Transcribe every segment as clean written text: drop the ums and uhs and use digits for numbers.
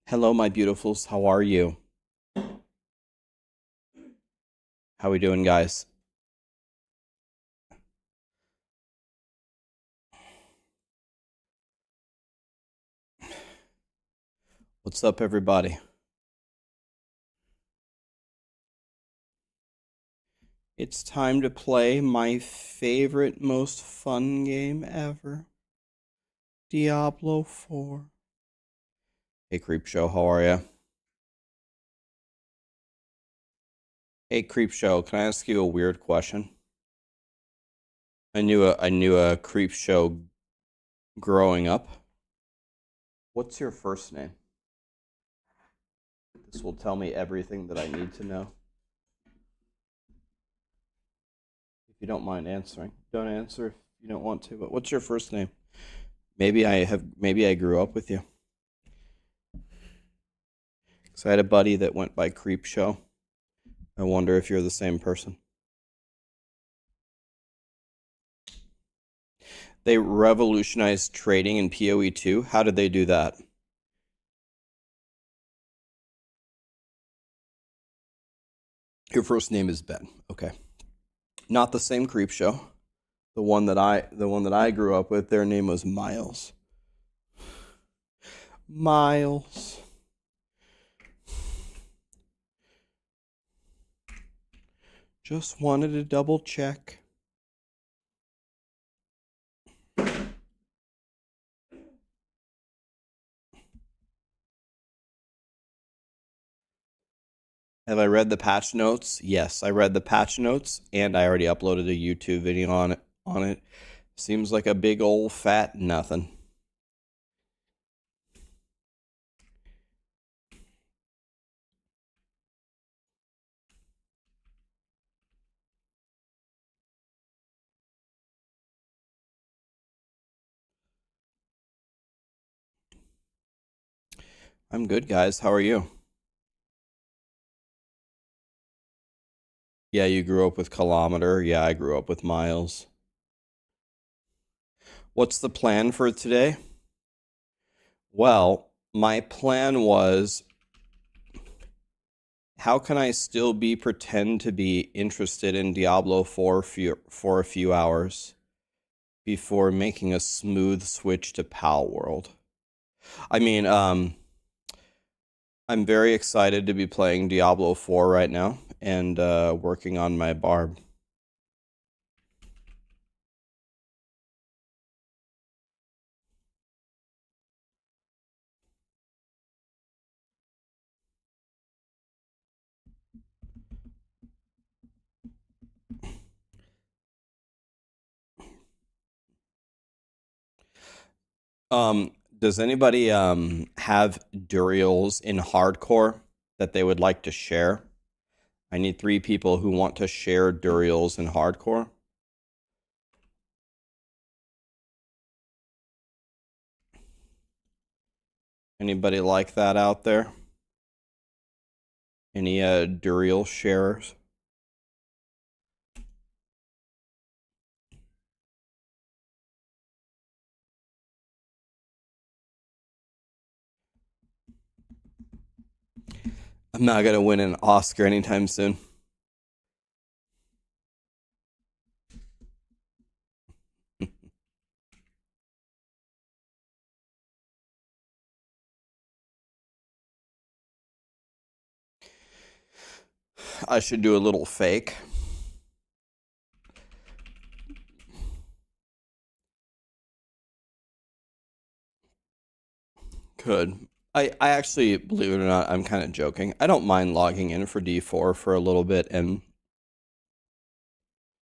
Hello, my beautifuls. How are you? How we doing, guys? What's up, everybody? It's time to play my favorite, most fun game ever, Diablo 4. Hey, Creepshow, how are ya? Hey, Creepshow, can I ask you a weird question? I knew a Creepshow growing up. What's your first name? This will tell me everything that I need to know. If you don't mind answering. Don't answer if you don't want to, but what's your first name? Maybe I grew up with you. So I had a buddy that went by Creepshow. I wonder if you're the same person. They revolutionized trading in PoE 2. How did they do that? Your first name is Ben. Okay. Not the same Creepshow. The one that I grew up with, their name was Miles. Miles. Just wanted to double check. Have I read the patch notes? Yes, I read the patch notes, and I already uploaded a YouTube video on it. Seems like a big old fat nothing. I'm good, guys. How are you? Yeah, you grew up with Kilometer. Yeah, I grew up with Miles. What's the plan for today? Well, my plan was how can I still pretend to be interested in Diablo for a few hours before making a smooth switch to Palworld? I mean, I'm very excited to be playing Diablo 4 right now and working on my barb. Does anybody have Duriels in hardcore that they would like to share? I need 3 people who want to share Duriels in hardcore. Anybody like that out there? Any Duriel sharers? I'm not gonna win an Oscar anytime soon. I should do a little fake. Could. I actually, believe it or not, I'm kind of joking. I don't mind logging in for D4 for a little bit and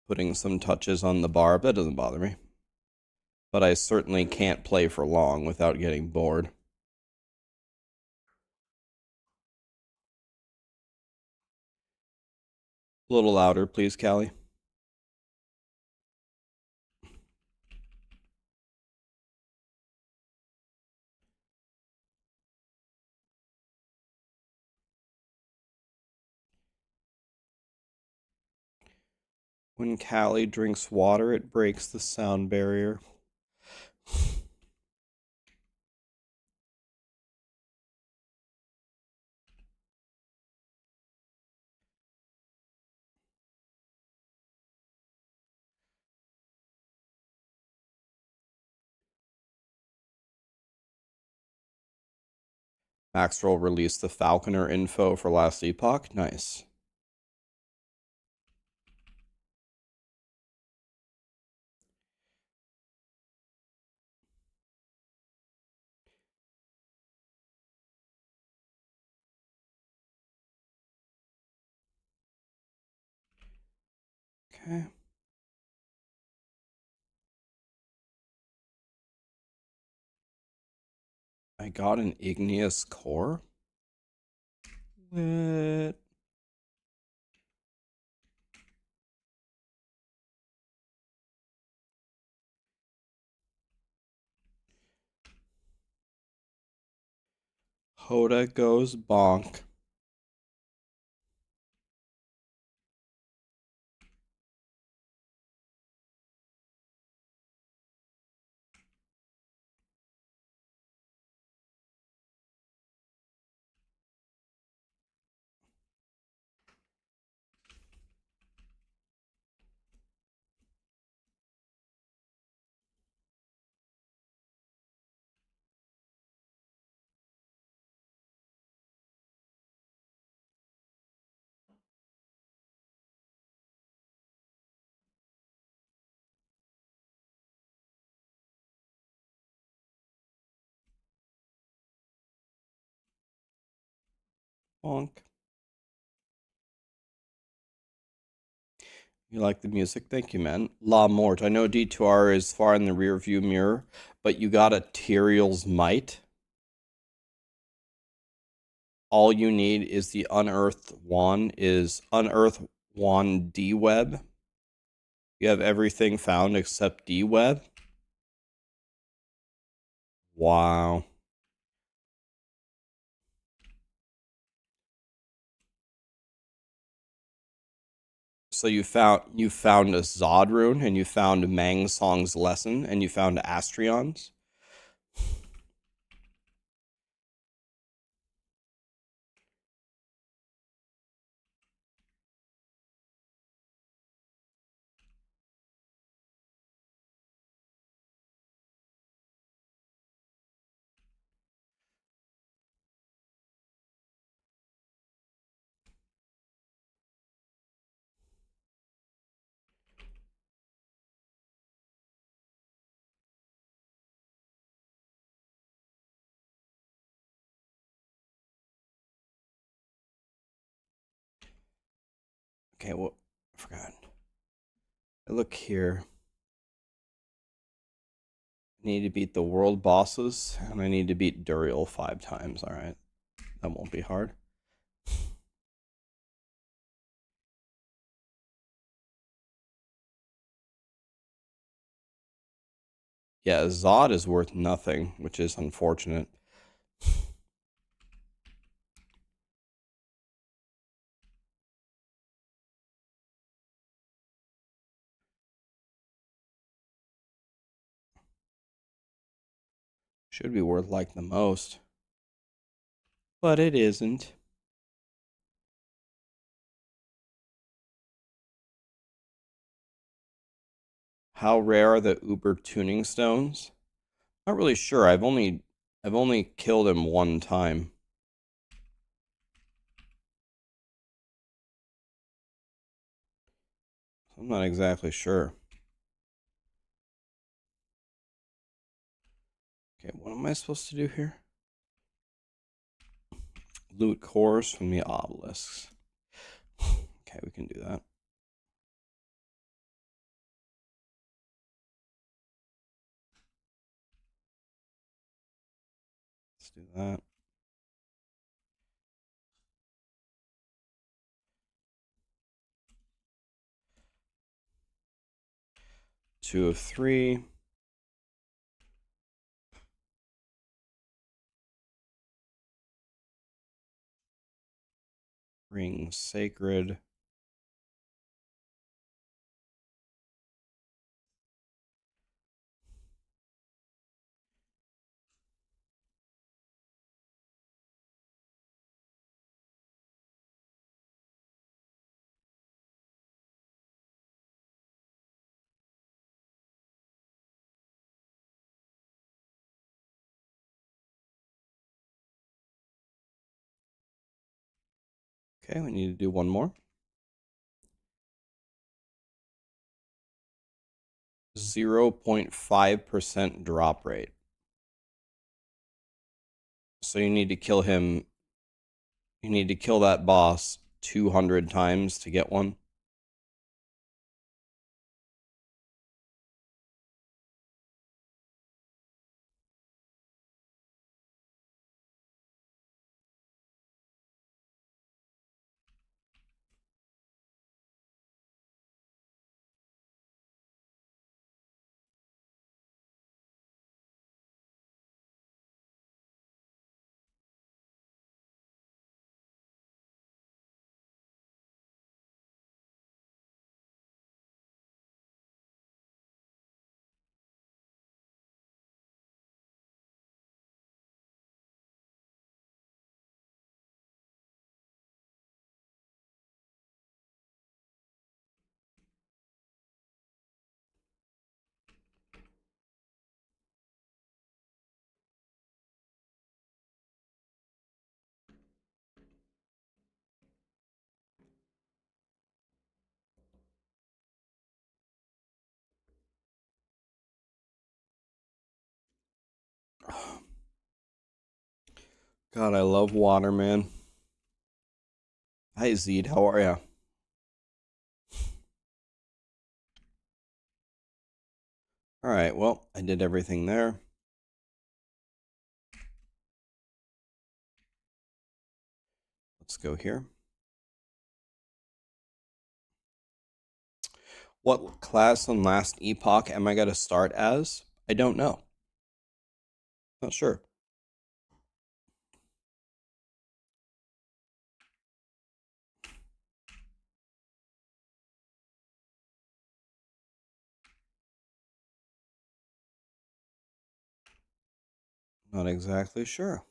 putting some touches on the barb. That doesn't bother me. But I certainly can't play for long without getting bored. A little louder, please, Callie. When Callie drinks water, it breaks the sound barrier. Maxroll released the Falconer info for Last Epoch. Nice. Okay. I got an igneous core. Lit. Hoda goes bonk. Bonk. You like the music? Thank you, man. La Mort. I know D2R is far in the rear view mirror, but you got a Tyrael's Might. All you need is the Unearthed Wand D-Web. You have everything found except D-Web. Wow. So you found a Zod rune, and you found Mang Song's lesson, and you found Astrion's. Okay, well, I forgot. I look here. I need to beat the world bosses, and I need to beat Duriel 5 times. All right, that won't be hard. Yeah, Zod is worth nothing, which is unfortunate. Should be worth like the most, but it isn't. How rare are the Uber tuning stones? Not really sure. I've only killed him one time. I'm not exactly sure. Okay, what am I supposed to do here? Loot cores from the obelisks. Okay, we can do that. Let's do that. Two of three. Ring sacred. Okay, we need to do one more. 0.5% drop rate. So you need to kill him. You need to kill that boss 200 times to get one. God, I love water, man. Hi, Zed. How are ya? All right, well, I did everything there. Let's go here. What class on Last Epoch am I going to start as? I don't know. Not sure. Not exactly sure.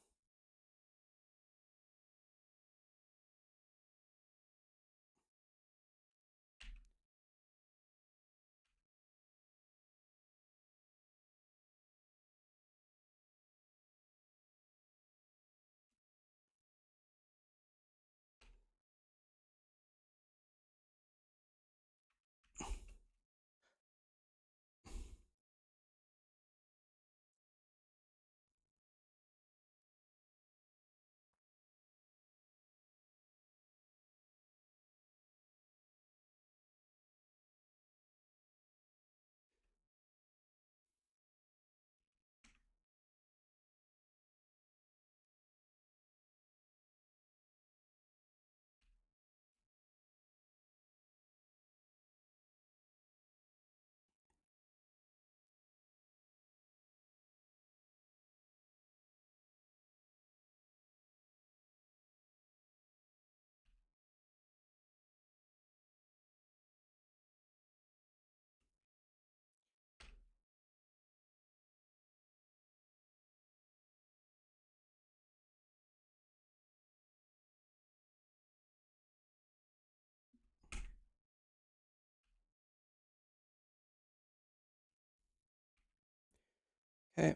Okay.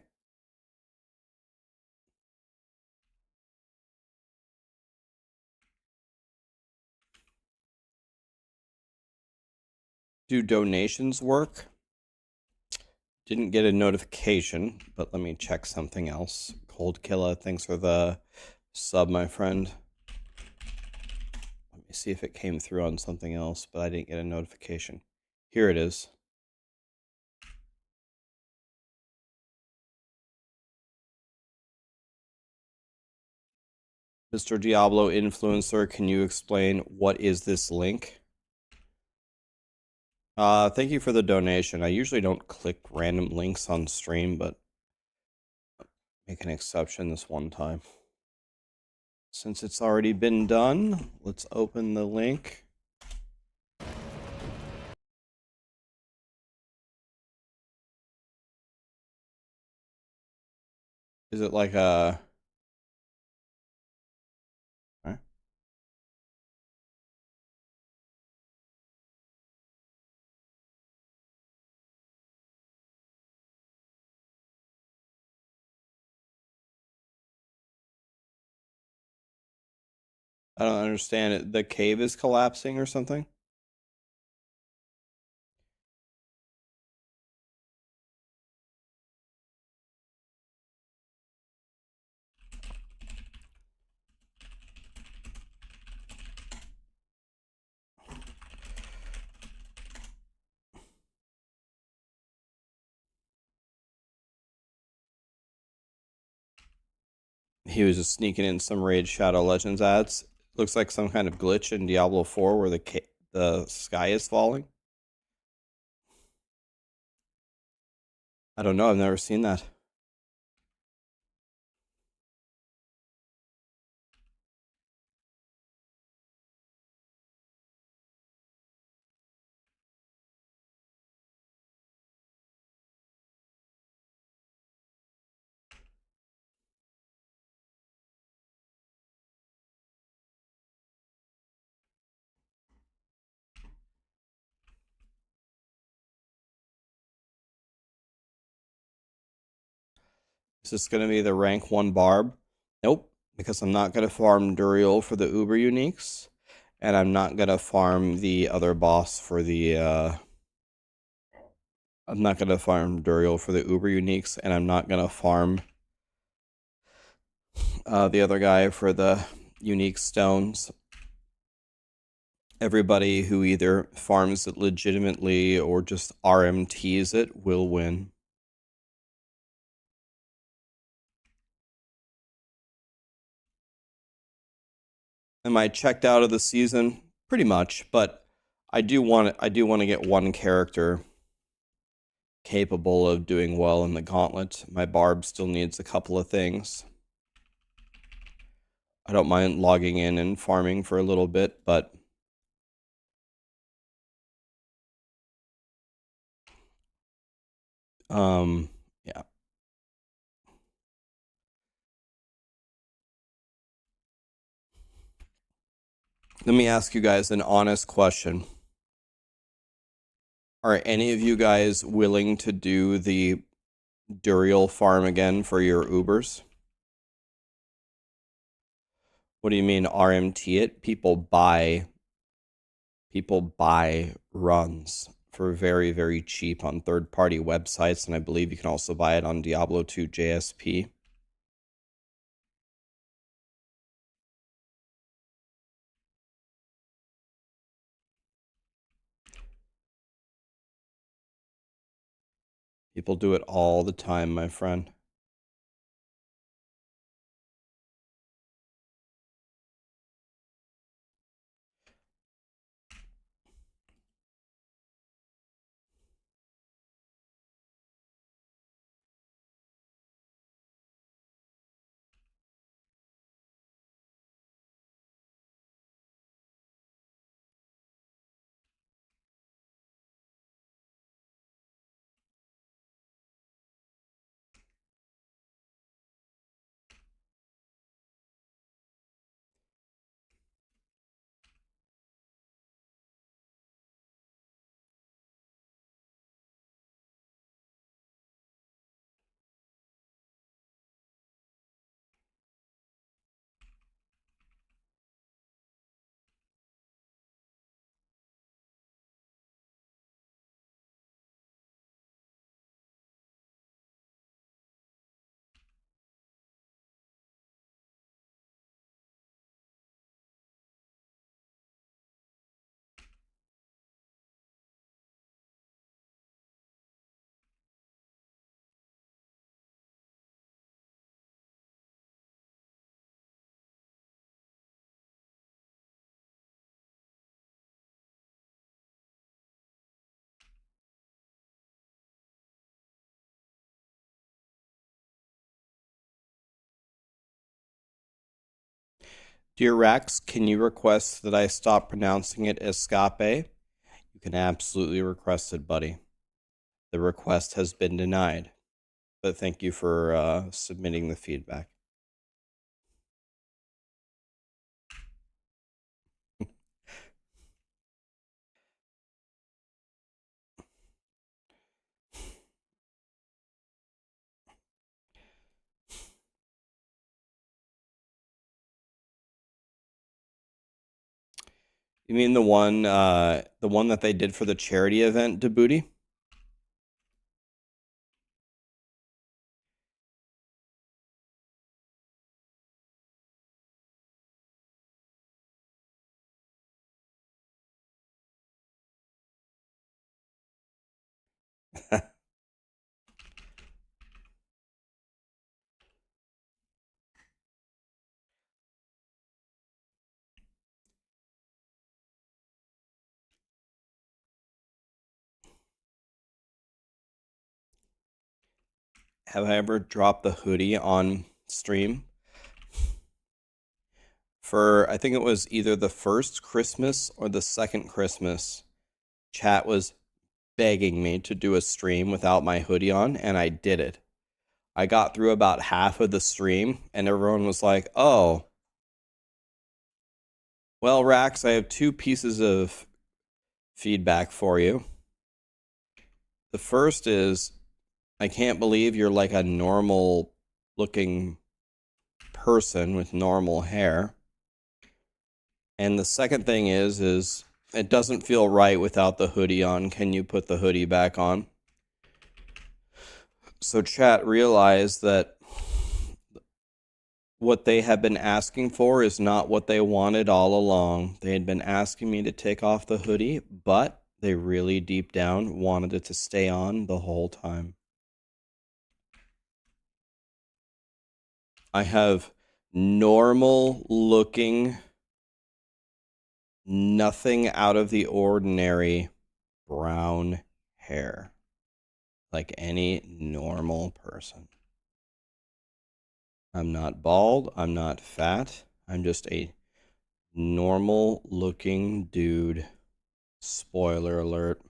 Do donations work? Didn't get a notification, but let me check something else. Cold Killa, thanks for the sub, my friend. Let me see if it came through on something else, but I didn't get a notification. Here it is. Mr. Diablo Influencer, can you explain what is this link? Thank you for the donation. I usually don't click random links on stream, but make an exception this one time. Since it's already been done, let's open the link. Is it like a... Huh? I don't understand it. The cave is collapsing or something? He was just sneaking in some Raid Shadow Legends ads. Looks like some kind of glitch in Diablo 4 where the sky is falling. I don't know. I've never seen that. Is this going to be the rank 1 barb? Nope, because I'm not going to farm Duriel for the Uber Uniques, and I'm not going to farm the other boss for the, I'm not going to farm Duriel for the Uber Uniques, and I'm not going to farm the other guy for the unique stones. Everybody who either farms it legitimately or just RMTs it will win. Am I checked out of the season? Pretty much, but I do want to get one character capable of doing well in the gauntlet. My barb still needs a couple of things. I don't mind logging in and farming for a little bit, but yeah. Let me ask you guys an honest question. Are any of you guys willing to do the Duriel farm again for your Ubers? What do you mean RMT it? People buy runs for very, very cheap on third-party websites, and I believe you can also buy it on Diablo 2 JSP. People do it all the time, my friend. Dear Rax, can you request that I stop pronouncing it escape? You can absolutely request it, buddy. The request has been denied. But thank you for submitting the feedback. You mean the one that they did for the charity event, Djibouti? Have I ever dropped the hoodie on stream? For I think it was either the first Christmas or the second Christmas. Chat was begging me to do a stream without my hoodie on, and I did it. I got through about half of the stream, and everyone was like, "Oh, well, Rax, I have two pieces of feedback for you. The first is, I can't believe you're like a normal looking person with normal hair. And the second thing is it doesn't feel right without the hoodie on. Can you put the hoodie back on?" So chat realized that what they had been asking for is not what they wanted all along. They had been asking me to take off the hoodie, but they really deep down wanted it to stay on the whole time. I have normal looking, nothing out of the ordinary brown hair, like any normal person. I'm not bald, I'm not fat, I'm just a normal looking dude. Spoiler alert.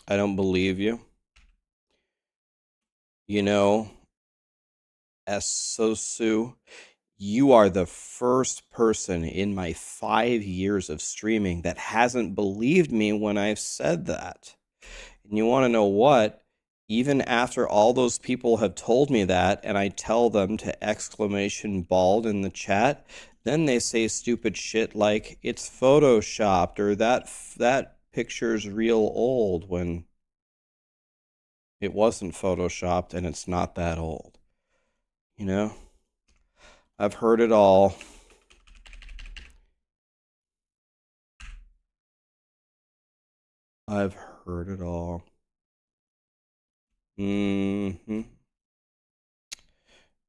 I don't believe you. You know, Sosu, you are the first person in my 5 years of streaming that hasn't believed me when I've said that. And you want to know what? Even after all those people have told me that, and I tell them to exclamation bald in the chat, then they say stupid shit like it's photoshopped or that picture's real old, when it wasn't photoshopped and it's not that old. You know? I've heard it all. I've heard it all. Mm-hmm.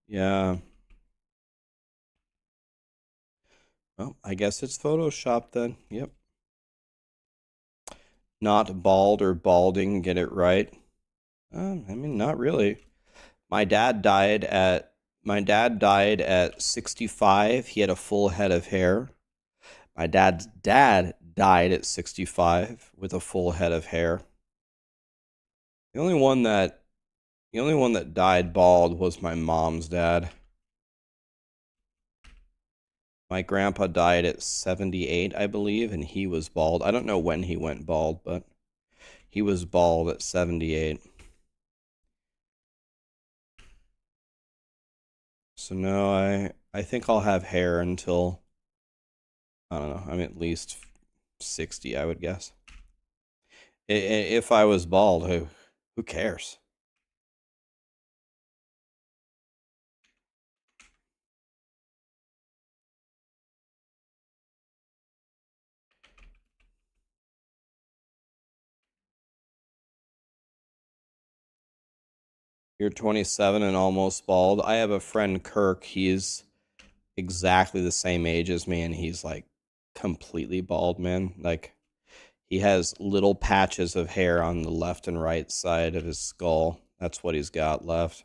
Yeah. Well, I guess it's photoshopped then. Yep. Not bald or balding, get it right. I mean, not really. My dad died at 65. He had a full head of hair. My dad's dad died at 65 with a full head of hair. The only one that died bald was my mom's dad. My grandpa died at 78, I believe, and he was bald. I don't know when he went bald, but he was bald at 78. So no, I think I'll have hair until, I don't know, I'm at least 60, I would guess. If I was bald, who cares? You're 27 and almost bald. I have a friend, Kirk. He's exactly the same age as me, and he's like completely bald, man. Like, he has little patches of hair on the left and right side of his skull. That's what he's got left.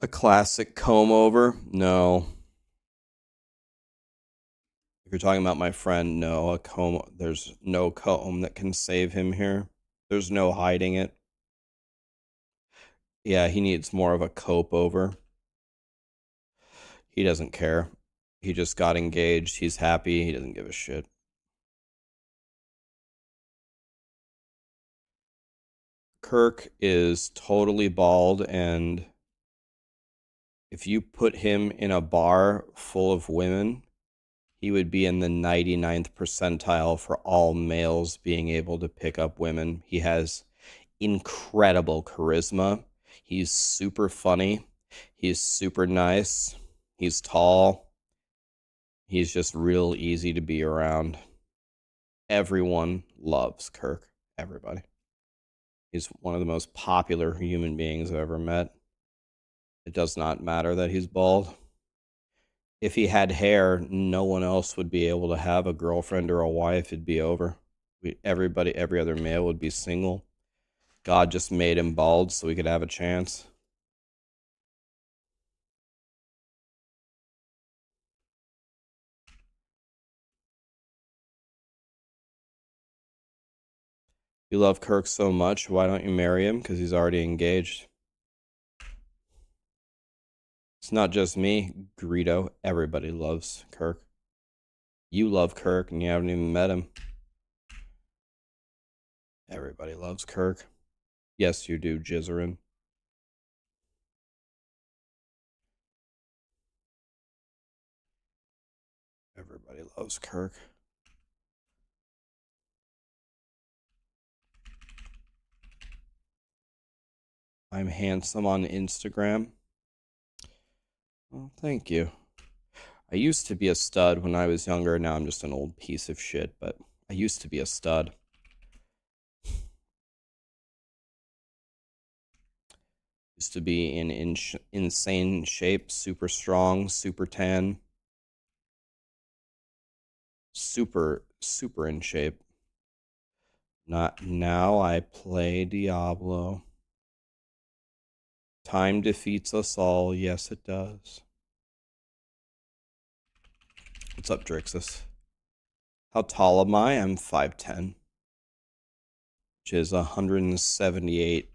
A classic comb over? No. If you're talking about my friend, no, a comb, there's no comb that can save him here. There's no hiding it. Yeah, he needs more of a cope over. He doesn't care. He just got engaged. He's happy. He doesn't give a shit. Kirk is totally bald, and if you put him in a bar full of women, he would be in the 99th percentile for all males being able to pick up women. He has incredible charisma. He's super funny. He's super nice. He's tall. He's just real easy to be around. Everyone loves Kirk. Everybody. He's one of the most popular human beings I've ever met. It does not matter that he's bald. If he had hair, no one else would be able to have a girlfriend or a wife. It'd be over. Everybody, every other male would be single. God just made him bald so he could have a chance. You love Kirk so much, why don't you marry him? Because he's already engaged. It's not just me, Greedo. Everybody loves Kirk. You love Kirk and you haven't even met him. Everybody loves Kirk. Yes, you do, Jizzerin. Everybody loves Kirk. I'm handsome on Instagram. Well, thank you. I used to be a stud when I was younger. Now I'm just an old piece of shit, but I used to be a stud. Used to be in insane shape, super strong, super tan. Super in shape. Not now I play Diablo. Time defeats us all. Yes, it does. What's up, Drixus? How tall am I? I'm 5'10", which is 178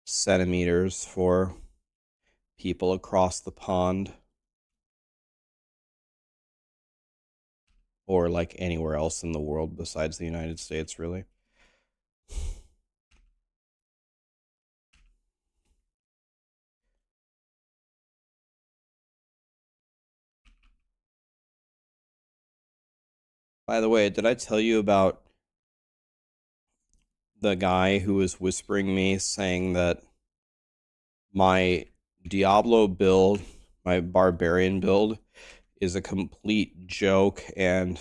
centimeters for people across the pond. Or like anywhere else in the world besides the United States, really. By the way, did I tell you about the guy who was whispering me saying that my Diablo build, my barbarian build, is a complete joke and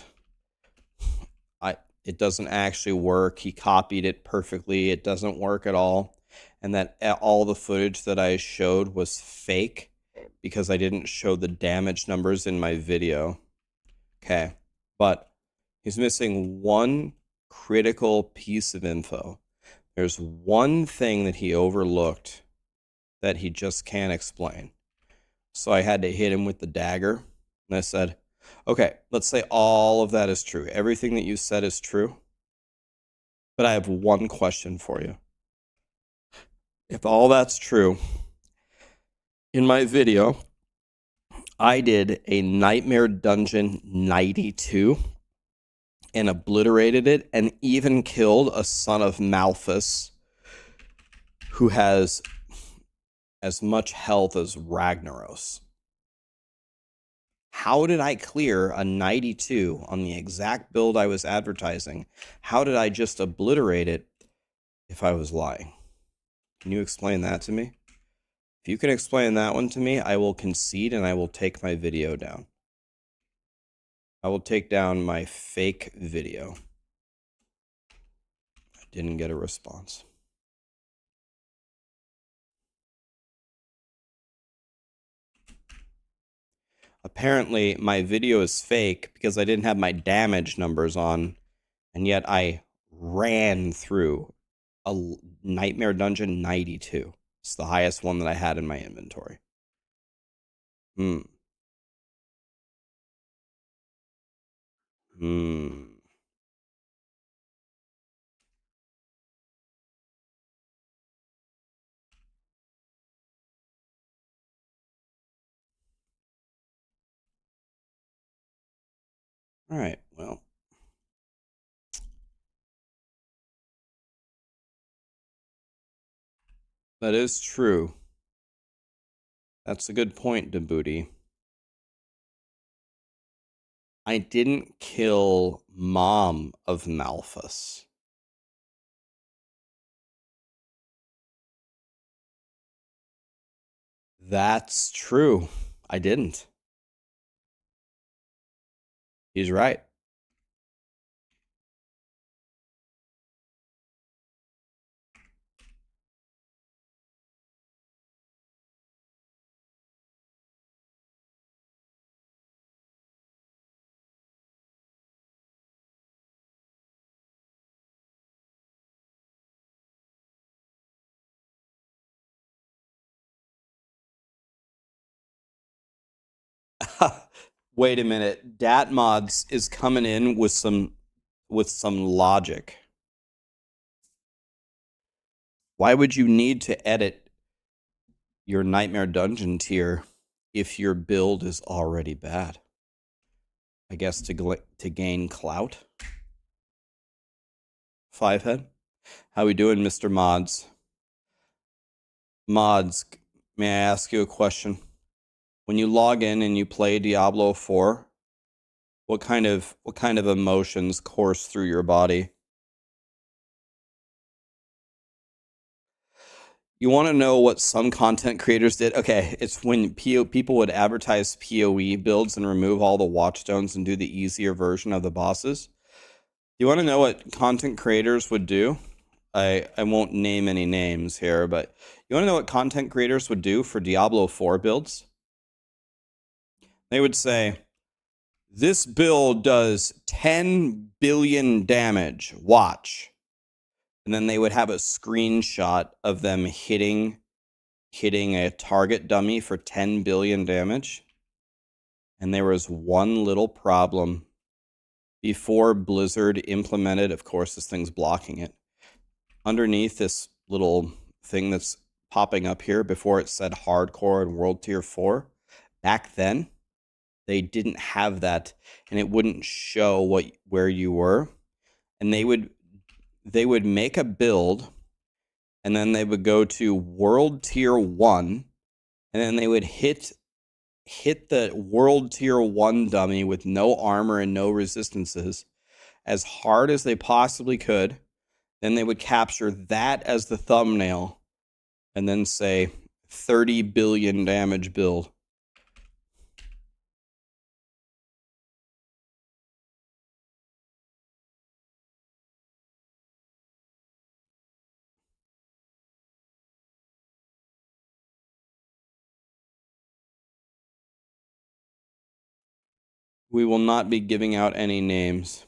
it doesn't actually work. He copied it perfectly. It doesn't work at all. And that all the footage that I showed was fake because I didn't show the damage numbers in my video. Okay. But he's missing one critical piece of info. There's one thing that he overlooked that he just can't explain. So I had to hit him with the dagger. And I said, okay, let's say all of that is true. Everything that you said is true. But I have one question for you. If all that's true, in my video, I did a Nightmare Dungeon 92 and obliterated it and even killed a son of Malphus who has as much health as Ragnaros. How did I clear a 92 on the exact build I was advertising? How did I just obliterate it if I was lying? Can you explain that to me? If you can explain that one to me, I will concede and I will take my video down. I will take down my fake video. I didn't get a response. Apparently, my video is fake because I didn't have my damage numbers on, and yet I ran through a Nightmare Dungeon 92. It's the highest one that I had in my inventory. Hmm. All right, well. That is true. That's a good point, Djibouti. I didn't kill Mom of Malphus. That's true. I didn't. He's right. Wait a minute. Dat Mods is coming in with some logic. Why would you need to edit your Nightmare Dungeon tier if your build is already bad? I guess to gain clout. Fivehead, how we doing, Mr. Mods? Mods, may I ask you a question? When you log in and you play Diablo 4, what kind of emotions course through your body? You want to know what some content creators did? Okay, it's when people would advertise PoE builds and remove all the watchstones and do the easier version of the bosses. You want to know what content creators would do? I won't name any names here, but you want to know what content creators would do for Diablo 4 builds? They would say, this build does 10 billion damage. Watch. And then they would have a screenshot of them hitting a target dummy for 10 billion damage. And there was one little problem. Before Blizzard implemented, of course, this thing's blocking it. Underneath this little thing that's popping up here, before it said hardcore and world tier 4, back then, they didn't have that, and it wouldn't show where you were. And they would make a build, and then they would go to world tier 1, and then they would hit the world tier 1 dummy with no armor and no resistances as hard as they possibly could. Then they would capture that as the thumbnail and then say 30 billion damage build. We will not be giving out any names.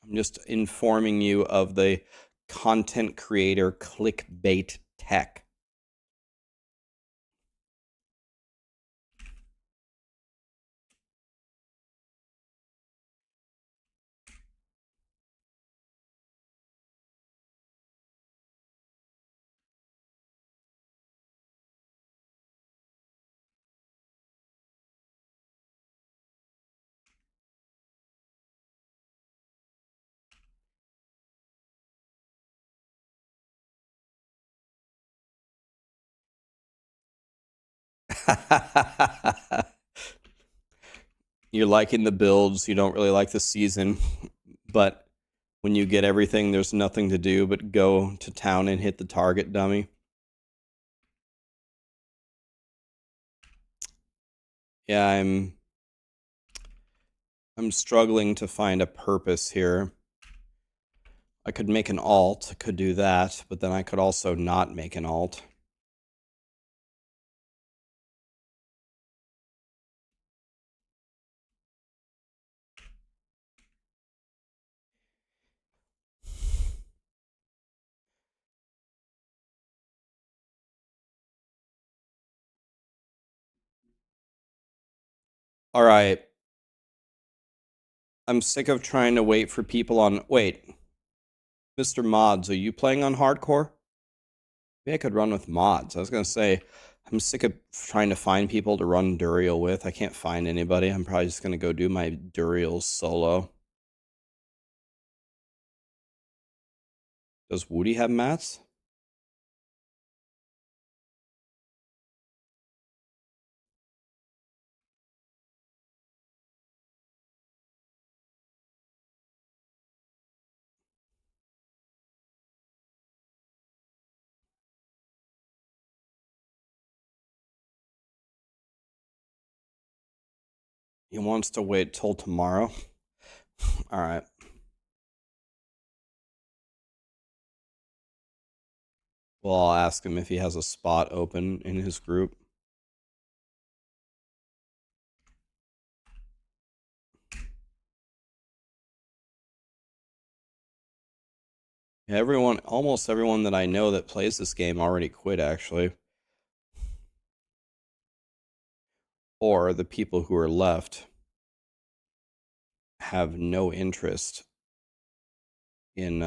I'm just informing you of the content creator clickbait tech. You're liking the builds, you don't really like the season, but when you get everything, there's nothing to do but go to town and hit the target dummy. Yeah, I'm struggling to find a purpose here. I could make an alt, could do that, but then I could also not make an alt. All right. I'm sick of trying to wait for people on... Wait. Mr. Mods, are you playing on hardcore? Maybe I could run with mods. I was going to say, I'm sick of trying to find people to run Duriel with. I can't find anybody. I'm probably just going to go do my Duriel solo. Does Woody have mats? He wants to wait till tomorrow. All right. Well, I'll ask him if he has a spot open in his group. Yeah, almost everyone that I know that plays this game already quit, actually. Or the people who are left have no interest in,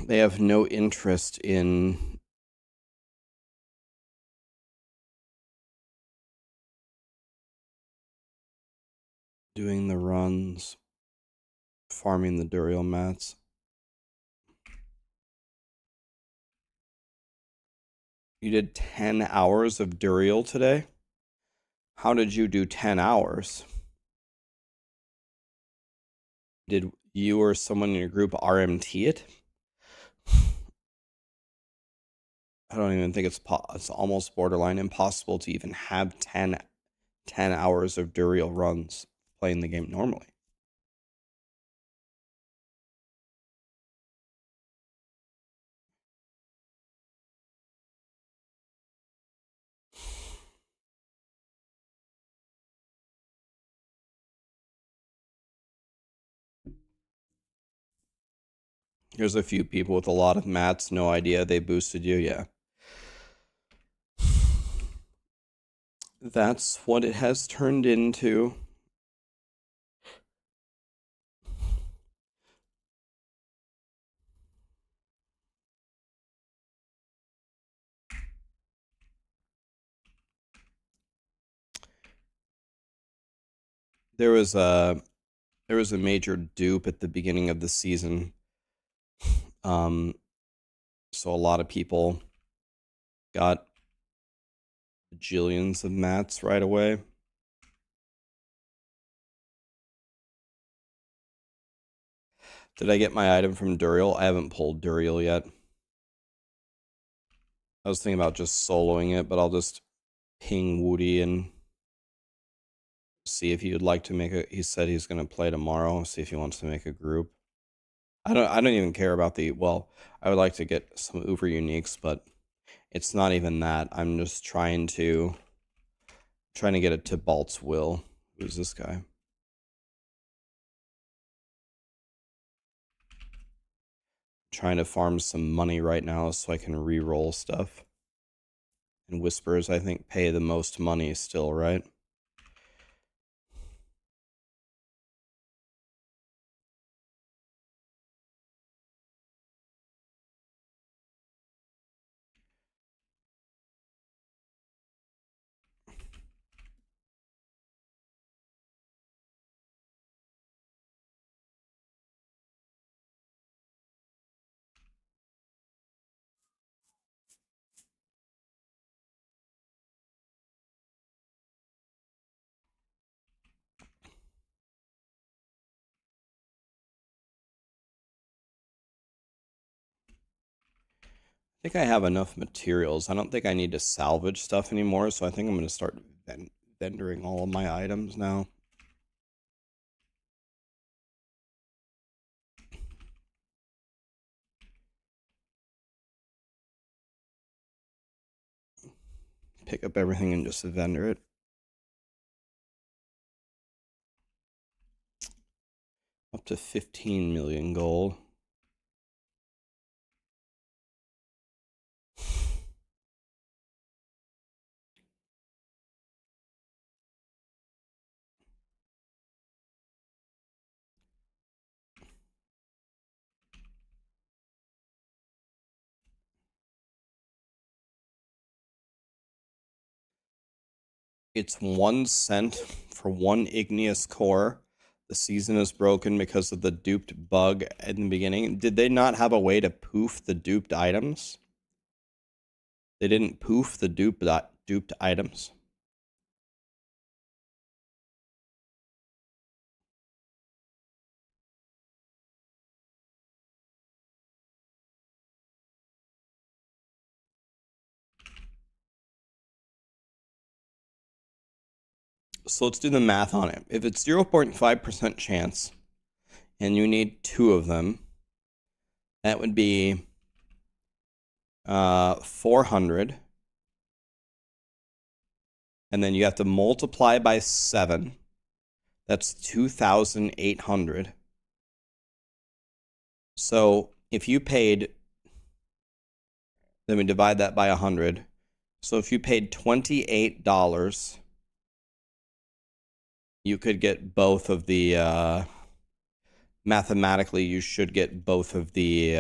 they have no interest in doing the runs, farming the Duriel mats. You did 10 hours of Duriel today? How did you do 10 hours? Did you or someone in your group RMT it? I don't even think it's almost borderline impossible to even have 10 hours of Duriel runs playing the game normally. Here's a few people with a lot of mats, no idea they boosted you, yeah. That's what it has turned into. There was a major dupe at the beginning of the season. So a lot of people got bajillions of mats right away. Did I get my item from Duriel? I haven't pulled Duriel yet. I was thinking about just soloing it, but I'll just ping Woody and see if he would like to make a. He said he's going to play tomorrow. See if he wants to make a group. I don't even care about the. Well, I would like to get some Uber uniques, but it's not even that. I'm just trying to get it to Balt's will. Who's this guy? Trying to farm some money right now so I can re-roll stuff. And Whispers, I think, pay the most money still, right? I think I have enough materials. I don't think I need to salvage stuff anymore, so I think I'm going to start vendoring all of my items now. Pick up everything and just vendor it. Up to 15 million gold. It's 1 cent for 1 igneous core. The season is broken because of the duped bug in the beginning. Did they not have a way to poof the duped items? They didn't poof the duped items. So let's do the math on it. If it's 0.5% chance and you need 2 of them, that would be 400. And then you have to multiply by 7. That's 2,800. So if you paid, then we divide that by 100. So if you paid $28, you could get both of the, mathematically, you should get both of the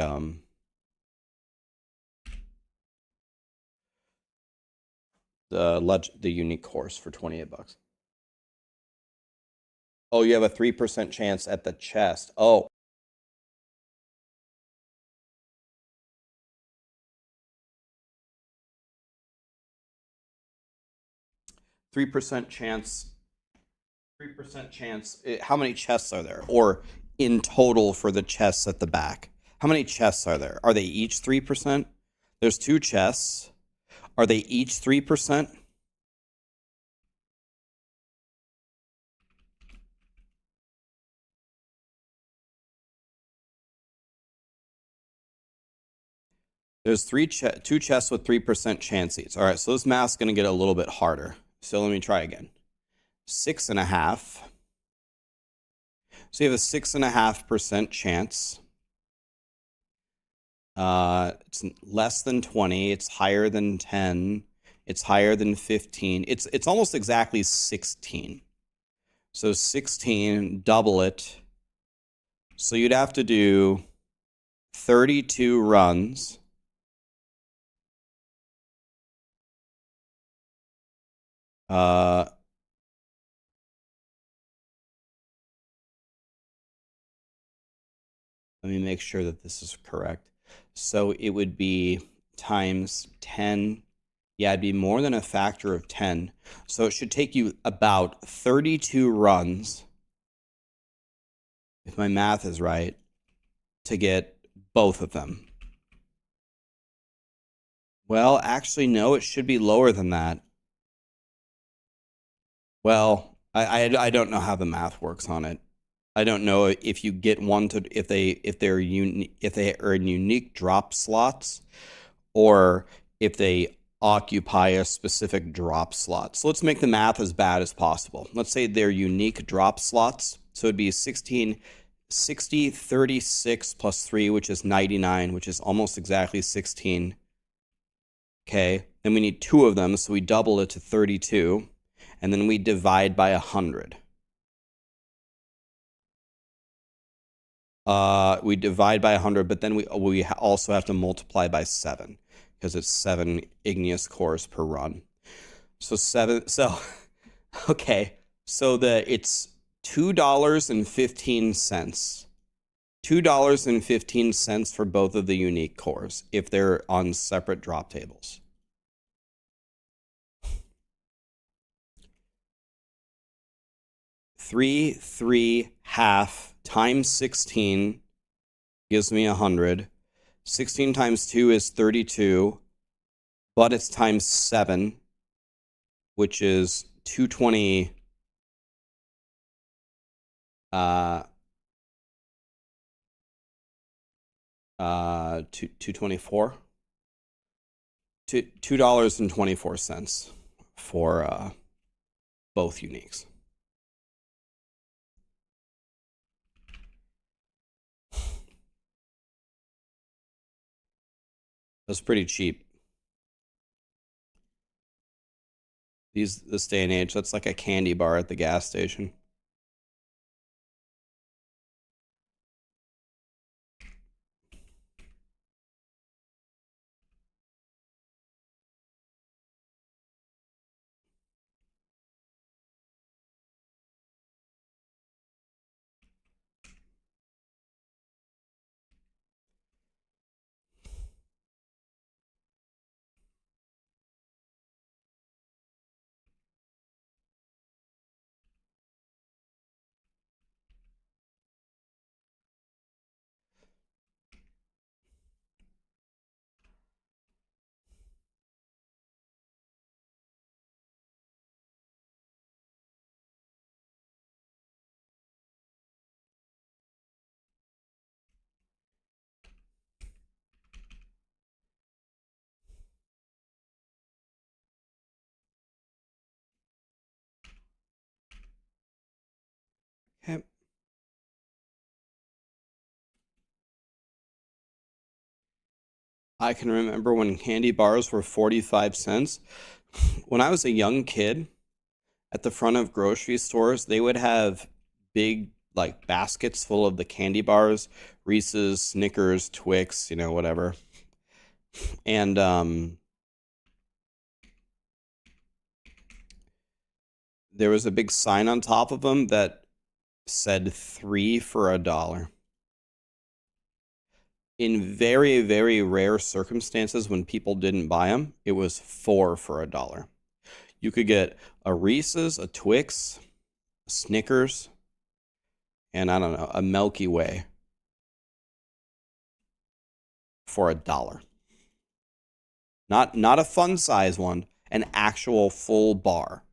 unique course for 28 bucks. Oh, you have a 3% chance at the chest. Oh. Three percent chance. 3% chance. How many chests are there? Or in total for the chests at the back? How many chests are there? Are they each 3%? There's 2 chests. Are they each 3%? There's 2 chests with 3% chance each. All right, so this math's going to get a little bit harder. So let me try again. 6.5. So you have a 6.5% chance. It's less than 20. It's higher than 10. It's higher than 15. It's almost exactly 16. So 16, double it. So you'd have to do 32 runs. Let me make sure that this is correct. So it would be times 10. Yeah, it'd be more than a factor of 10. So it should take you about 32 runs, if my math is right, to get both of them. Well, actually, no, it should be lower than that. Well, I don't know how the math works on it. I don't know if you get one to if they are in unique drop slots, or if they occupy a specific drop slot. So let's make the math as bad as possible. Let's say they're unique drop slots. So it'd be 16, 60, 36 plus 3, which is 99, which is almost exactly 16. Okay, then we need 2 of them, so we double it to 32, and then we divide by 100. We divide by 100, but then we also have to multiply by 7, because it's 7 igneous cores per run. So 7. So okay. So it's $2.15. $2.15 for both of the unique cores if they're on separate drop tables. 3 half times 16 gives me 100. 16 times 2 is 32, but it's times 7, which is 220. 224. $2.24 for both uniques. That's pretty cheap. This day and age, that's like a candy bar at the gas station. I can remember when candy bars were 45 cents. When I was a young kid, at the front of grocery stores, they would have big like baskets full of the candy bars, Reese's, Snickers, Twix, you know, whatever. And there was a big sign on top of them that said 3 for $1. In very, very rare circumstances when people didn't buy them, it was 4 for $1. You could get a Reese's, a Twix, a Snickers, and I don't know, a Milky Way for $1. Not a fun size one, an actual full bar.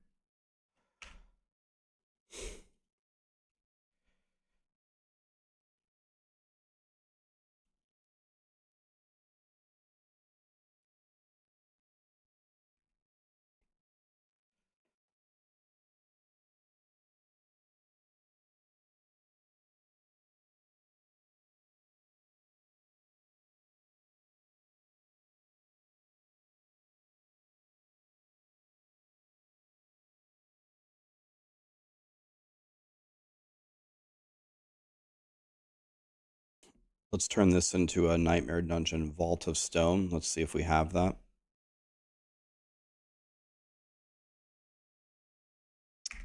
Let's turn this into a Nightmare Dungeon Vault of Stone. Let's see if we have that.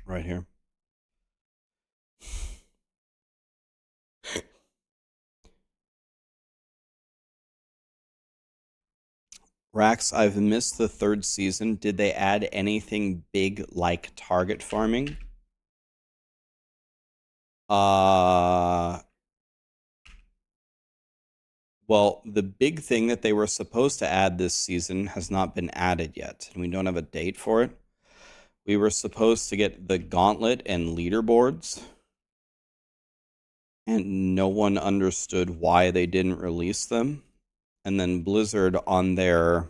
Right here. Rax, I've missed the 3rd season. Did they add anything big like target farming? Well, the big thing that they were supposed to add this season has not been added yet, and we don't have a date for it. We were supposed to get the gauntlet and leaderboards, and no one understood why they didn't release them. And then Blizzard on their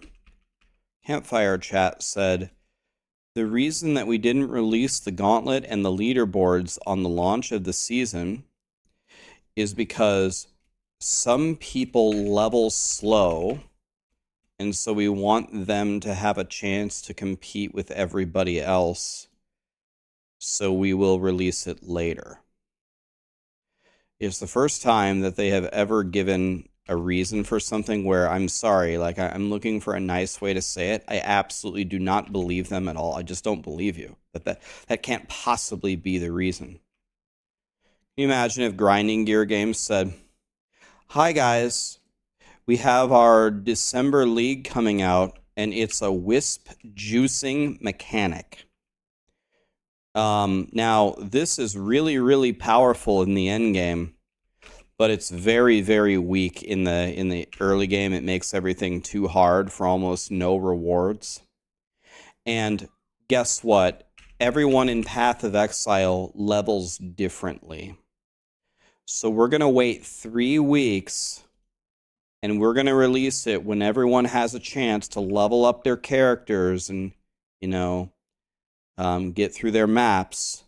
campfire chat said, the reason that we didn't release the gauntlet and the leaderboards on the launch of the season is because some people level slow, and so we want them to have a chance to compete with everybody else, so we will release it later. It's the first time that they have ever given a reason for something where I'm sorry, like I'm looking for a nice way to say it. I absolutely do not believe them at all. I just don't believe you. That can't possibly be the reason. Can you imagine if Grinding Gear Games said, hi guys, we have our December League coming out, and it's a wisp juicing mechanic. Now, this is really, really powerful in the end game, but it's very, very weak in the early game. It makes everything too hard for almost no rewards. And guess what? Everyone in Path of Exile levels differently. So we're going to wait 3 weeks, and we're going to release it when everyone has a chance to level up their characters and, you know, get through their maps.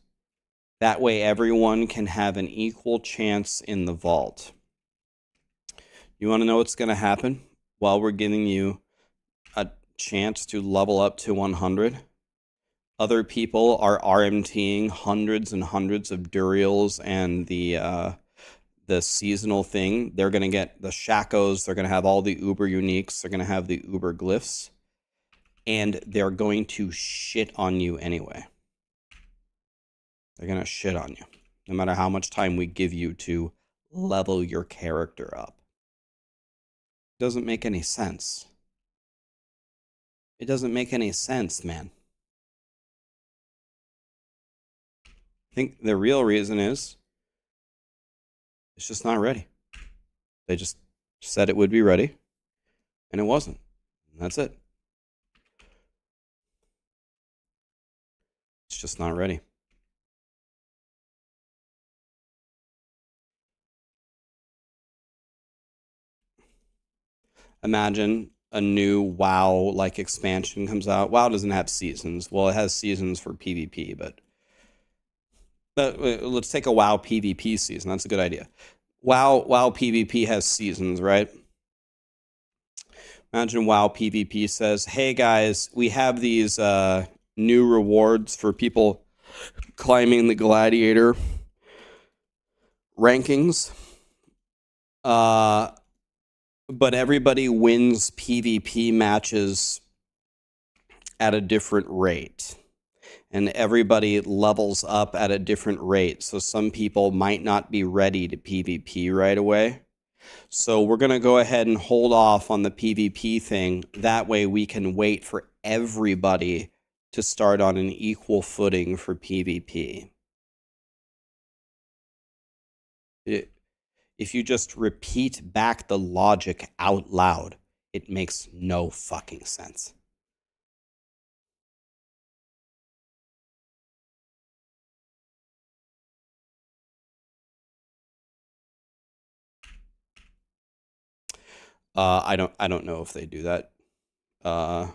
That way everyone can have an equal chance in the vault. You want to know what's going to happen while we're giving you a chance to level up to 100? Other people are RMTing hundreds and hundreds of Duriels and the seasonal thing. They're going to get the Shakos. They're going to have all the Uber Uniques. They're going to have the Uber Glyphs. And they're going to shit on you anyway. They're going to shit on you, no matter how much time we give you to level your character up. It doesn't make any sense. It doesn't make any sense, man. I think the real reason is it's just not ready. They just said it would be ready, and it wasn't. And that's it. It's just not ready. Imagine a new WoW-like expansion comes out. WoW doesn't have seasons. Well, it has seasons for PvP, but let's take a WoW PvP season. That's a good idea. WoW PvP has seasons, right? Imagine WoW PvP says, hey guys, we have these new rewards for people climbing the gladiator rankings. But everybody wins PvP matches at a different rate. And everybody levels up at a different rate. So some people might not be ready to PvP right away. So we're going to go ahead and hold off on the PvP thing. That way we can wait for everybody to start on an equal footing for PvP. If you just repeat back the logic out loud, it makes no fucking sense. I don't know if they do that. I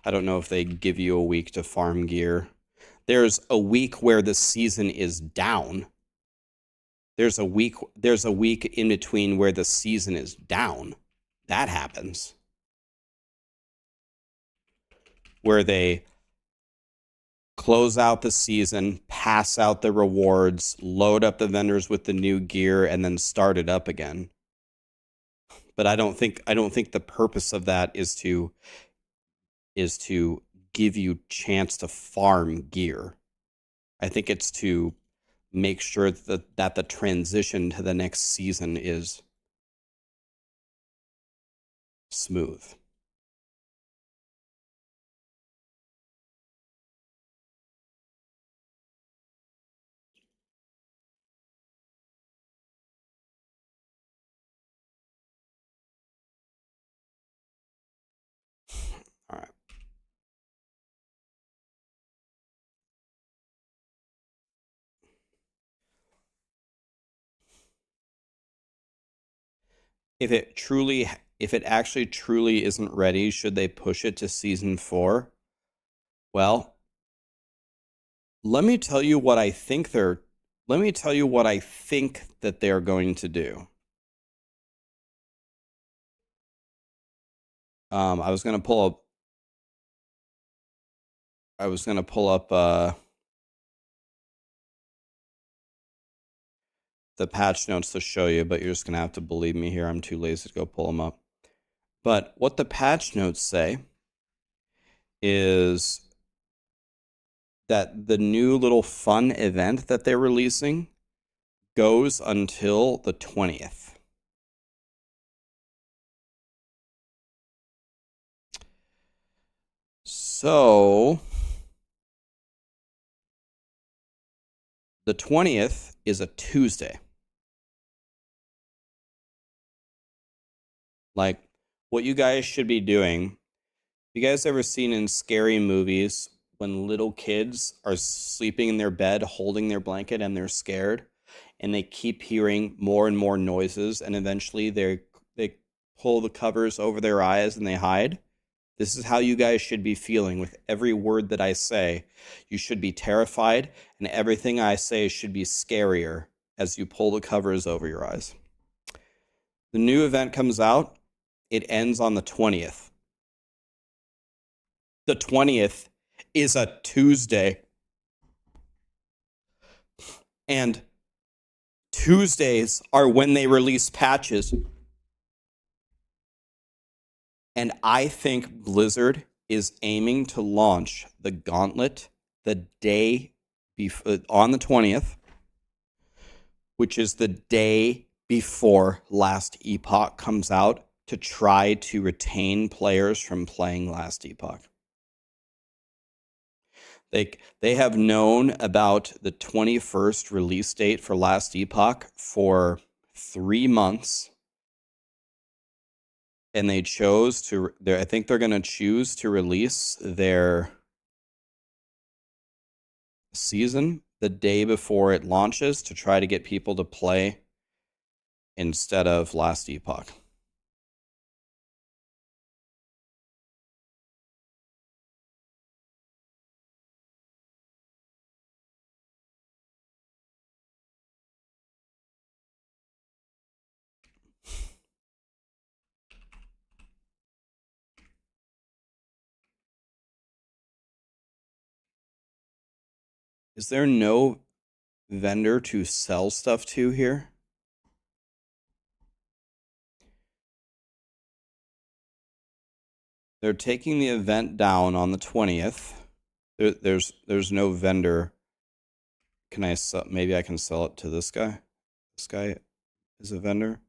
don't know if they give you a week to farm gear. There's a week where the season is down. There's a week in between where the season is down. That happens. Where they close out the season, pass out the rewards, load up the vendors with the new gear, and then start it up again. But I don't think the purpose of that is to give you chance to farm gear. I think it's to make sure that the transition to the next season is smooth. All right. If it actually truly isn't ready, should they push it to season 4? Well, let me tell you what I think that they're going to do. I was going to pull up the patch notes to show you, but you're just going to have to believe me here. I'm too lazy to go pull them up. But what the patch notes say is that the new little fun event that they're releasing goes until the 20th. So the 20th is a Tuesday. Like, what you guys should be doing, you guys ever seen in scary movies when little kids are sleeping in their bed holding their blanket and they're scared and they keep hearing more and more noises and eventually they pull the covers over their eyes and they hide? This is how you guys should be feeling with every word that I say. You should be terrified, and everything I say should be scarier as you pull the covers over your eyes. The new event comes out. It ends on the 20th. The 20th is a Tuesday. And Tuesdays are when they release patches. And I think Blizzard is aiming to launch the Gauntlet the day before, on the 20th, which is the day before Last Epoch comes out, to try to retain players from playing Last Epoch. They have known about the 21st release date for Last Epoch for 3 months. And they chose to, I think they're going to choose to release their season the day before it launches to try to get people to play instead of Last Epoch. Is there no vendor to sell stuff to here? They're taking the event down on the 20th. There's no vendor. Can I sell? Maybe I can sell it to this guy. This guy is a vendor.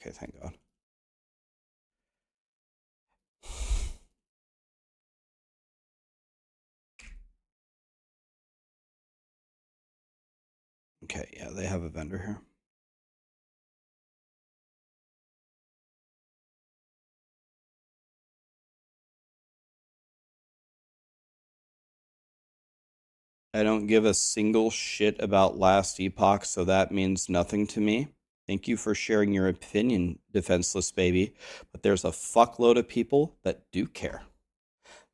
Okay, thank God. Okay, yeah, they have a vendor here. I don't give a single shit about Last Epoch, so that means nothing to me. Thank you for sharing your opinion, defenseless baby. But there's a fuckload of people that do care,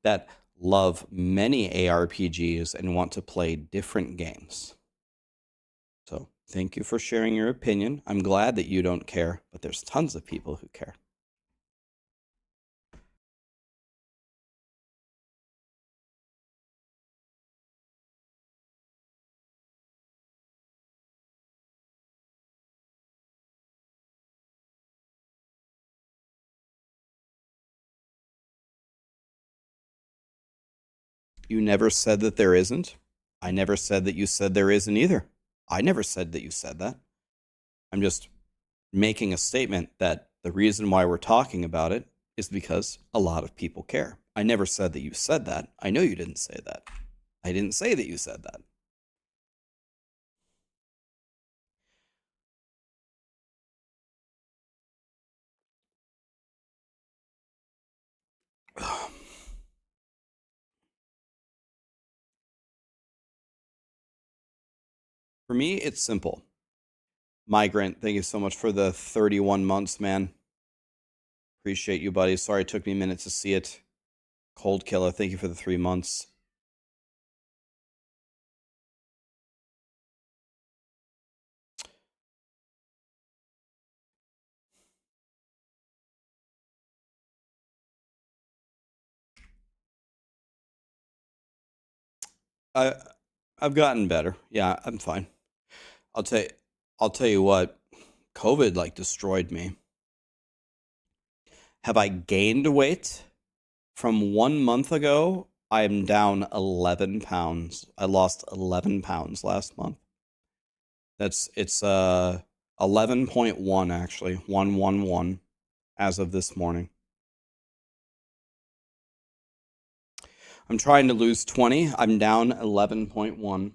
that love many ARPGs and want to play different games. So thank you for sharing your opinion. I'm glad that you don't care, but there's tons of people who care. You never said that there isn't. I never said that you said there isn't either. I never said that you said that. I'm just making a statement that the reason why we're talking about it is because a lot of people care. I never said that you said that. I know you didn't say that. I didn't say that you said that. For me, it's simple. Migrant, thank you so much for the 31 months, man. Appreciate you, buddy. Sorry it took me a minute to see it. Cold Killer, thank you for the 3 months. I I've gotten better. Yeah, I'm fine. I'll tell you, I'll tell you what, COVID like destroyed me. Have I gained weight? From 1 month ago, I am down 11 pounds. I lost 11 pounds last month. It's 11.1 actually, 111 as of this morning. I'm trying to lose 20. I'm down 11.1.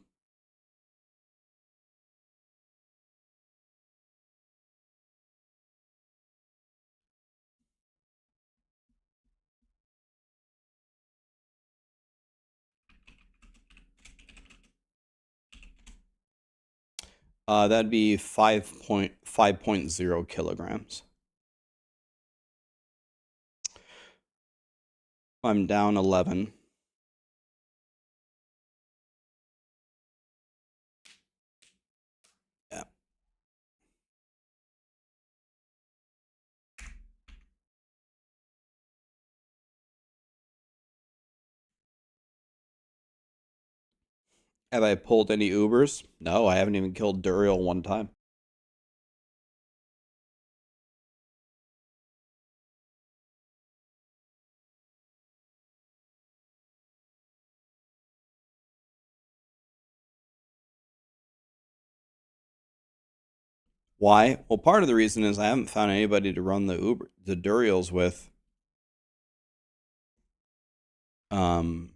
That'd be 5.0 kilograms. I'm down 11. Yeah. Have I pulled any Ubers? No, I haven't even killed Duriel one time. Why? Well, part of the reason is I haven't found anybody to run the Duriels with. Um,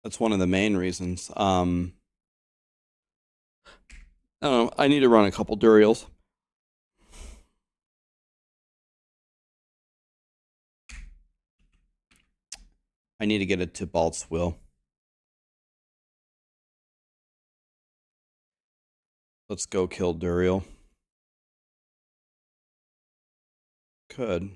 that's one of the main reasons. I don't know. I need to run a couple Duriels. I need to get it to Balt's Will. Let's go kill Duriel. Could.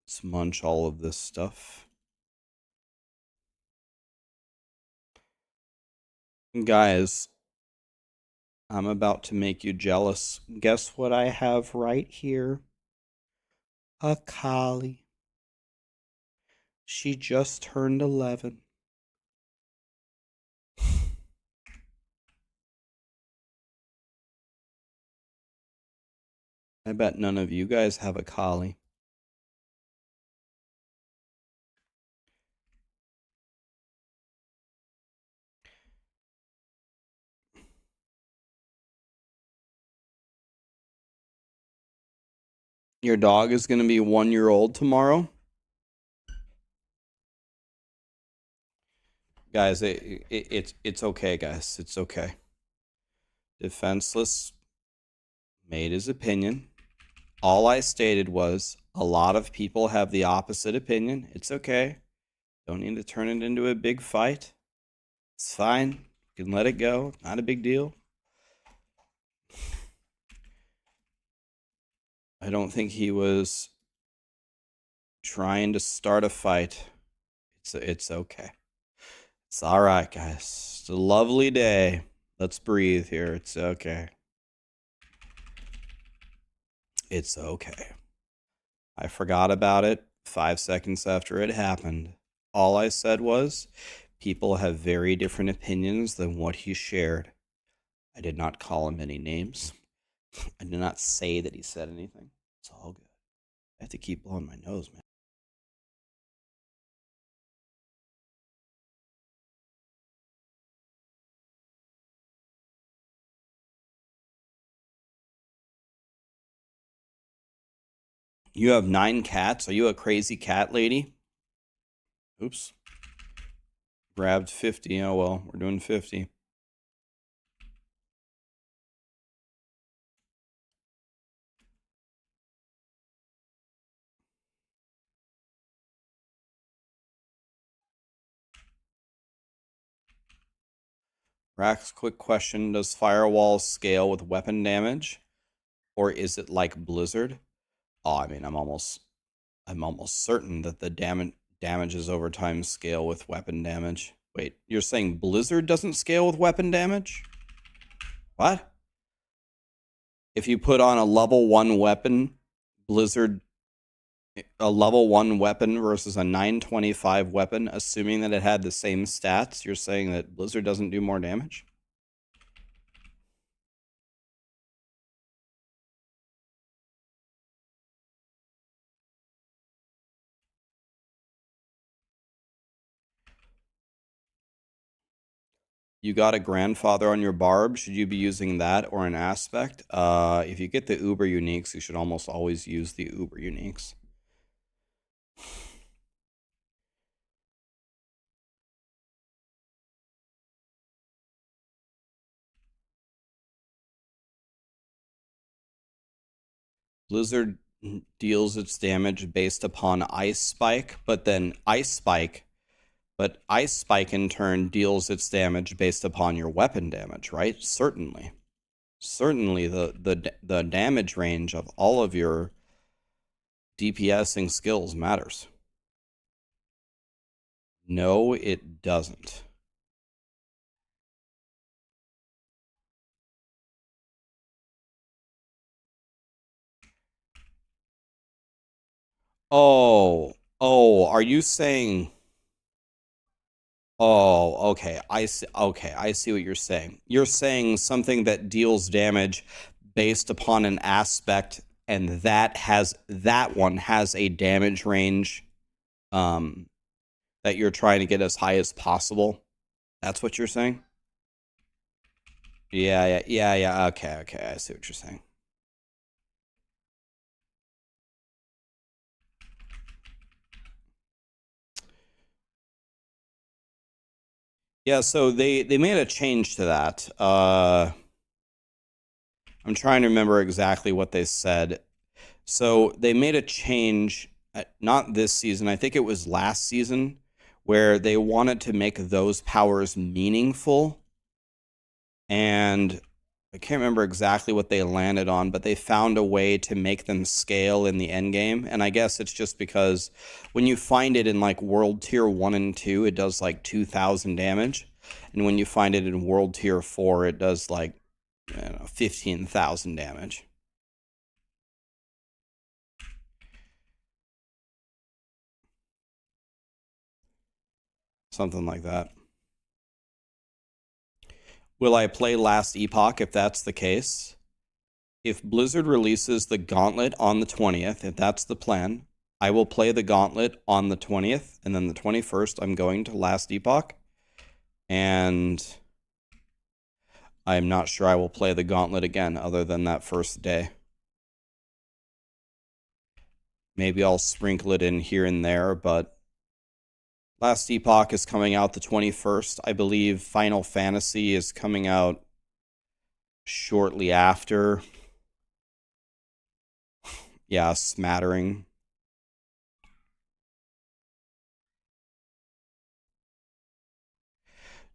Let's munch all of this stuff. Guys, I'm about to make you jealous. Guess what I have right here? A collie. She just turned 11. I bet none of you guys have a collie. Your dog is going to be 1 year old tomorrow? Guys, it's okay, guys. It's okay. Defenseless made his opinion. All I stated was a lot of people have the opposite opinion. It's okay. Don't need to turn it into a big fight. It's fine. You can let it go. Not a big deal. I don't think he was trying to start a fight. It's okay. It's all right, guys. It's a lovely day. Let's breathe here. It's okay. It's okay. I forgot about it 5 seconds after it happened. All I said was, people have very different opinions than what he shared. I did not call him any names. I did not say that he said anything. It's all good. I have to keep blowing my nose, man. You have 9 cats? Are you a crazy cat lady? Oops. Grabbed 50. Oh well, we're doing 50. Rax, quick question. Does Firewall scale with weapon damage? Or is it like Blizzard? Oh, I mean, I'm almost certain that the damages over time scale with weapon damage. Wait, you're saying Blizzard doesn't scale with weapon damage? What? If you put on a level 1 weapon, Blizzard, a level 1 weapon versus a 925 weapon, assuming that it had the same stats, you're saying that Blizzard doesn't do more damage? You got a grandfather on your barb. Should you be using that or an aspect? If you get the uber uniques, you should almost always use the uber uniques. Blizzard deals its damage based upon Ice Spike, but Ice Spike in turn deals its damage based upon your weapon damage, right? Certainly. Certainly the damage range of all of your DPSing skills matters. No, it doesn't. Oh, are you saying... Oh, okay. I see. Okay, I see what you're saying. You're saying something that deals damage based upon an aspect, and that one has a damage range that you're trying to get as high as possible. That's what you're saying? Yeah. Okay. I see what you're saying. Yeah, so they made a change to that. I'm trying to remember exactly what they said. So they made a change, not this season, I think it was last season, where they wanted to make those powers meaningful. And I can't remember exactly what they landed on, but they found a way to make them scale in the end game. And I guess it's just because when you find it in like World Tier 1 and 2, it does like 2,000 damage. And when you find it in World Tier 4, it does like I don't know, 15,000 damage. Something like that. Will I play Last Epoch if that's the case? If Blizzard releases the Gauntlet on the 20th, if that's the plan, I will play the Gauntlet on the 20th, and then the 21st I'm going to Last Epoch. And I'm not sure I will play the Gauntlet again other than that first day. Maybe I'll sprinkle it in here and there, but Last Epoch is coming out the 21st. I believe Final Fantasy is coming out shortly after. Yeah, smattering.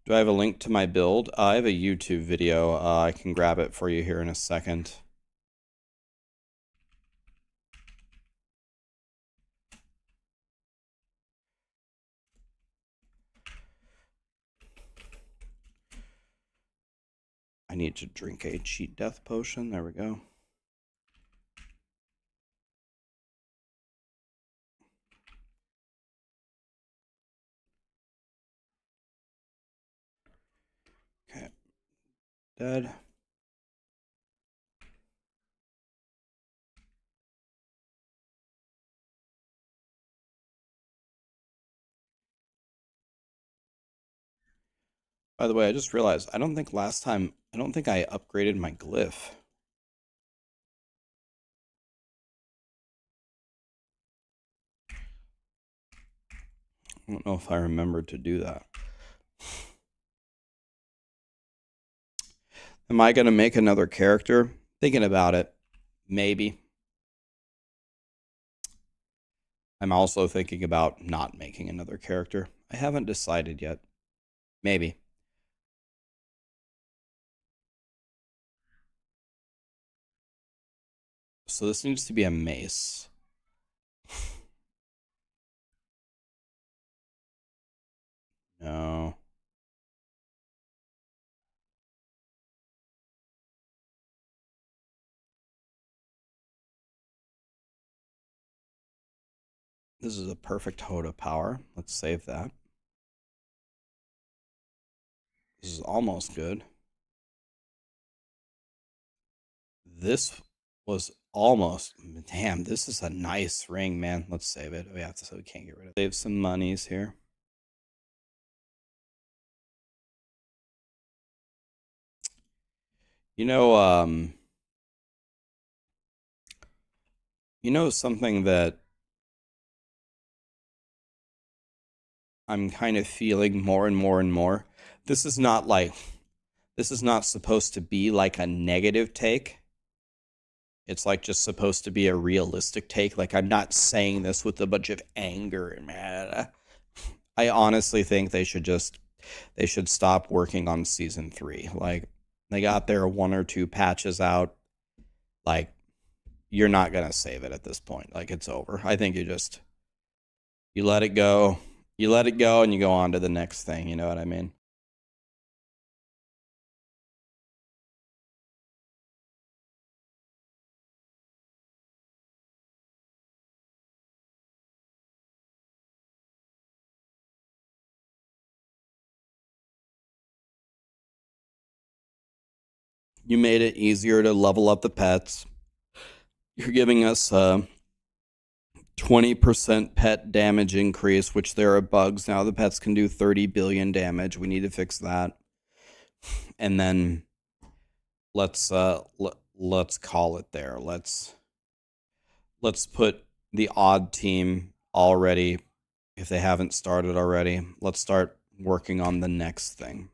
Do I have a link to my build? I have a YouTube video. I can grab it for you here in a second. I need to drink a cheat death potion. There we go. Okay. Dead. By the way, I just realized I don't think I upgraded my glyph. I don't know if I remembered to do that. Am I going to make another character? Thinking about it. Maybe. I'm also thinking about not making another character. I haven't decided yet. Maybe. So this needs to be a mace. No. This is a perfect Hoda power. Let's save that. This is almost good. This was almost... Damn, this is a nice ring, man. Let's save it. We have to, so we can't get rid of it. Save some monies here. You know something that I'm kind of feeling more and more and more? This is not supposed to be like a negative take. It's like just supposed to be a realistic take. Like, I'm not saying this with a bunch of anger, man. I honestly think they should stop working on season 3. Like, they got their 1 or 2 patches out. Like, you're not gonna save it at this point. Like, it's over. I think you let it go. You let it go and you go on to the next thing. You know what I mean? You made it easier to level up the pets. You're giving us 20% pet damage increase, which there are bugs now. The pets can do 30 billion damage. We need to fix that. And then let's call it there. Let's put the odd team already, if they haven't started already. Let's start working on the next thing.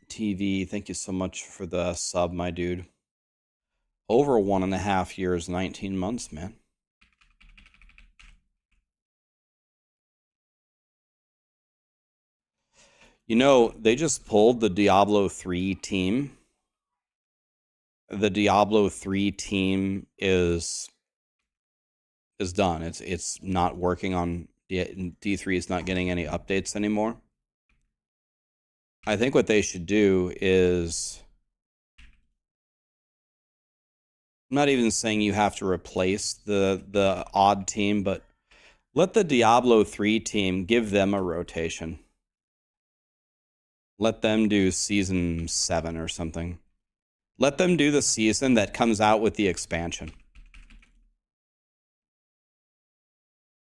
TV, thank you so much for the sub, my dude. Over 1.5 years, 19 months, man. You know, they just pulled the Diablo 3 team. the Diablo 3 team is done. It's not working on D3 is not getting any updates anymore. I think what they should do is, I'm not even saying you have to replace the odd team, but let the Diablo 3 team, give them a rotation. Let them do season 7 or something. Let them do the season that comes out with the expansion.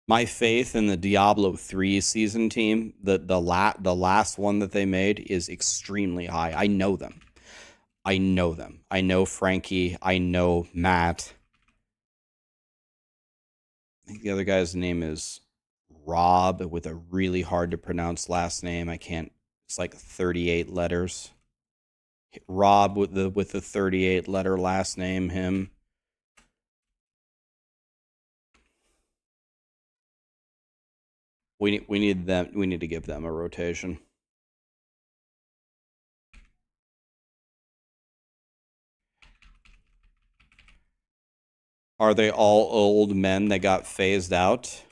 My faith in the Diablo 3 season team, the last one that they made, is extremely high. I know them. I know Frankie. I know Matt. I think the other guy's name is Rob, with a really hard to pronounce last name. I can't. It's like 38 letters. Rob with the 38 letter last name. Him. We need them. We need to give them a rotation. Are they all old men that got phased out?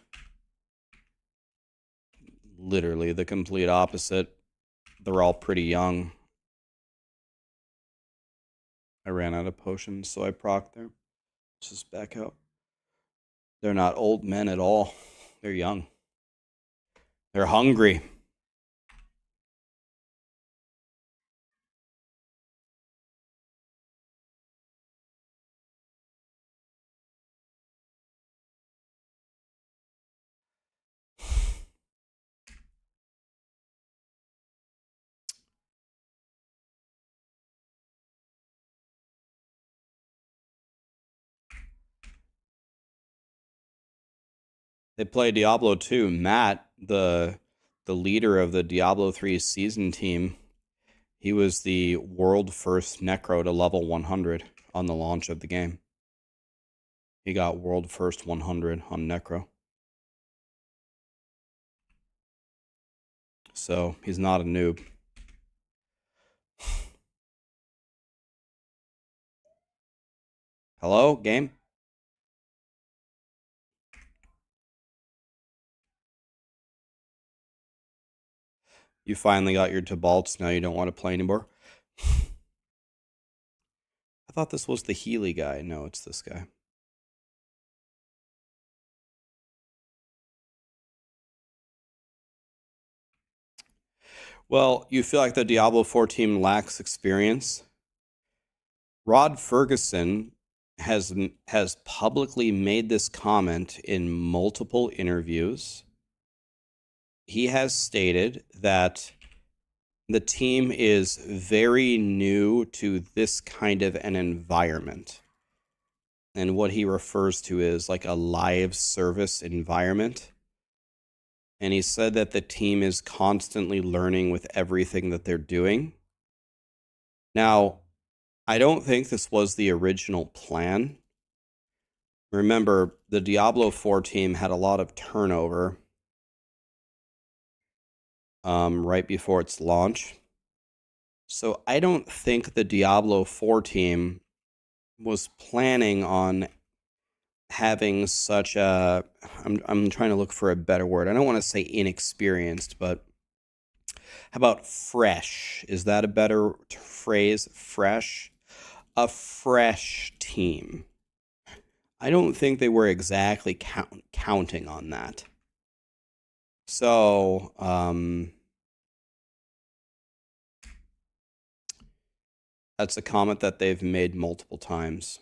Literally the complete opposite. They're all pretty young. I ran out of potions, so I procced there. Let's just back out. They're not old men at all. They're young. They're hungry. They play Diablo 2. Matt, the leader of the Diablo 3 season team, he was the world first Necro to level 100 on the launch of the game. He got world first 100 on Necro. So he's not a noob. Hello, game? You finally got your Tabalts, now you don't want to play anymore? I thought this was the Healy guy. No, it's this guy. Well, you feel like the Diablo 4 team lacks experience? Rod Ferguson has publicly made this comment in multiple interviews. He has stated that the team is very new to this kind of an environment. And what he refers to is like a live service environment. And he said that the team is constantly learning with everything that they're doing. Now, I don't think this was the original plan. Remember, the Diablo 4 team had a lot of turnover right before its launch. So I don't think the Diablo 4 team was planning on having such a, I'm trying to look for a better word. I don't want to say inexperienced, but how about fresh? Is that a better phrase? Fresh? A fresh team. I don't think they were exactly counting on that. So, that's a comment that they've made multiple times.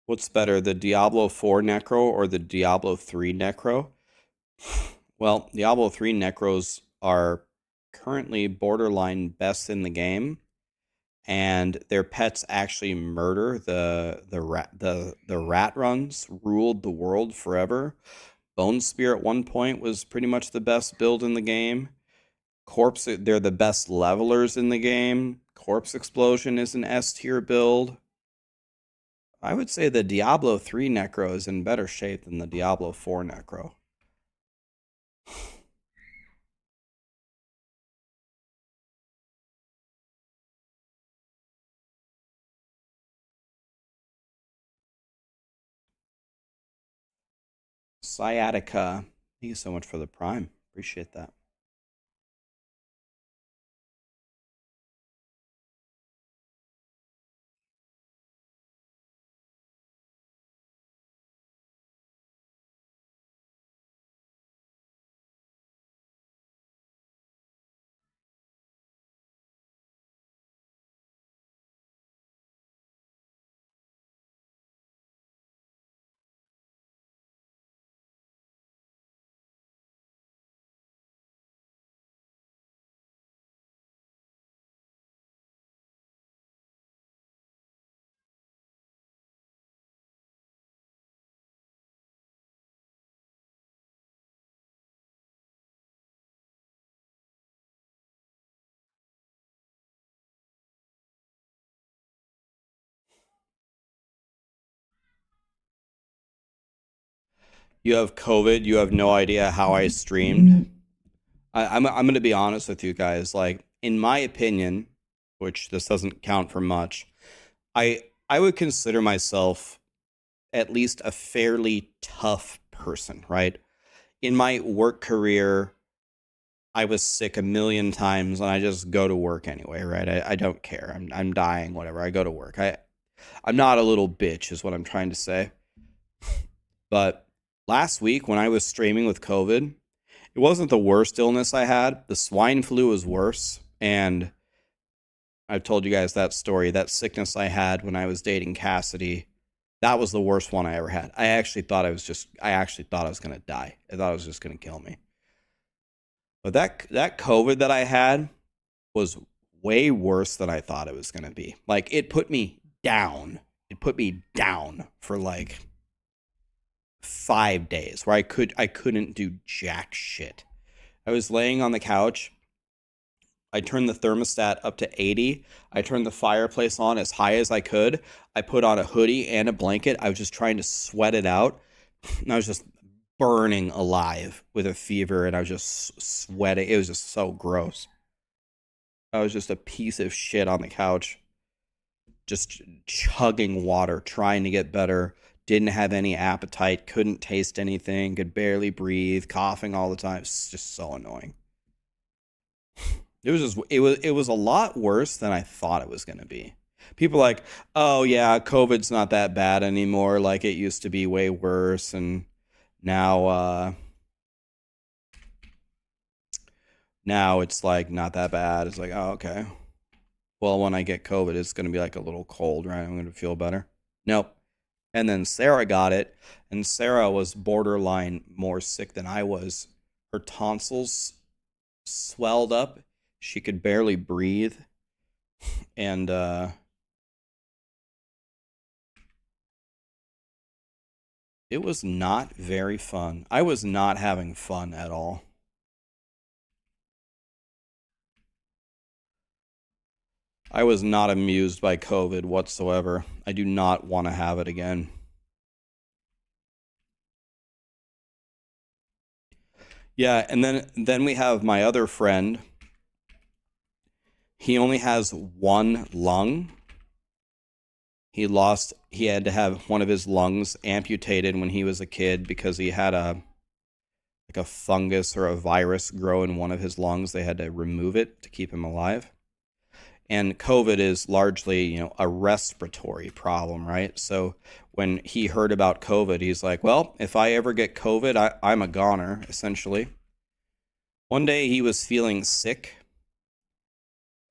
What's better, the Diablo 4 Necro or the Diablo 3 Necro? Well, Diablo 3 Necros are currently borderline best in the game, and their pets actually murder the rat runs ruled the world forever. Bone Spear at one point was pretty much the best build in the game. Corpse, they're the best levelers in the game. Corpse Explosion is an S tier build. I would say the Diablo 3 Necro is in better shape than the Diablo 4 Necro. Sciatica. Thank you so much for the prime. Appreciate that. You have COVID. You have no idea how I streamed. I'm going to be honest with you guys. Like, in my opinion, which this doesn't count for much, I would consider myself at least a fairly tough person, right? In my work career, I was sick a million times and I just go to work anyway, right? I don't care. I'm dying, whatever. I go to work. I'm not a little bitch, is what I'm trying to say. But last week when I was streaming with COVID, it wasn't the worst illness I had. The swine flu was worse. And I've told you guys that story. That sickness I had when I was dating Cassidy, that was the worst one I ever had. I actually thought I was going to die. I thought it was just going to kill me. But that COVID that I had was way worse than I thought it was going to be. Like, it put me down. It put me down for like 5 days where I couldn't do jack shit. I was laying on the couch. I turned the thermostat up to 80. I turned the fireplace on as high as I could. I put on a hoodie and a blanket. I was just trying to sweat it out. And I was just burning alive with a fever, and I was just sweating. It was just so gross. I was just a piece of shit on the couch, just chugging water, trying to get better. Didn't have any appetite, couldn't taste anything, could barely breathe, coughing all the time. It's just so annoying. It was a lot worse than I thought it was going to be. People are like, "Oh yeah, COVID's not that bad anymore. Like, it used to be way worse, and now now it's like not that bad." It's like, "Oh, okay. Well, when I get COVID, it's going to be like a little cold, right? I'm going to feel better." Nope. And then Sarah got it, and Sarah was borderline more sick than I was. Her tonsils swelled up. She could barely breathe. And it was not very fun. I was not having fun at all. I was not amused by COVID whatsoever. I do not want to have it again. Yeah, and then we have my other friend. He only has one lung. He had to have one of his lungs amputated when he was a kid because he had a fungus or a virus grow in one of his lungs. They had to remove it to keep him alive. And COVID is largely, a respiratory problem, right? So when he heard about COVID, he's like, well, if I ever get COVID, I'm a goner, essentially. One day he was feeling sick.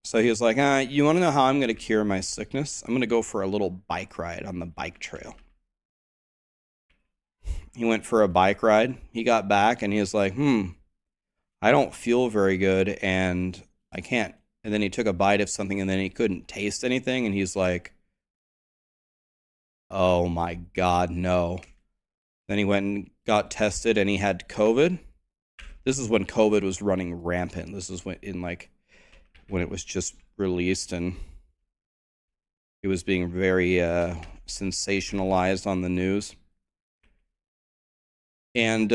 So he was like, you want to know how I'm going to cure my sickness? I'm going to go for a little bike ride on the bike trail. He went for a bike ride. He got back and he was like, I don't feel very good and I can't. And then he took a bite of something and then he couldn't taste anything. And he's like, oh my God, no. Then he went and got tested and he had COVID. This is when COVID was running rampant. This is when it was just released and it was being very sensationalized on the news. And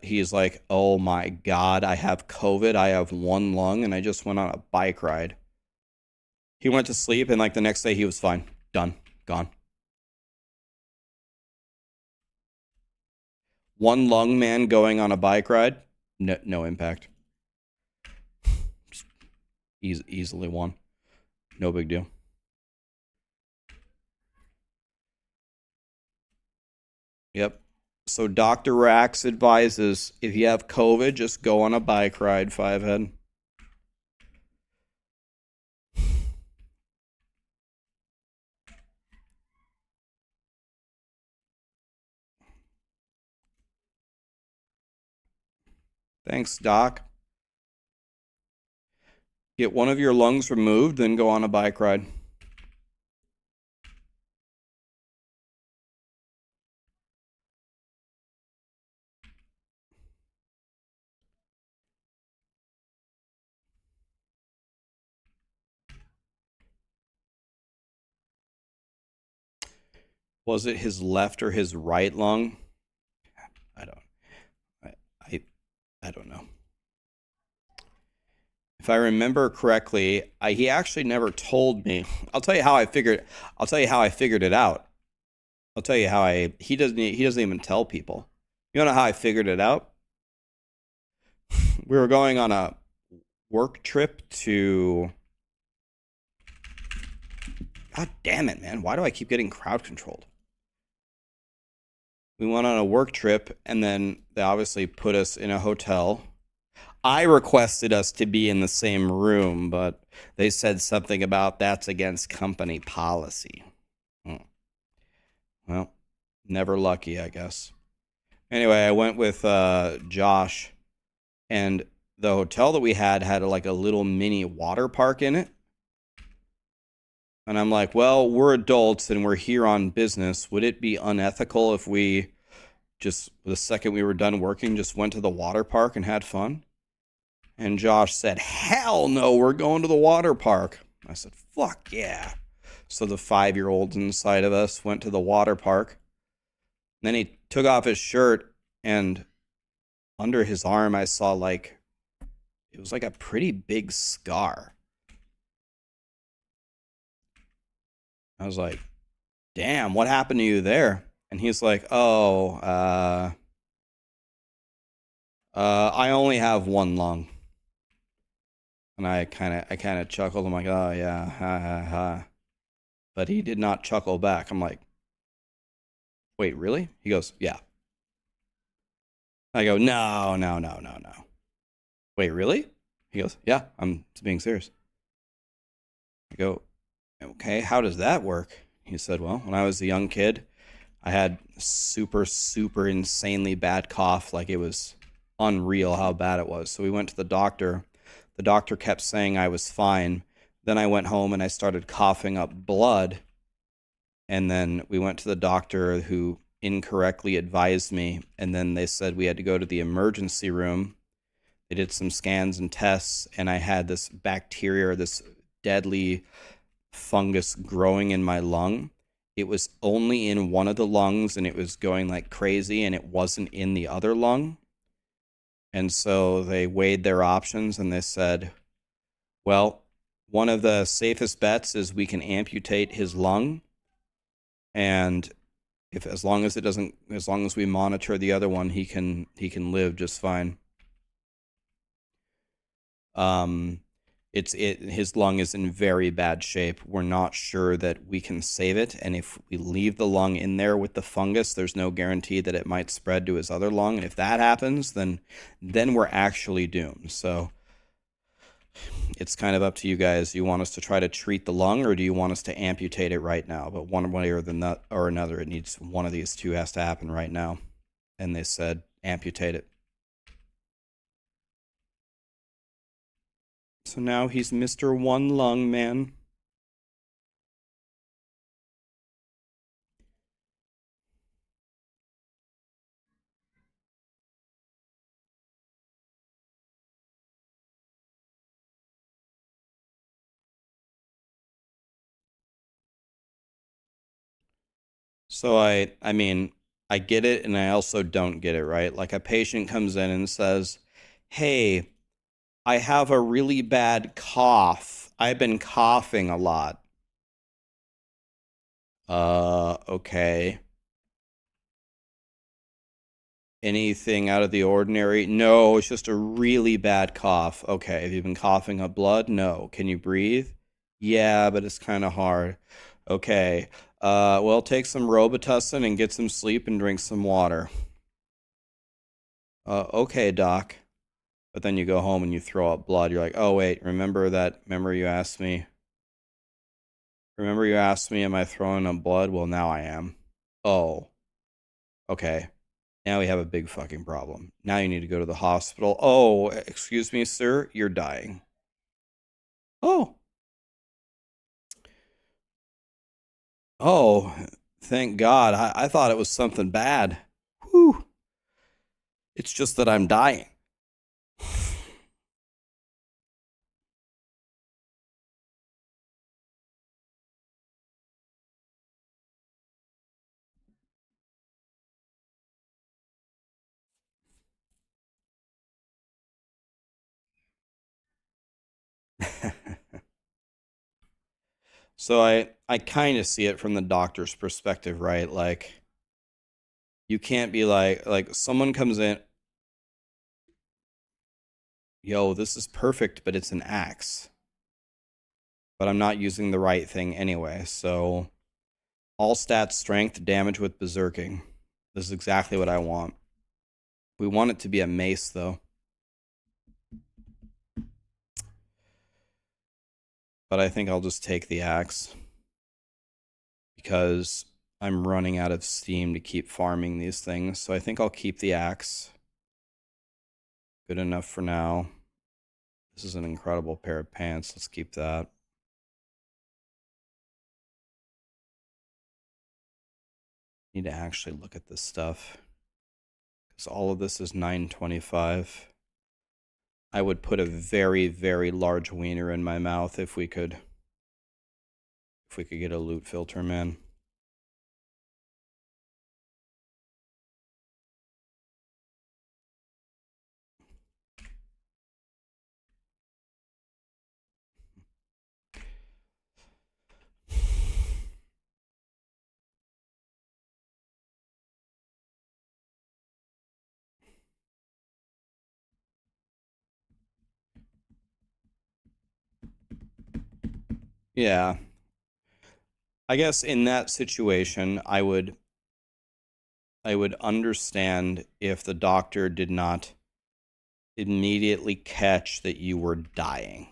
he's like, oh my God, I have COVID. I have one lung and I just went on a bike ride. He went to sleep and like the next day he was fine. Done. Gone. One lung man going on a bike ride, no impact. Easily one. No big deal. Yep. So Dr. Rax advises if you have COVID, just go on a bike ride, Fivehead. Thanks, Doc. Get one of your lungs removed, then go on a bike ride. Was it his left or his right lung? I don't know. If I remember correctly, he actually never told me. I'll tell you how I figured. I'll tell you how I figured it out. I'll tell you how he doesn't even tell people. You know how I figured it out? We were going on a work trip to. God damn it, man. Why do I keep getting crowd controlled? We went on a work trip, and then they obviously put us in a hotel. I requested us to be in the same room, but they said something about that's against company policy. Well, never lucky, I guess. Anyway, I went with Josh, and the hotel that we had like a little mini water park in it. And I'm like, well, we're adults and we're here on business. Would it be unethical if we just, the second we were done working, just went to the water park and had fun? And Josh said, hell no, we're going to the water park. I said, fuck yeah. So the 5-year-olds inside of us went to the water park. And then he took off his shirt, and under his arm, I saw it was like a pretty big scar. I was like, damn, what happened to you there? And he's like, oh, I only have one lung. And I kind of chuckled. I'm like, oh yeah, ha ha ha. But he did not chuckle back. I'm like, wait, really? He goes, yeah. I go, no. Wait, really? He goes, yeah, I'm being serious. I go, okay, how does that work? He said, well, when I was a young kid, I had super, super insanely bad cough. Like, it was unreal how bad it was. So we went to the doctor. The doctor kept saying I was fine. Then I went home and I started coughing up blood. And then we went to the doctor who incorrectly advised me. And then they said we had to go to the emergency room. They did some scans and tests, and I had this bacteria, this deadly fungus growing in my lung. It was only in one of the lungs, and it was going like crazy, and it wasn't in the other lung. And so they weighed their options, and they said, well, one of the safest bets is we can amputate his lung, and as long as we monitor the other one, he can live just fine. His lung is in very bad shape. We're not sure that we can save it, and if we leave the lung in there with the fungus, there's no guarantee that it might spread to his other lung. And if that happens, then we're actually doomed. So it's kind of up to you guys. Do you want us to try to treat the lung, or do you want us to amputate it right now? But one way or another, it needs one of these two has to happen right now. And they said amputate it. So now he's Mr. One Lung Man. So I mean, I get it and I also don't get it, right? Like, a patient comes in and says, "Hey, I have a really bad cough. I've been coughing a lot." Okay. Anything out of the ordinary? No, it's just a really bad cough. Okay, have you been coughing up blood? No. Can you breathe? Yeah, but it's kind of hard. Okay. Well, take some Robitussin and get some sleep and drink some water. Okay, doc. But then you go home and you throw up blood. You're like, oh, wait, remember you asked me? Remember you asked me, am I throwing up blood? Well, now I am. Oh, okay. Now we have a big fucking problem. Now you need to go to the hospital. Oh, excuse me, sir, you're dying. Oh. Oh, thank God. I thought it was something bad. Whew. It's just that I'm dying. So I kind of see it from the doctor's perspective, right? Like you can't be like someone comes in, yo, this is perfect, but it's an axe. But I'm not using the right thing anyway. So all stats strength, damage with berserking. This is exactly what I want. We want it to be a mace though. But I think I'll just take the axe because I'm running out of steam to keep farming these things. So I think I'll keep the axe. Good enough for now. This is an incredible pair of pants. Let's keep that. Need to actually look at this stuff because all of this is 925. I would put a very, very large wiener in my mouth if we could get a loot filter, man. Yeah. I guess in that situation, I would understand if the doctor did not immediately catch that you were dying.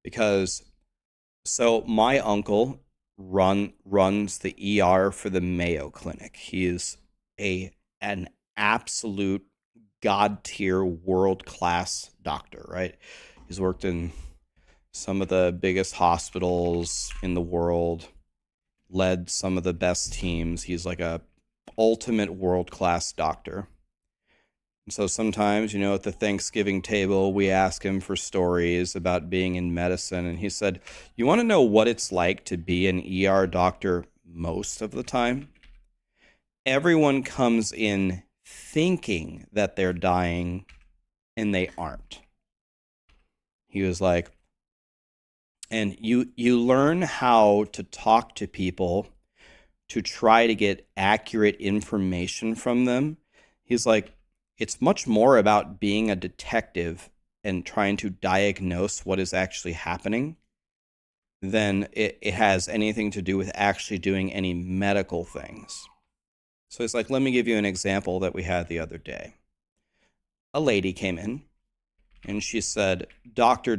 Because so my uncle runs the ER for the Mayo Clinic. He is an absolute god tier world class doctor, right? He's worked in some of the biggest hospitals in the world, led some of the best teams. He's like a ultimate world class doctor. And so sometimes, at the Thanksgiving table, we ask him for stories about being in medicine. And he said, you want to know what it's like to be an ER doctor most of the time? Everyone comes in thinking that they're dying and they aren't. He was like, and you learn how to talk to people to try to get accurate information from them. He's like, it's much more about being a detective and trying to diagnose what is actually happening than it has anything to do with actually doing any medical things. So it's like, let me give you an example that we had the other day. A lady came in and she said, Doctor,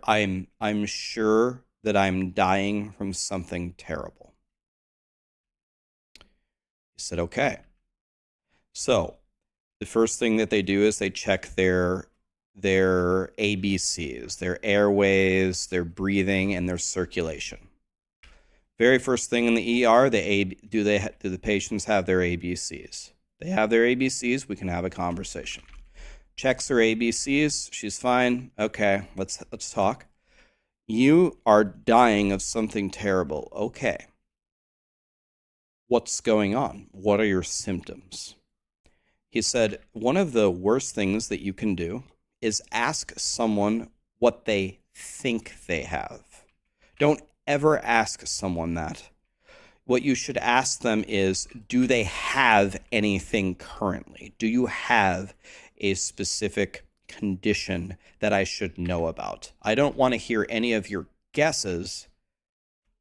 I'm sure that I'm dying from something terrible. He said, okay. So the first thing that they do is they check their ABCs, their airways, their breathing, and their circulation. Very first thing in the ER, do the patients have their ABCs? They have their ABCs, we can have a conversation. Checks her ABCs, she's fine. Okay, let's talk. You are dying of something terrible. Okay. What's going on? What are your symptoms? He said, one of the worst things that you can do is ask someone what they think they have. Don't ever ask someone that. what you should ask them is, do they have anything currently? Do you have a specific condition that I should know about? I don't want to hear any of your guesses.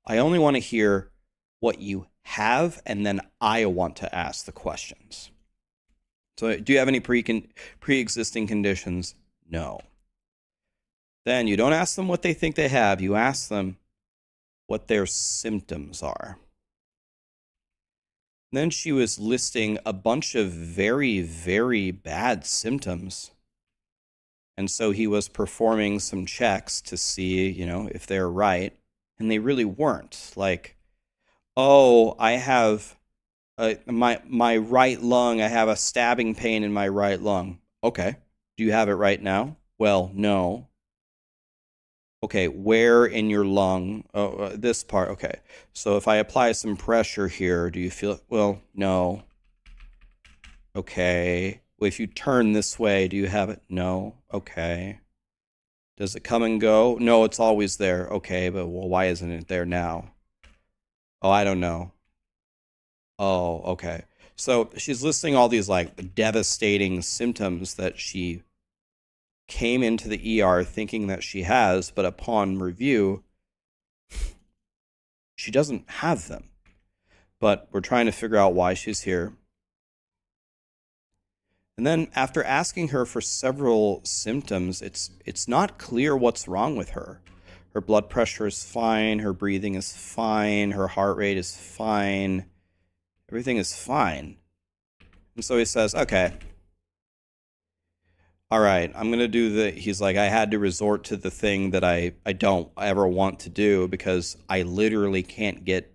I only want to hear what you have, and then I want to ask the questions. So, do you have any pre-existing conditions? No. Then you don't ask them what they think they have. You ask them what their symptoms are. Then she was listing a bunch of very, very bad symptoms. And so he was performing some checks to see, if they're right. And they really weren't. Like, oh, I have my right lung, I have a stabbing pain in my right lung. Okay. Do you have it right now? Well, no. Okay, where in your lung? Oh, this part. Okay. So if I apply some pressure here, do you feel it? Well, no. Okay. Well, if you turn this way, do you have it? No. Okay. Does it come and go? No, it's always there. Okay, but well, why isn't it there now? Oh, I don't know. Oh, okay. So she's listing all these like devastating symptoms that she came into the ER thinking that she has, but upon review, she doesn't have them. But we're trying to figure out why she's here. And then after asking her for several symptoms, it's not clear what's wrong with her. Her blood pressure is fine, her breathing is fine, her heart rate is fine, everything is fine. And so he says, okay, all right, I'm going to do he's like, I had to resort to the thing that I don't ever want to do because I literally can't get.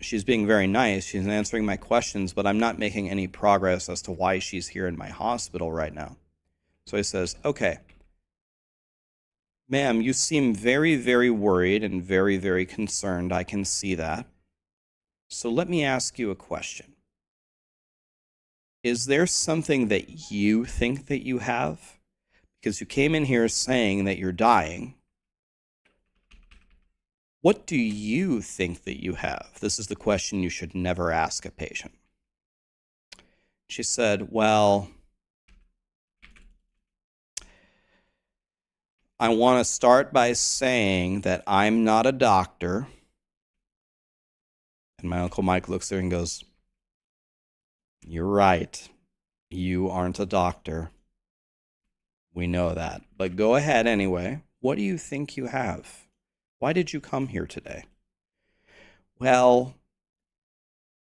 She's being very nice. She's answering my questions, but I'm not making any progress as to why she's here in my hospital right now. So he says, okay, ma'am, you seem very, very worried and very, very concerned. I can see that. So let me ask you a question. Is there something that you think that you have? Because you came in here saying that you're dying. What do you think that you have? This is the question you should never ask a patient. She said, well, I want to start by saying that I'm not a doctor. And my Uncle Mike looks there and goes, you're right. You aren't a doctor. We know that. But go ahead anyway. What do you think you have? Why did you come here today? Well,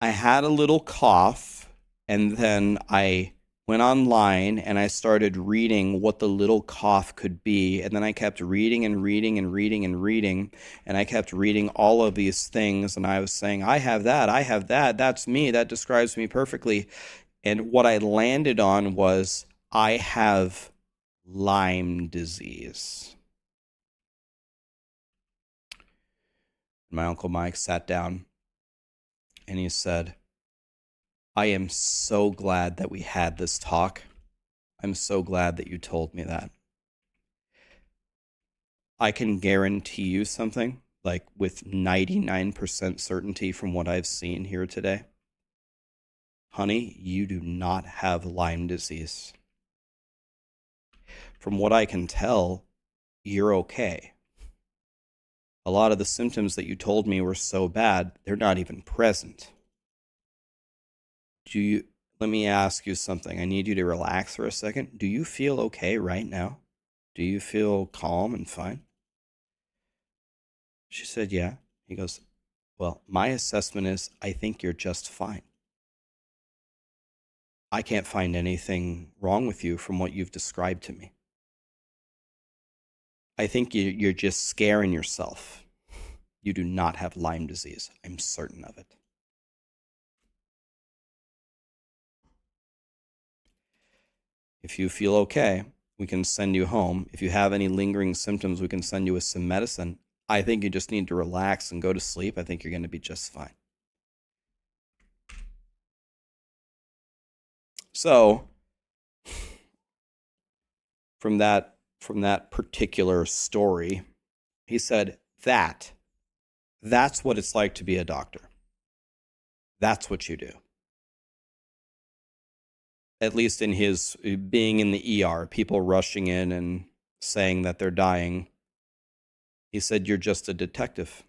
I had a little cough, and then I went online and I started reading what the little cough could be. And then I kept reading and reading and reading and reading. And I kept reading all of these things. And I was saying, I have that. That's me. That describes me perfectly. And what I landed on was, I have Lyme disease. My Uncle Mike sat down and he said, I am so glad that we had this talk. I'm so glad that you told me that. I can guarantee you something, like with 99% certainty from what I've seen here today. Honey, you do not have Lyme disease. From what I can tell, you're okay. A lot of the symptoms that you told me were so bad, they're not even present. Let me ask you something. I need you to relax for a second. Do you feel okay right now? Do you feel calm and fine? She said, yeah. He goes, well, my assessment is I think you're just fine. I can't find anything wrong with you from what you've described to me. I think you're just scaring yourself. You do not have Lyme disease. I'm certain of it. If you feel okay, we can send you home. If you have any lingering symptoms, we can send you with some medicine. I think you just need to relax and go to sleep. I think you're going to be just fine. So, from that particular story, he said, that That's what it's like to be a doctor. That's what you do. At least in his being in the ER, people rushing in and saying that they're dying. He said, "You're just a detective."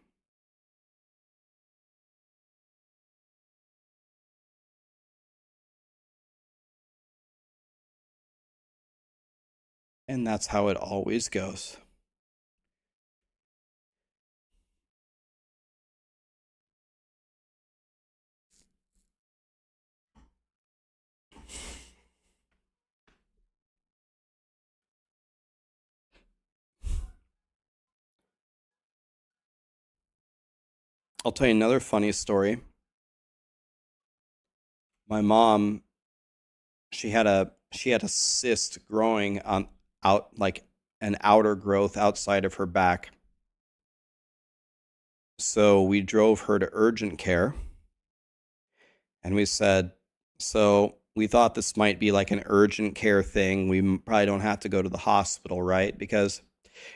And that's how it always goes. I'll tell you another funny story. My mom, she had a cyst growing on out like an outer growth outside of her back. So we drove her to urgent care and we said, so we thought this might be like an urgent care thing. We probably don't have to go to the hospital, right? Because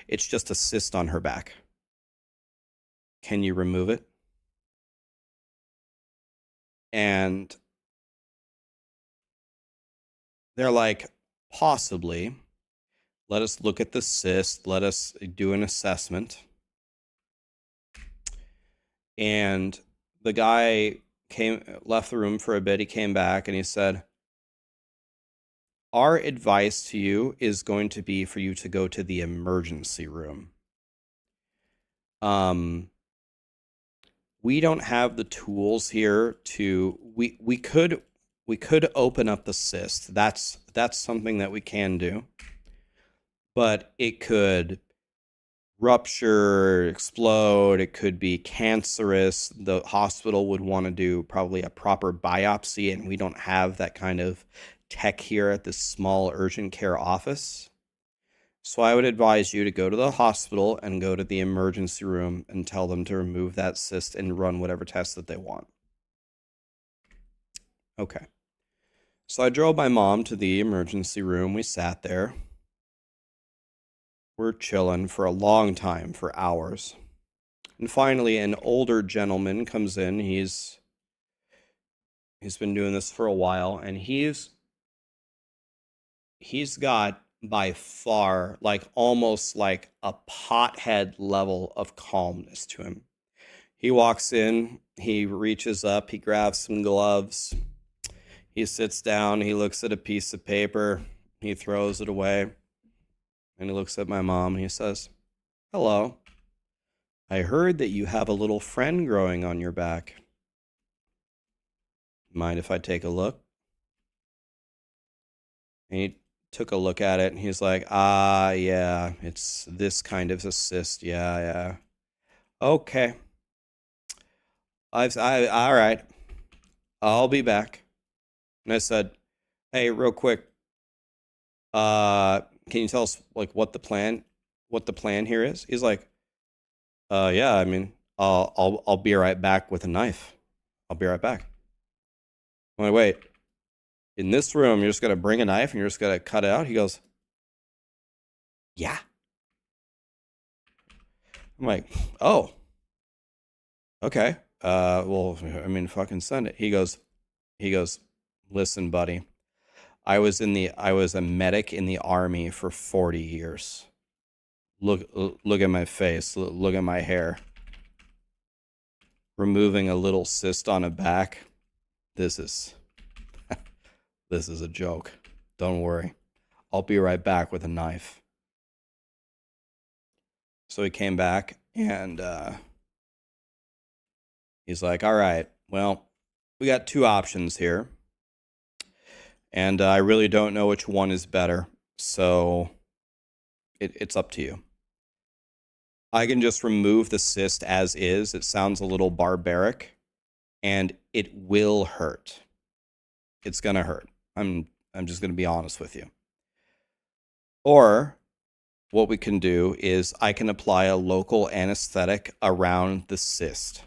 it's just a cyst on her back. Can you remove it? And they're like, possibly. Let us look at the cyst. Let us do an assessment. And the guy left the room for a bit. He came back and he said, our advice to you is going to be for you to go to the emergency room. We don't have the tools here to we could open up the cyst. That's something that we can do. But it could rupture, explode, it could be cancerous. The hospital would want to do probably a proper biopsy, and we don't have that kind of tech here at this small urgent care office. So I would advise you to go to the hospital and go to the emergency room and tell them to remove that cyst and run whatever tests that they want. Okay. So I drove my mom to the emergency room. We sat there. We're chilling for a long time, for hours. And finally, an older gentleman comes in. He's been doing this for a while, and he's got by far like almost like a pothead level of calmness to him. He walks in, he reaches up, he grabs some gloves, he sits down, he looks at a piece of paper, he throws it away, and he looks at my mom and he says, "Hello, I heard that you have a little friend growing on your back. Mind if I take a look?" And he took a look at it and he's like, yeah, it's this kind of a cyst. Yeah. Okay. All right. I'll be back. And I said, "Hey, real quick, can you tell us like what the plan here is?" He's like, yeah, I mean, I'll be right back with a knife. I'll be right back. I'm like, wait, in this room, you're just going to bring a knife and you're just going to cut it out? He goes, yeah. I'm like, oh, okay. Well, I mean, fucking send it. He goes, listen, buddy, I was a medic in the army for 40 years. Look at my face. Look at my hair. Removing a little cyst on a back. This is a joke. Don't worry. I'll be right back with a knife. So he came back and he's like, all right, well, we got two options here. And I really don't know which one is better. So it's up to you. I can just remove the cyst as is. It sounds a little barbaric. And it will hurt. It's going to hurt. I'm just going to be honest with you. Or what we can do is I can apply a local anesthetic around the cyst.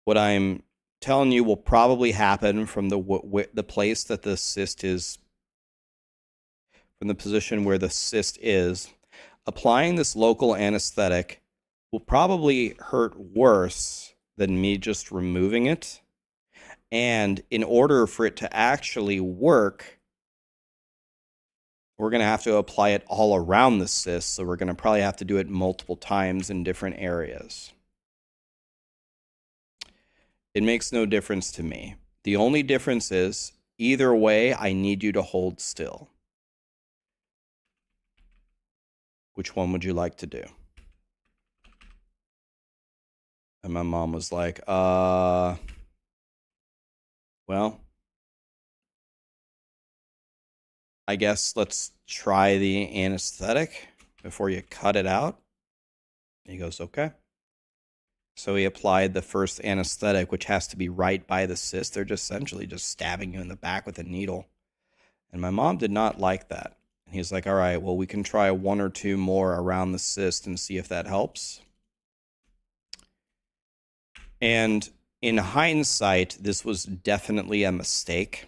What I'm telling you will probably happen from the place that the cyst is, from the position where the cyst is. Applying this local anesthetic will probably hurt worse than me just removing it. And in order for it to actually work, we're going to have to apply it all around the cyst. So we're going to probably have to do it multiple times in different areas. It makes no difference to me. The only difference is, either way, I need you to hold still. Which one would you like to do? And my mom was like, well, I guess let's try the anesthetic before you cut it out. He goes, okay. So he applied the first anesthetic, which has to be right by the cyst. They're just essentially just stabbing you in the back with a needle. And my mom did not like that. And he's like, all right, well, we can try one or two more around the cyst and see if that helps. And in hindsight, this was definitely a mistake.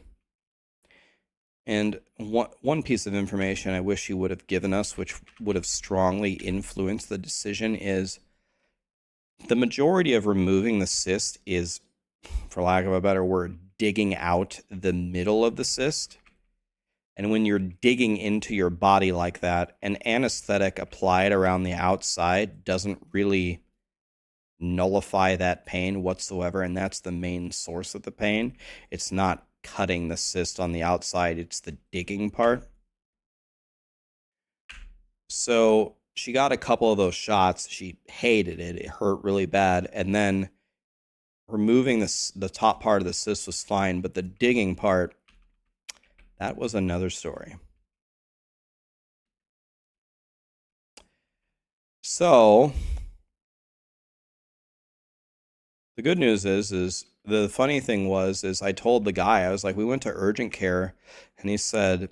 And one piece of information I wish he would have given us, which would have strongly influenced the decision, is the majority of removing the cyst is, for lack of a better word, digging out the middle of the cyst. And when you're digging into your body like that, an anesthetic applied around the outside doesn't really nullify that pain whatsoever, and that's the main source of the pain. It's not cutting the cyst on the outside, it's the digging part. So she got a couple of those shots. She hated it. It hurt really bad. And then removing the top part of the cyst was fine, but the digging part, that was another story. So the good news is the funny thing was I told the guy, I was like, we went to urgent care, and he said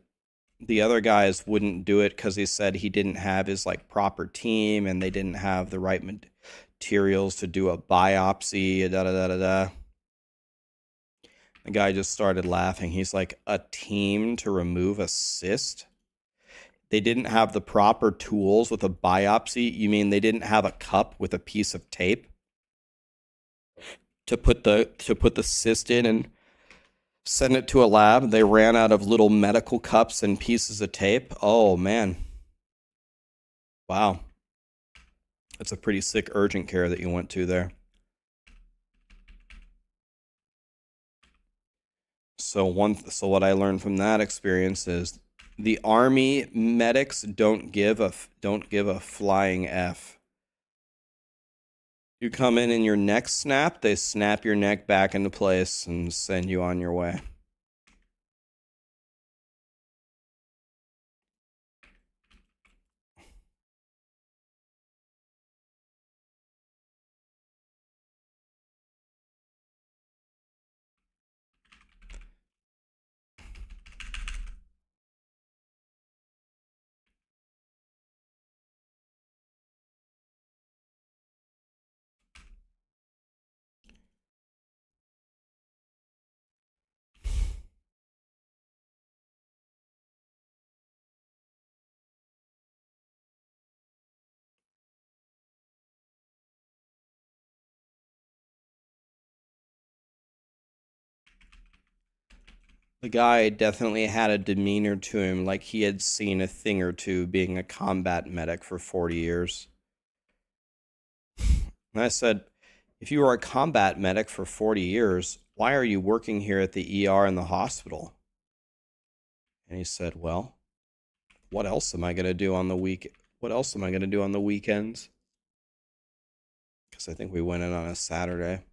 the other guys wouldn't do it because he said he didn't have his like proper team and they didn't have the right materials to do a biopsy. Da da da da da. The guy just started laughing. He's like, a team to remove a cyst? They didn't have the proper tools with a biopsy? You mean they didn't have a cup with a piece of tape to put the cyst in and send it to a lab? They ran out of little medical cups and pieces of tape? Oh, man. Wow. That's a pretty sick urgent care that you went to there. So what I learned from that experience is the Army medics don't give a flying F. You come in and your neck snap, they snap your neck back into place and send you on your way. The guy definitely had a demeanor to him like he had seen a thing or two being a combat medic for 40 years. And I said, if you were a combat medic for 40 years, why are you working here at the ER in the hospital? And he said, well, what else am I going to do on the weekends? Because I think we went in on a Saturday.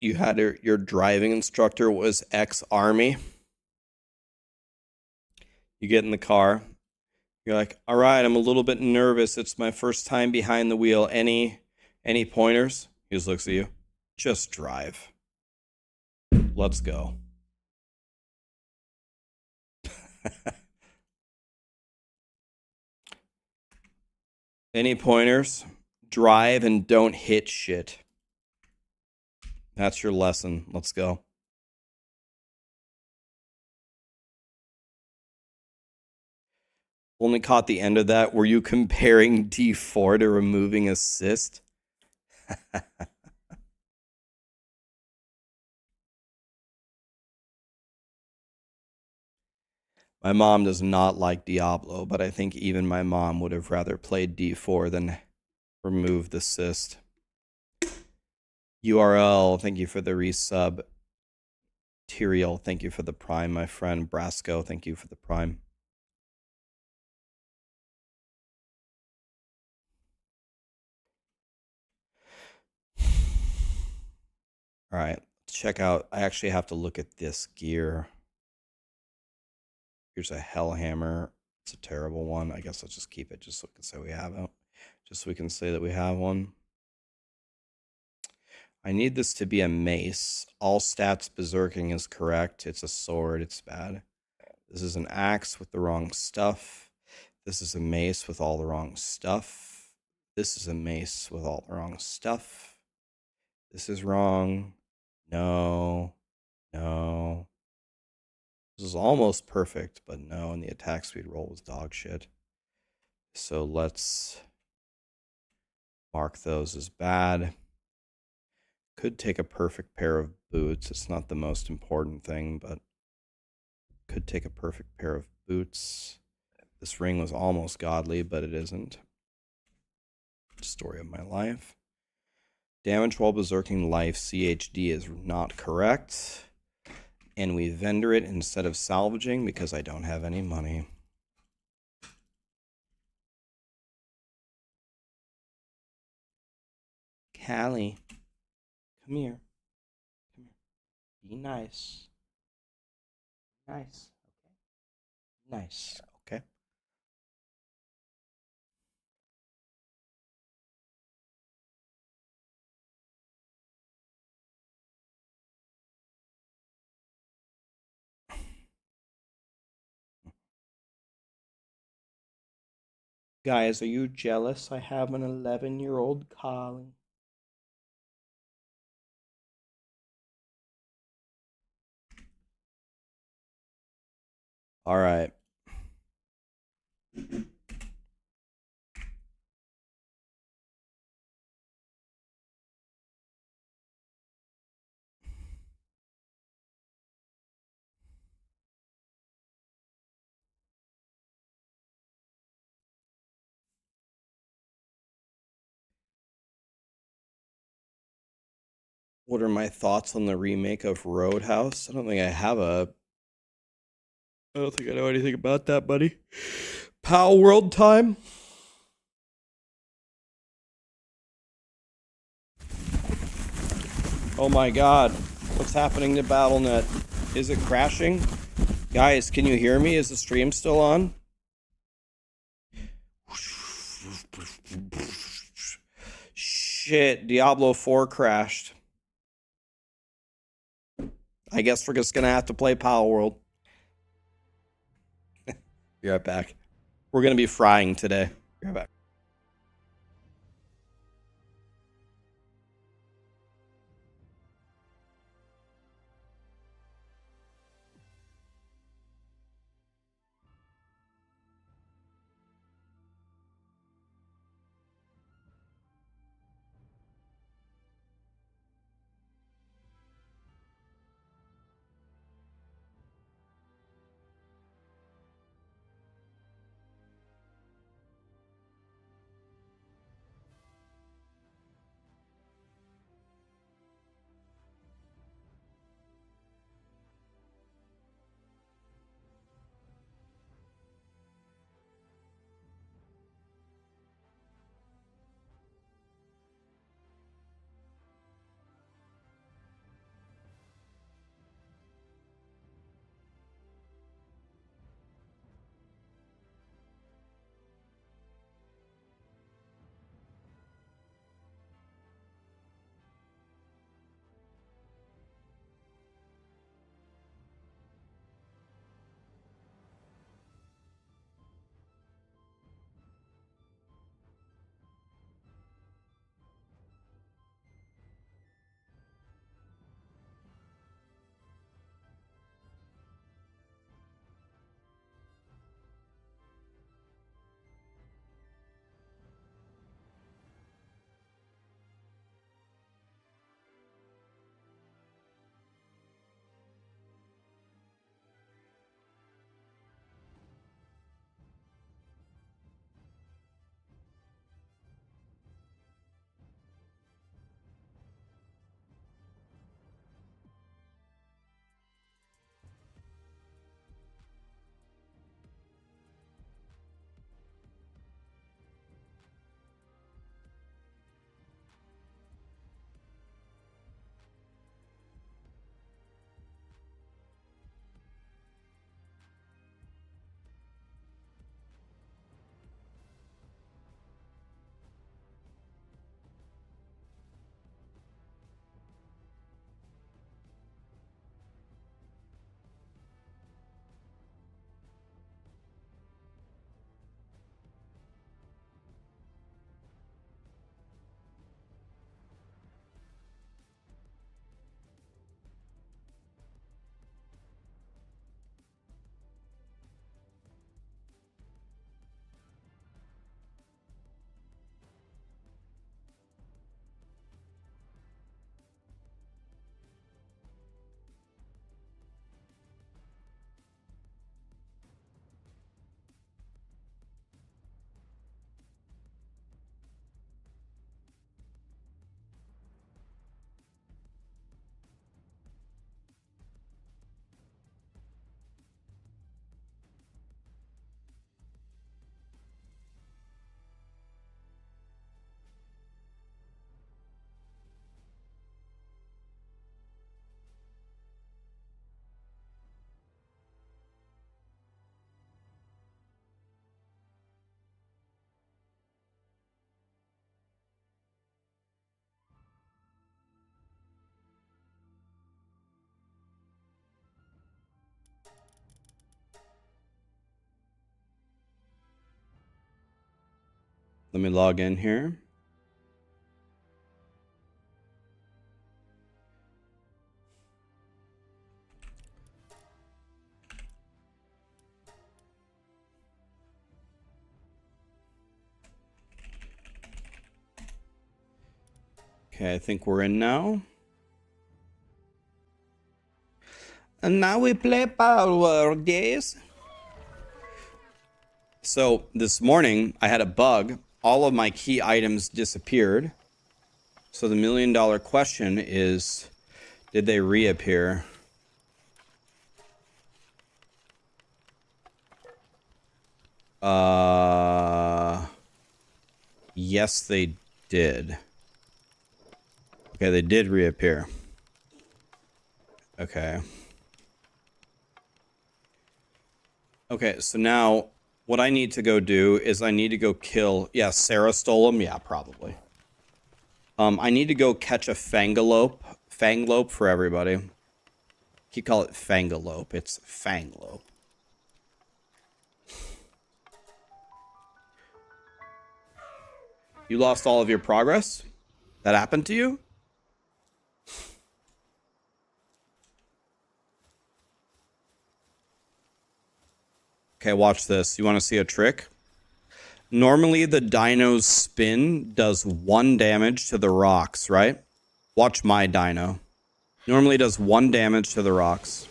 You had your driving instructor was ex-Army. You get in the car. You're like, all right, I'm a little bit nervous. It's my first time behind the wheel. Any Any pointers? He just looks at you. Just drive. Let's go. Any pointers? Drive and don't hit shit. That's your lesson. Let's go. Only caught the end of that. Were you comparing D4 to removing assist? My mom does not like Diablo, but I think even my mom would have rather played D4 than removed the assist. URL, thank you for the resub. Tyriel, thank you for the prime, my friend. Brasco, thank you for the prime. All right, check out. I actually have to look at this gear. Here's a Hellhammer. It's a terrible one. I guess let's just keep it just so we can say we have it. Just so we can say that we have one. I need this to be a mace. All stats berserking is correct. It's a sword. It's bad. This is an axe with the wrong stuff. This is a mace with all the wrong stuff. This is a mace with all the wrong stuff. This is wrong. No. No. This is almost perfect, but no, and the attack speed roll was dog shit. So let's mark those as bad. Could take a perfect pair of boots. It's not the most important thing, but could take a perfect pair of boots. This ring was almost godly, but it isn't. Story of my life. Damage while berserking life, CHD is not correct. And we vendor it instead of salvaging because I don't have any money. Callie, come here. Come here. Be nice. Nice. Okay. Nice. Okay. Guys, are you jealous? I have an 11-year-old collie. All right. What are my thoughts on the remake of Roadhouse? I don't think I know anything about that, buddy. Palworld time? Oh my god. What's happening to BattleNet? Is it crashing? Guys, can you hear me? Is the stream still on? Shit, Diablo 4 crashed. I guess we're just gonna have to play Palworld. Be right back. We're gonna be frying today. Be right back. Let me log in here. Okay, I think we're in now. And now we play Palworld, yes. So this morning I had a bug. All of my key items disappeared. So the $1 million question is, did they reappear? Yes, they did. Okay, they did reappear. Okay. Okay, so now what I need to go do is I need to go kill... Yeah, Sarah stole them? Yeah, probably. I need to go catch a fangalope. Fanglope for everybody. You call it fangalope. It's fanglope. You lost all of your progress? That happened to you? Okay, watch this. You want to see a trick? Normally, the dino's spin does 1 damage to the rocks, right? Watch my dino. Normally does 1 damage to the rocks.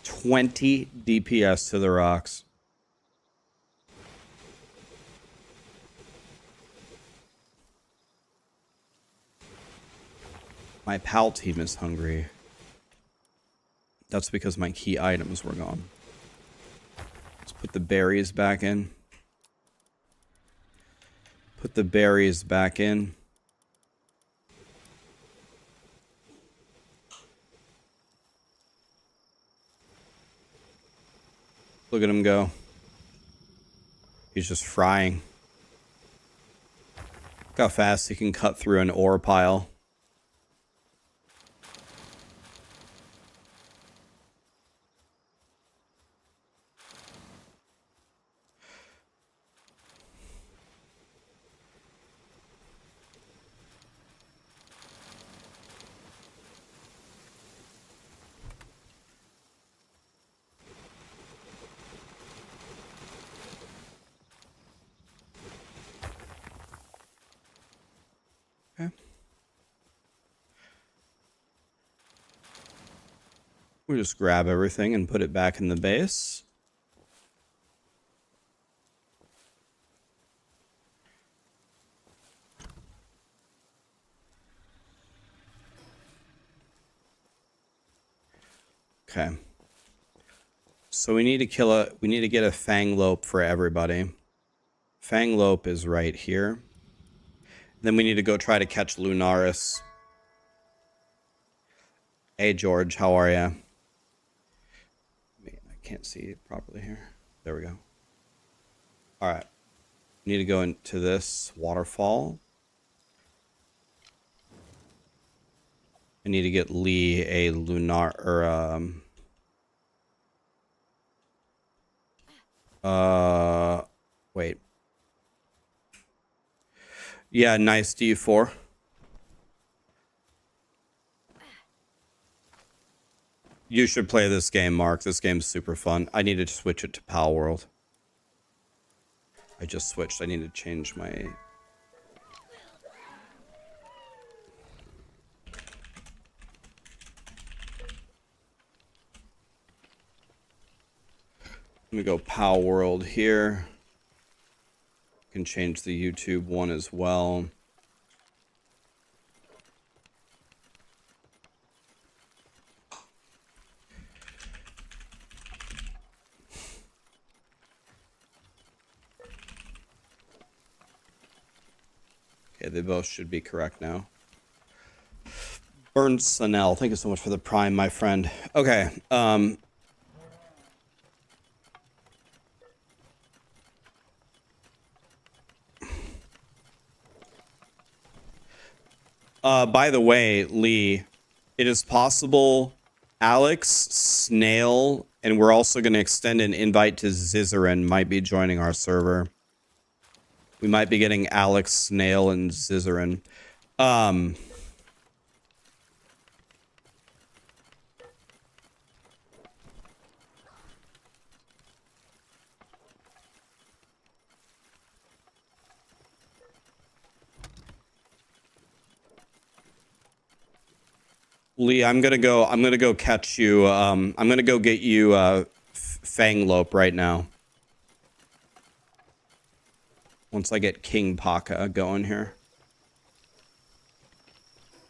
20 DPS to the rocks. My PAL team is hungry. That's because my key items were gone. Let's put the berries back in. Put the berries back in. Look at him go. He's just frying. Look how fast he can cut through an ore pile. We just grab everything and put it back in the base. Okay. So we need to get a fanglope for everybody. Fanglope is right here. Then we need to go try to catch Lunaris. Hey George, how are ya? I can't see it properly here. There we go. Alright. Need to go into this waterfall. I need to get Lee a lunar or wait. Yeah, nice D4. You should play this game, Mark. This game's super fun. I need to switch it to Palworld. I just switched. I need to change my... Let me go Palworld here. Can change the YouTube one as well. Okay, they both should be correct now. Burns Sanel, thank you so much for the prime, my friend. Okay, by the way, Lee, it is possible Alex, Snail, and we're also going to extend an invite to Zizarin might be joining our server. We might be getting Alex, Snail, and Scissorin. Lee, I'm gonna go catch you. I'm gonna go get you Fanglope right now. Once I get King Paka going here.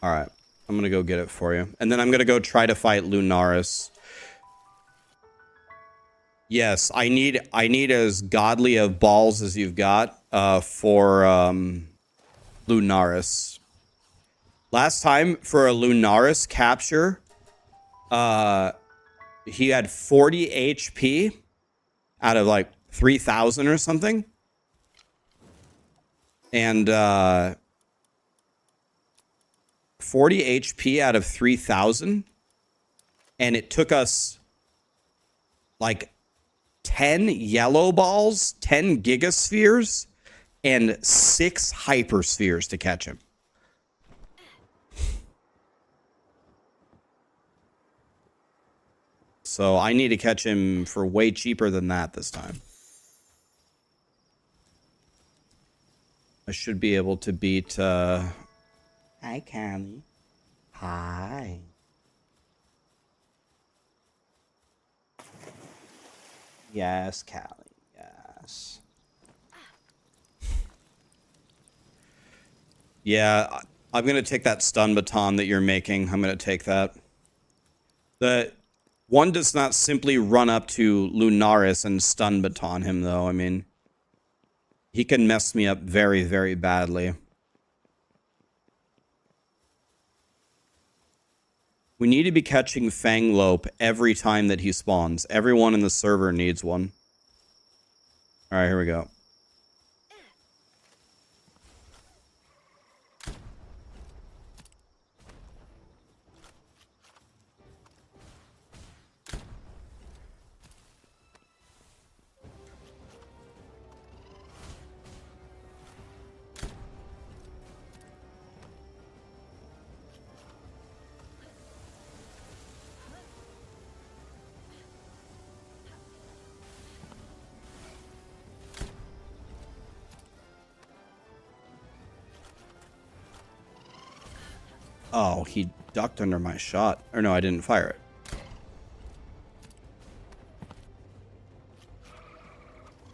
Alright. I'm gonna go get it for you. And then I'm gonna go try to fight Lunaris. Yes, I need as godly of balls as you've got for Lunaris. Last time for a Lunaris capture, he had 40 HP out of like 3,000 or something. And 40 HP out of 3,000. And it took us like 10 yellow balls, 10 gigaspheres, and 6 hyperspheres to catch him. So I need to catch him for way cheaper than that this time. I should be able to beat... Hi, Callie. Hi. Yes, Callie. Yes. Yeah, I'm going to take that stun baton that you're making. I'm going to take that. One does not simply run up to Lunaris and stun baton him, though. I mean, he can mess me up very, very badly. We need to be catching Fanglope every time that he spawns. Everyone in the server needs one. All right, here we go. Oh, he ducked under my shot. Or no, I didn't fire it.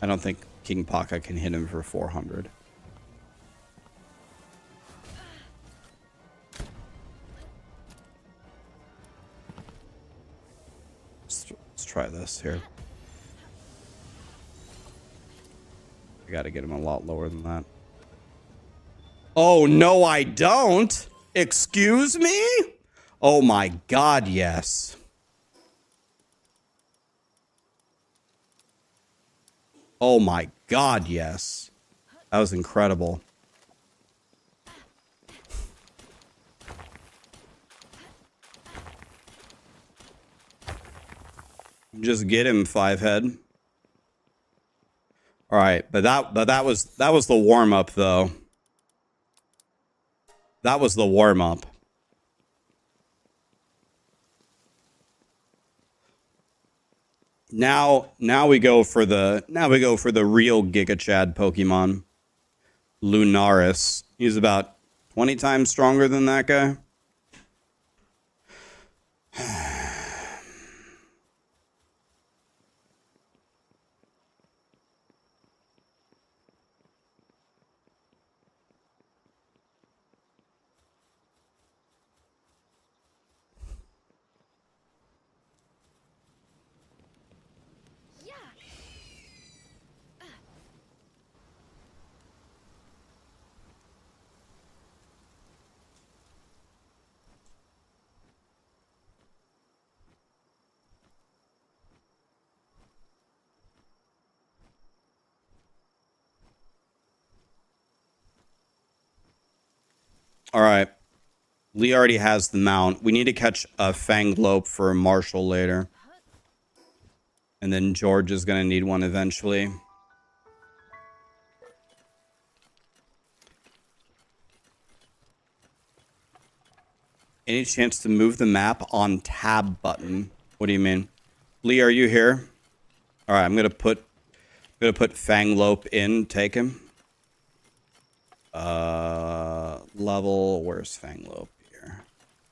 I don't think King Paka can hit him for 400. Let's try this here. I gotta get him a lot lower than that. Oh, no, I don't! Excuse me? Oh my god, yes. Oh my god, yes. That was incredible. Just get him, 5-head. All right, but that was the warm up though. That was the warm up. Now we go for the real Giga Chad Pokemon. Lunaris. He's about 20 times stronger than that guy. All right. Lee already has the mount. We need to catch a Fanglope for Marshall later. And then George is going to need one eventually. Any chance to move the map on tab button? What do you mean? Lee, are you here? All right, I'm gonna put Fanglope in. Take him. Level. Where's Fanglope here?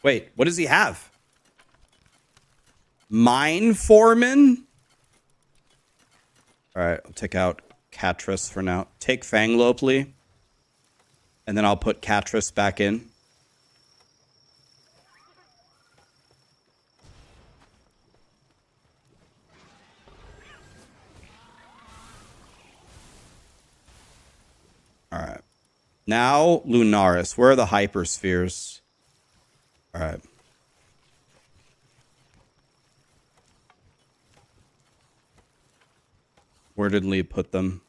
Wait, what does he have? Mine Foreman. All right, I'll take out Catris for now. Take Fanglope, Lee, and then I'll put Catris back in. All right. Now, Lunaris. Where are the hyperspheres? All right. Where did Lee put them?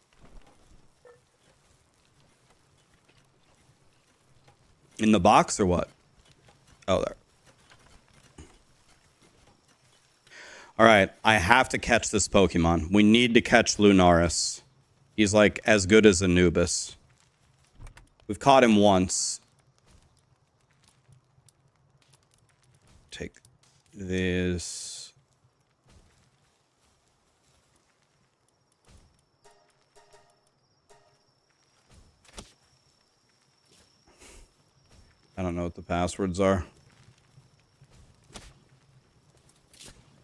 In the box or what? Oh, there. All right. I have to catch this Pokemon. We need to catch Lunaris. He's like as good as Anubis. We've caught him once. Take this. I don't know what the passwords are.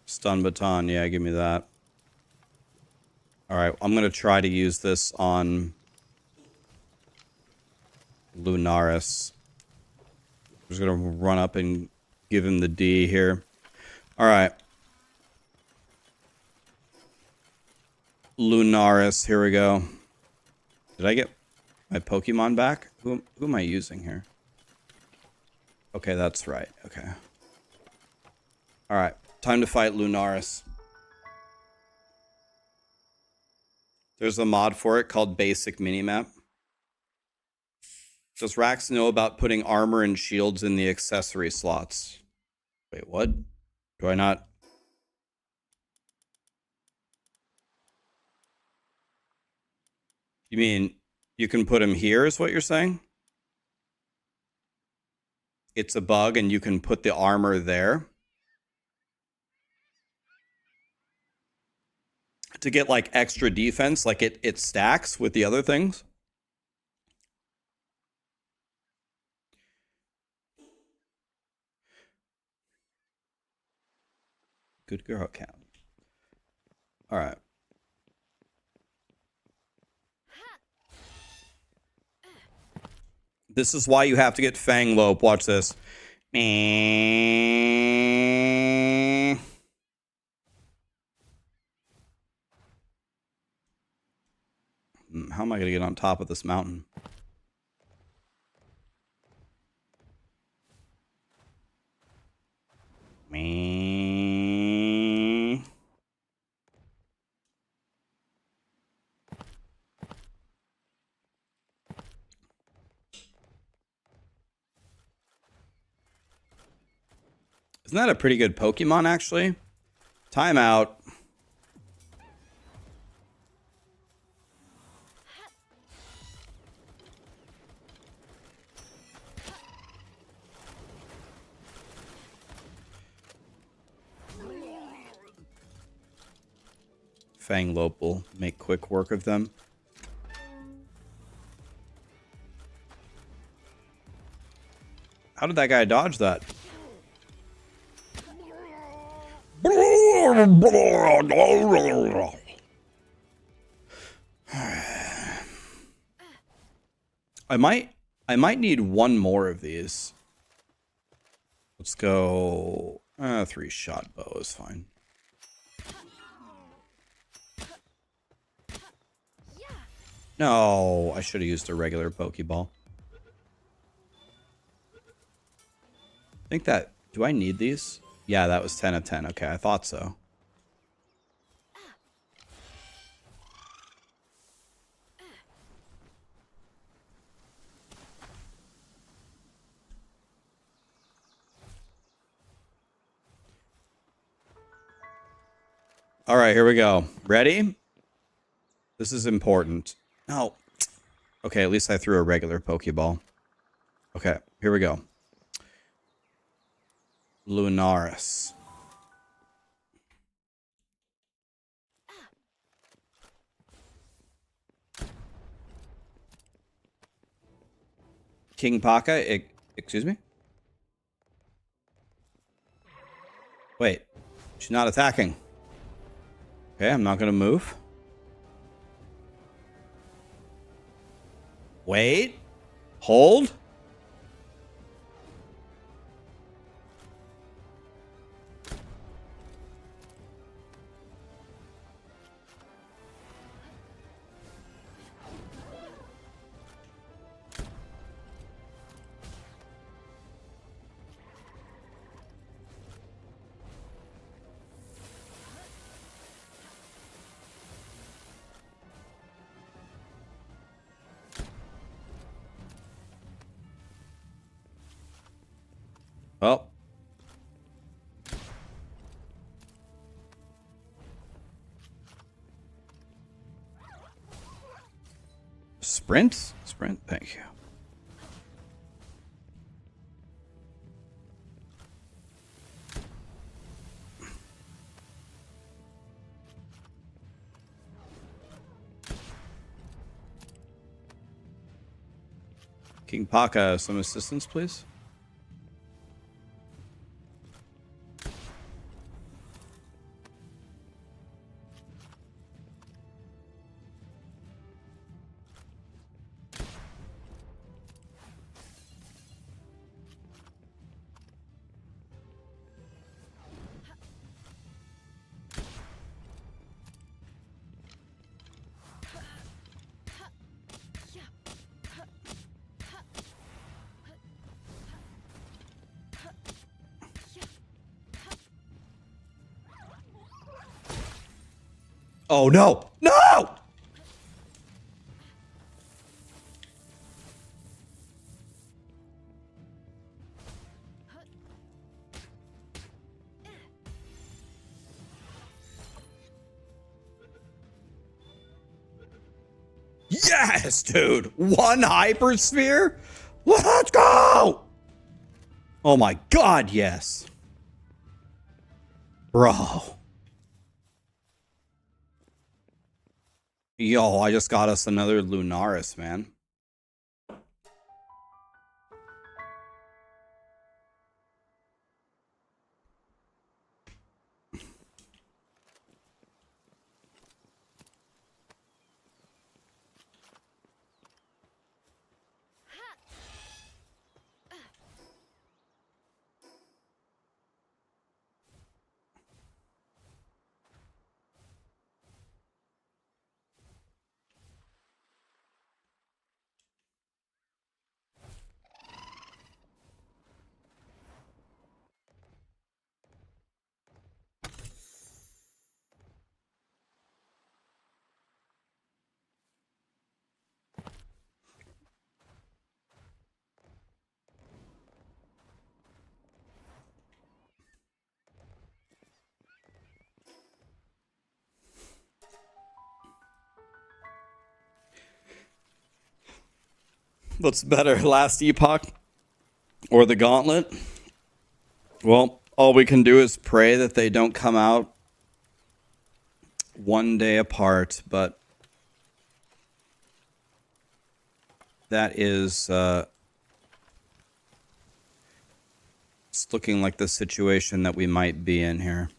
Stun baton. Yeah, give me that. All right, I'm going to try to use this on Lunaris. I'm just going to run up and give him the D here. All right. Lunaris, here we go. Did I get my Pokemon back? Who am I using here? Okay, that's right. Okay. All right, time to fight Lunaris. There's a mod for it called Basic Minimap. Does Rax know about putting armor and shields in the accessory slots? Wait, what? Do I not? You mean you can put them here is what you're saying? It's a bug and you can put the armor there? To get like extra defense, like it stacks with the other things? Good girl, Cat. All right. This is why you have to get Fanglope. Watch this. How am I going to get on top of this mountain? Isn't that a pretty good Pokemon, actually? Timeout. Fanglope will make quick work of them. How did that guy dodge that? I might need one more of these. Let's go 3-shot bow is fine. No, I should have used a regular Pokeball. I think that... Do I need these? Yeah, that was 10 of 10. Okay, I thought so. All right, here we go. Ready? This is important. No. Okay, at least I threw a regular Pokeball. Okay, here we go. Lunaris. King Paka, excuse me? Wait, she's not attacking. Okay, I'm not gonna move. Wait. Hold. Oh. Sprint? Sprint, thank you. King Paka, some assistance, please. Oh no! No! Yes, dude! One hypersphere? Let's go! Oh my god, yes. Bro. Yo, I just got us another Lunaris, man. What's better, Last Epoch or the Gauntlet? Well, all we can do is pray that they don't come out one day apart, but that is it's looking like the situation that we might be in here.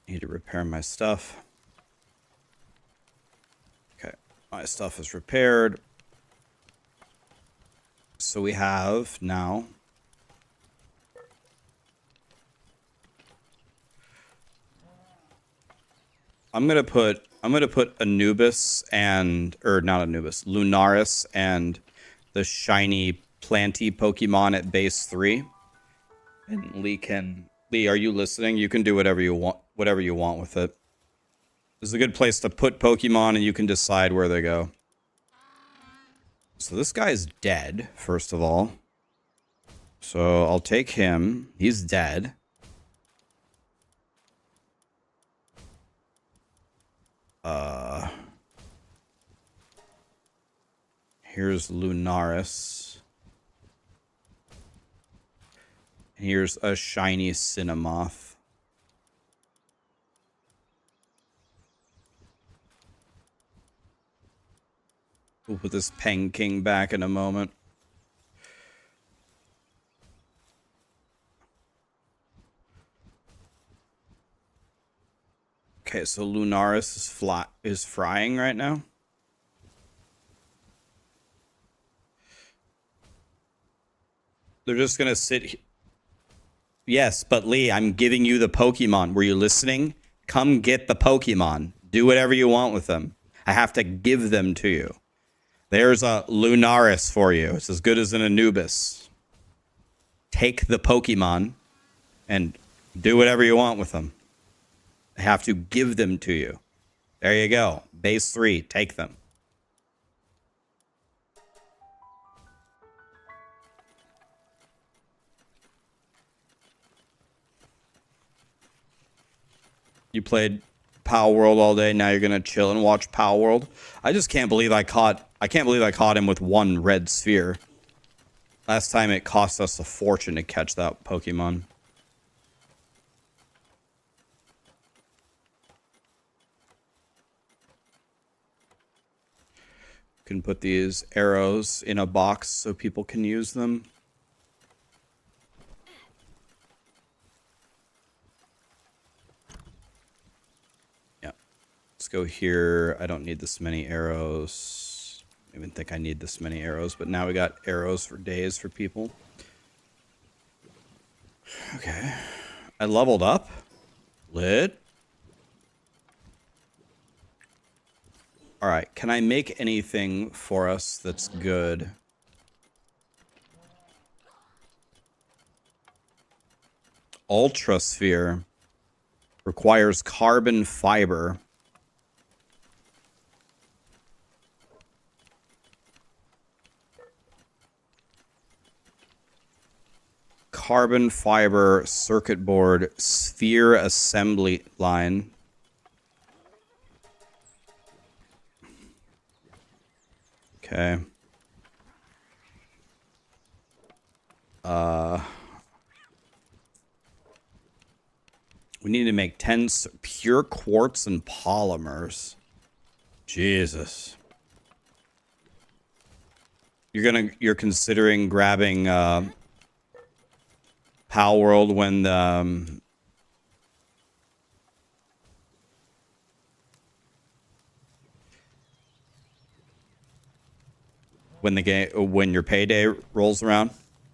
Need to repair my stuff. Okay, my stuff is repaired. So we have now I'm gonna put Anubis and not Anubis, Lunaris and the shiny planty Pokemon at base 3. And Lee, are you listening? You can do whatever you want with it. This is a good place to put Pokemon and you can decide where they go. So this guy's dead, first of all. So I'll take him. He's dead. Here's Lunaris. Here's a shiny Cinnamoth. We'll put this Peng King back in a moment. Okay, so Lunaris is frying right now. They're just gonna sit. Yes, but Lee, I'm giving you the Pokemon. Were you listening? Come get the Pokemon. Do whatever you want with them. I have to give them to you. There's a Lunaris for you. It's as good as an Anubis. Take the Pokemon and do whatever you want with them. I have to give them to you. There you go. Base 3. Take them. You played Palworld all day. Now you're gonna chill and watch Palworld. I just can't believe I can't believe I caught him with one red sphere. Last time it cost us a fortune to catch that Pokemon. Can put these arrows in a box so people can use them. Let's go here. I don't need this many arrows. I don't even think I need this many arrows, but now we got arrows for days for people. Okay. I leveled up. Lit. Alright, can I make anything for us that's good? Ultra Sphere requires carbon fiber. Carbon fiber circuit board sphere assembly line. Okay. We need to make 10 pure quartz and polymers. Jesus. You're considering grabbing Palworld when the when your payday rolls around.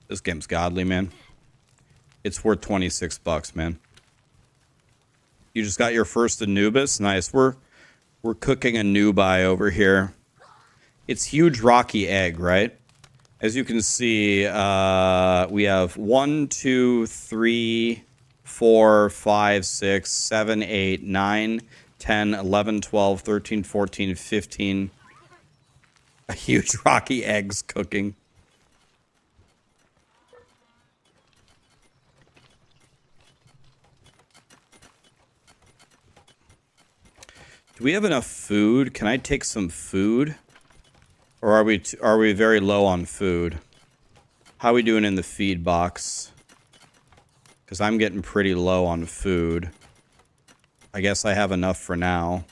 This game's godly, man. It's worth $26, man. You just got your first Anubis. Nice. We're cooking a Nubai over here. It's huge rocky egg, right? As you can see, we have 1, 2, 3, 4, 5, 6, 7, 8, 9, 10, 11, 12, 13, 14, 15. A huge rocky eggs cooking. Do we have enough food? Can I take some food? Or are we very low on food? How are we doing in the feed box? Because I'm getting pretty low on food. I guess I have enough for now.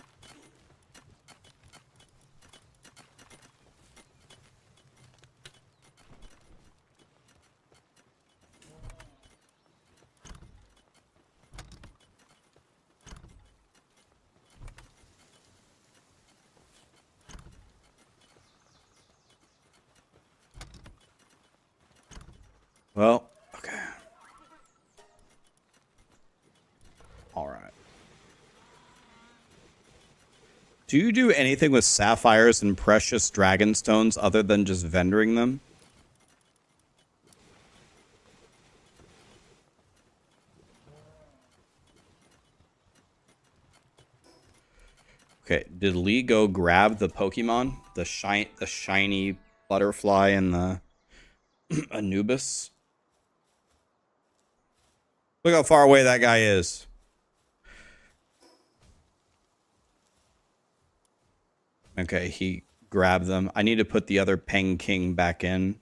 Well, okay. All right. Do you do anything with sapphires and precious dragonstones other than just vendoring them? Okay, did Lee go grab the Pokemon? The shiny butterfly and the Anubis? Look how far away that guy is. Okay, he grabbed them. I need to put the other Peng King back in.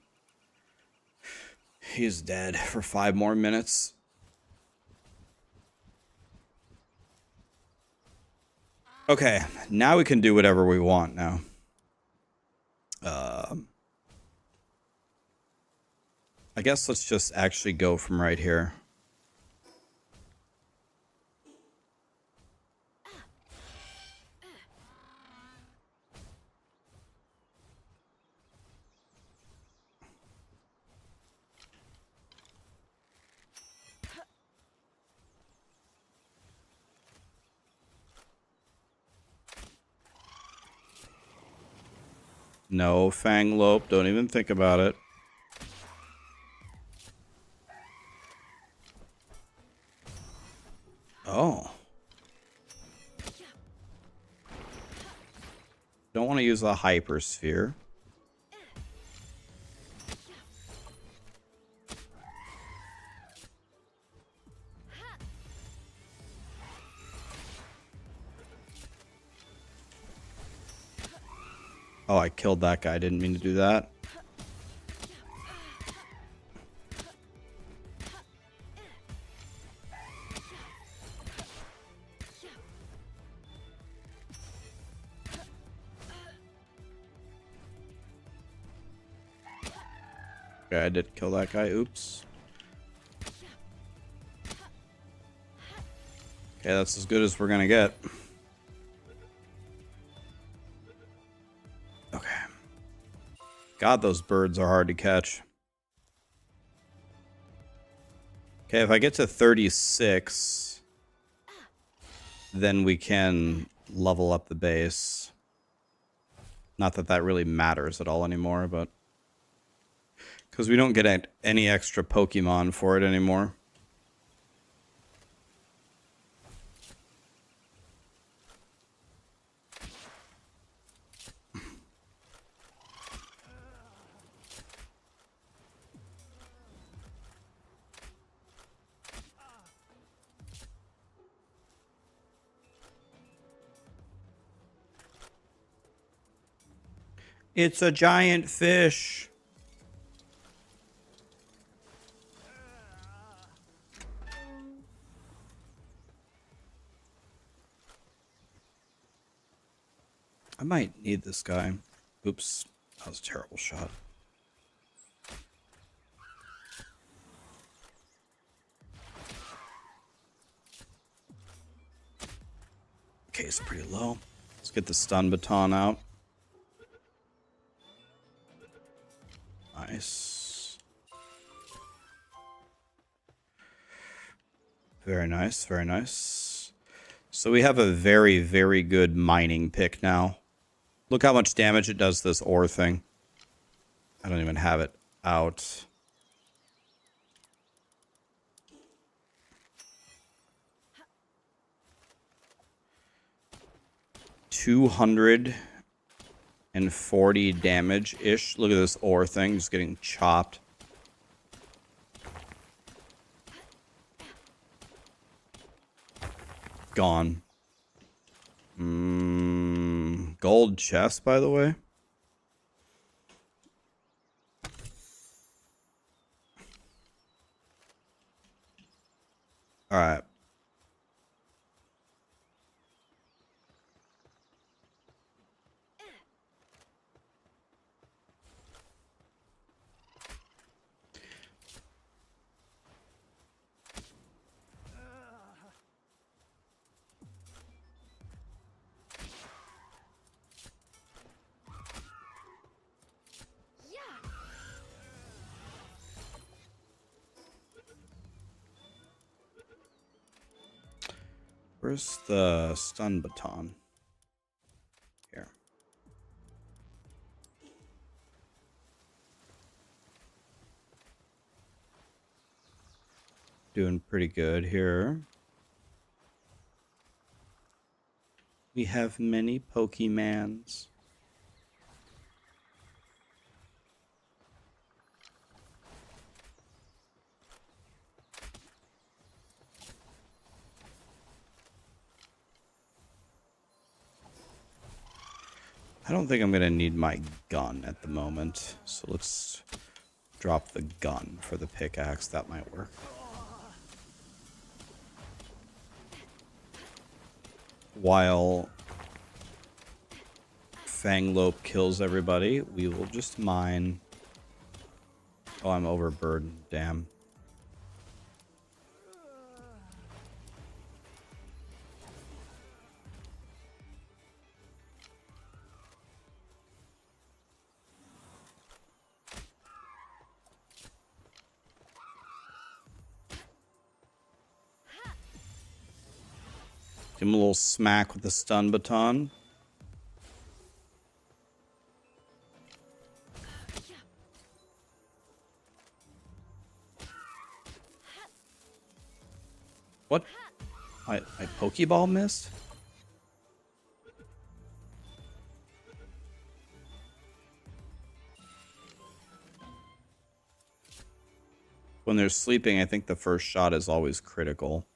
He's dead for 5 more minutes. Okay, now we can do whatever we want now. I guess let's just actually go from right here. No, Fang Lope, don't even think about it. Oh. Don't want to use a hypersphere. Oh, I killed that guy. I didn't mean to do that. Okay, I did kill that guy. Oops. Okay, that's as good as we're gonna get. Okay. God, those birds are hard to catch. Okay, if I get to 36, then we can level up the base. Not that that really matters at all anymore, but... because we don't get any extra Pokemon for it anymore. It's a giant fish. I might need this guy. Oops, that was a terrible shot. Okay, it's pretty low. Let's get the stun baton out. Nice. Very nice, very nice. So we have a very, very good mining pick now. Look how much damage it does this ore thing. I don't even have it out. $240 damage-ish. Look at this ore thing just getting chopped. Gone. Gold chest, by the way. All right. Where's the stun baton? Here. Doing pretty good here. We have many Pokemans. I don't think I'm going to need my gun at the moment. So let's drop the gun for the pickaxe. That might work. While Fanglope kills everybody, we will just mine. Oh, I'm overburdened. Damn. Give him a little smack with the stun baton. What? My Pokeball missed? When they're sleeping, I think the first shot is always critical.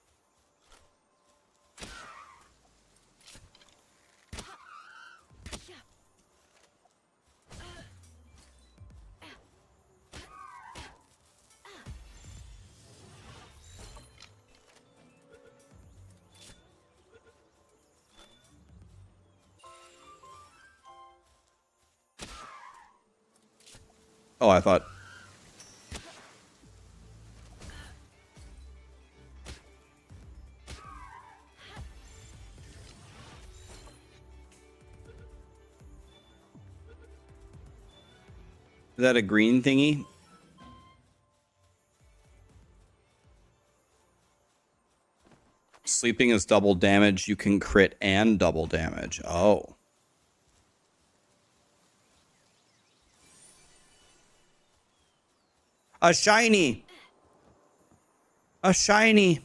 Oh, I thought... Is that a green thingy? Sleeping is double damage. You can crit and double damage. Oh. A shiny. A shiny.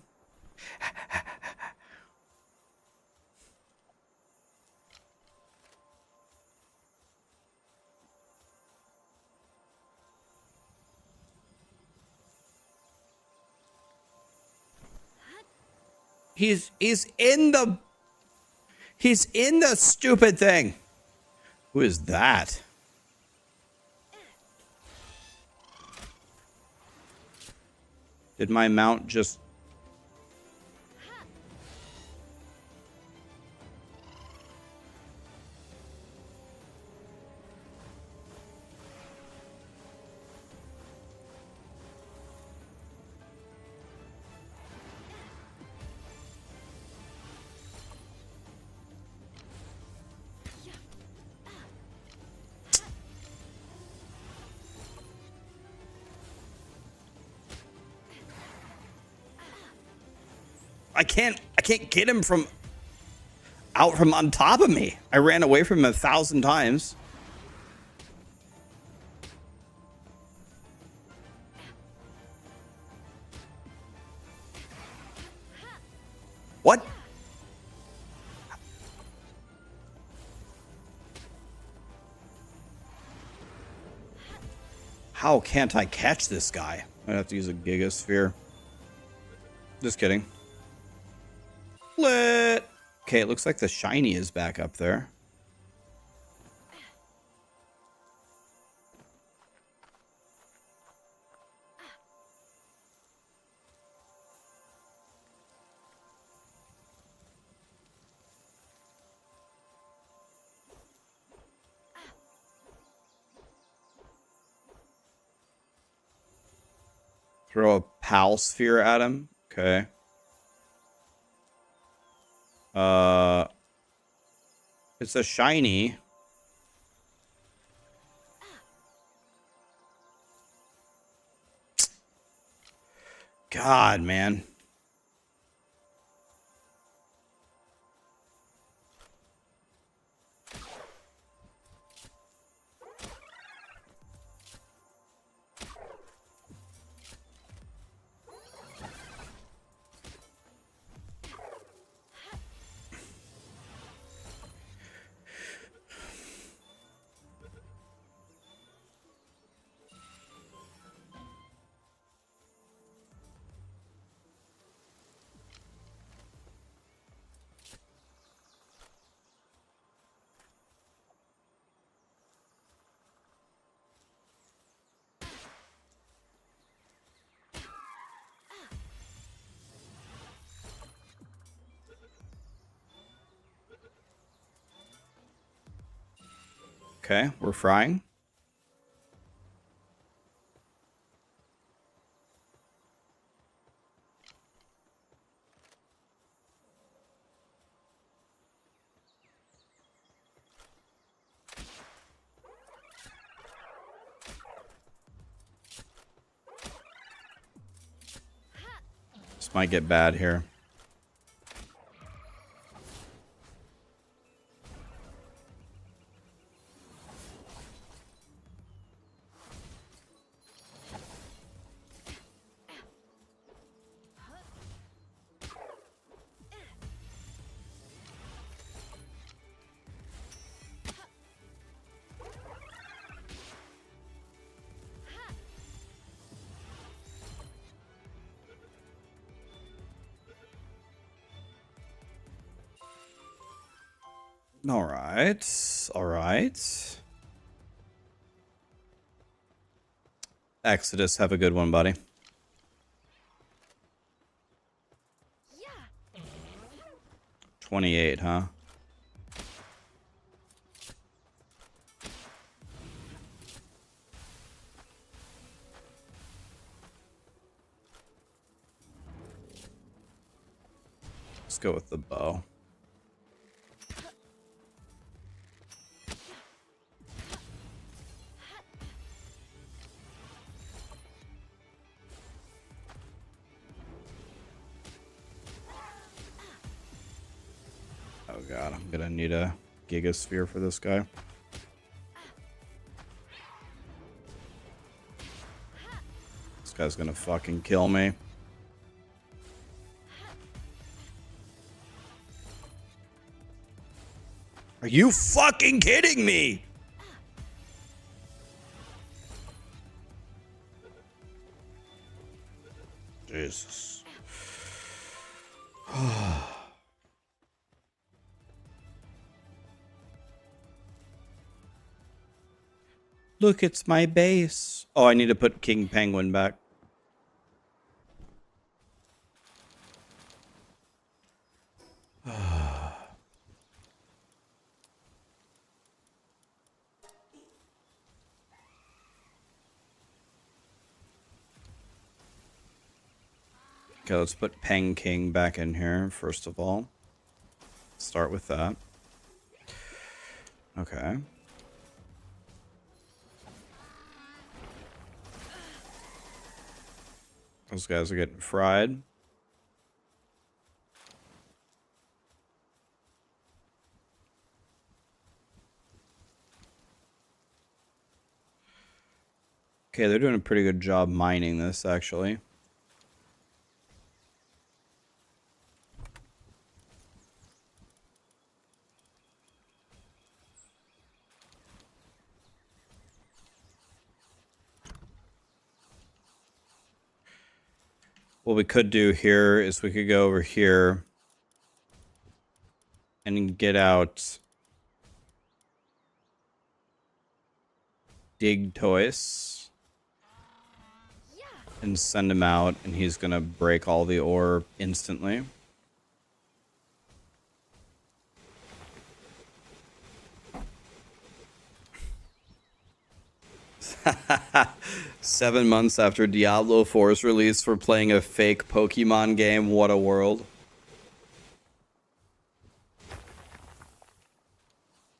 He's in the stupid thing. Who is that? Did my mount just... I can't get him from on top of me. I ran away from him 1,000 times. What? How can't I catch this guy? I'd have to use a Gigasphere. Just kidding. Lit. Okay, it looks like the shiny is back up there. Throw a pal sphere at him. Okay. It's a shiny. God, man. Okay, we're frying. This might get bad here. All right. All right. Exodus, have a good one, buddy. 28, huh? Let's go with the bow. Oh god, I'm gonna need a gigasphere for this guy. This guy's gonna fucking kill me. Are you fucking kidding me? Jesus. Look, it's my base. Oh, I need to put King Penguin back. Okay, let's put Peng King back in here, first of all. Start with that. Okay. Those guys are getting fried. Okay, they're doing a pretty good job mining this, actually. What we could do here is we could go over here and get out Dig Toys and send him out, and he's gonna break all the ore instantly. Seven months after Diablo 4's release for playing a fake Pokemon game. What a world.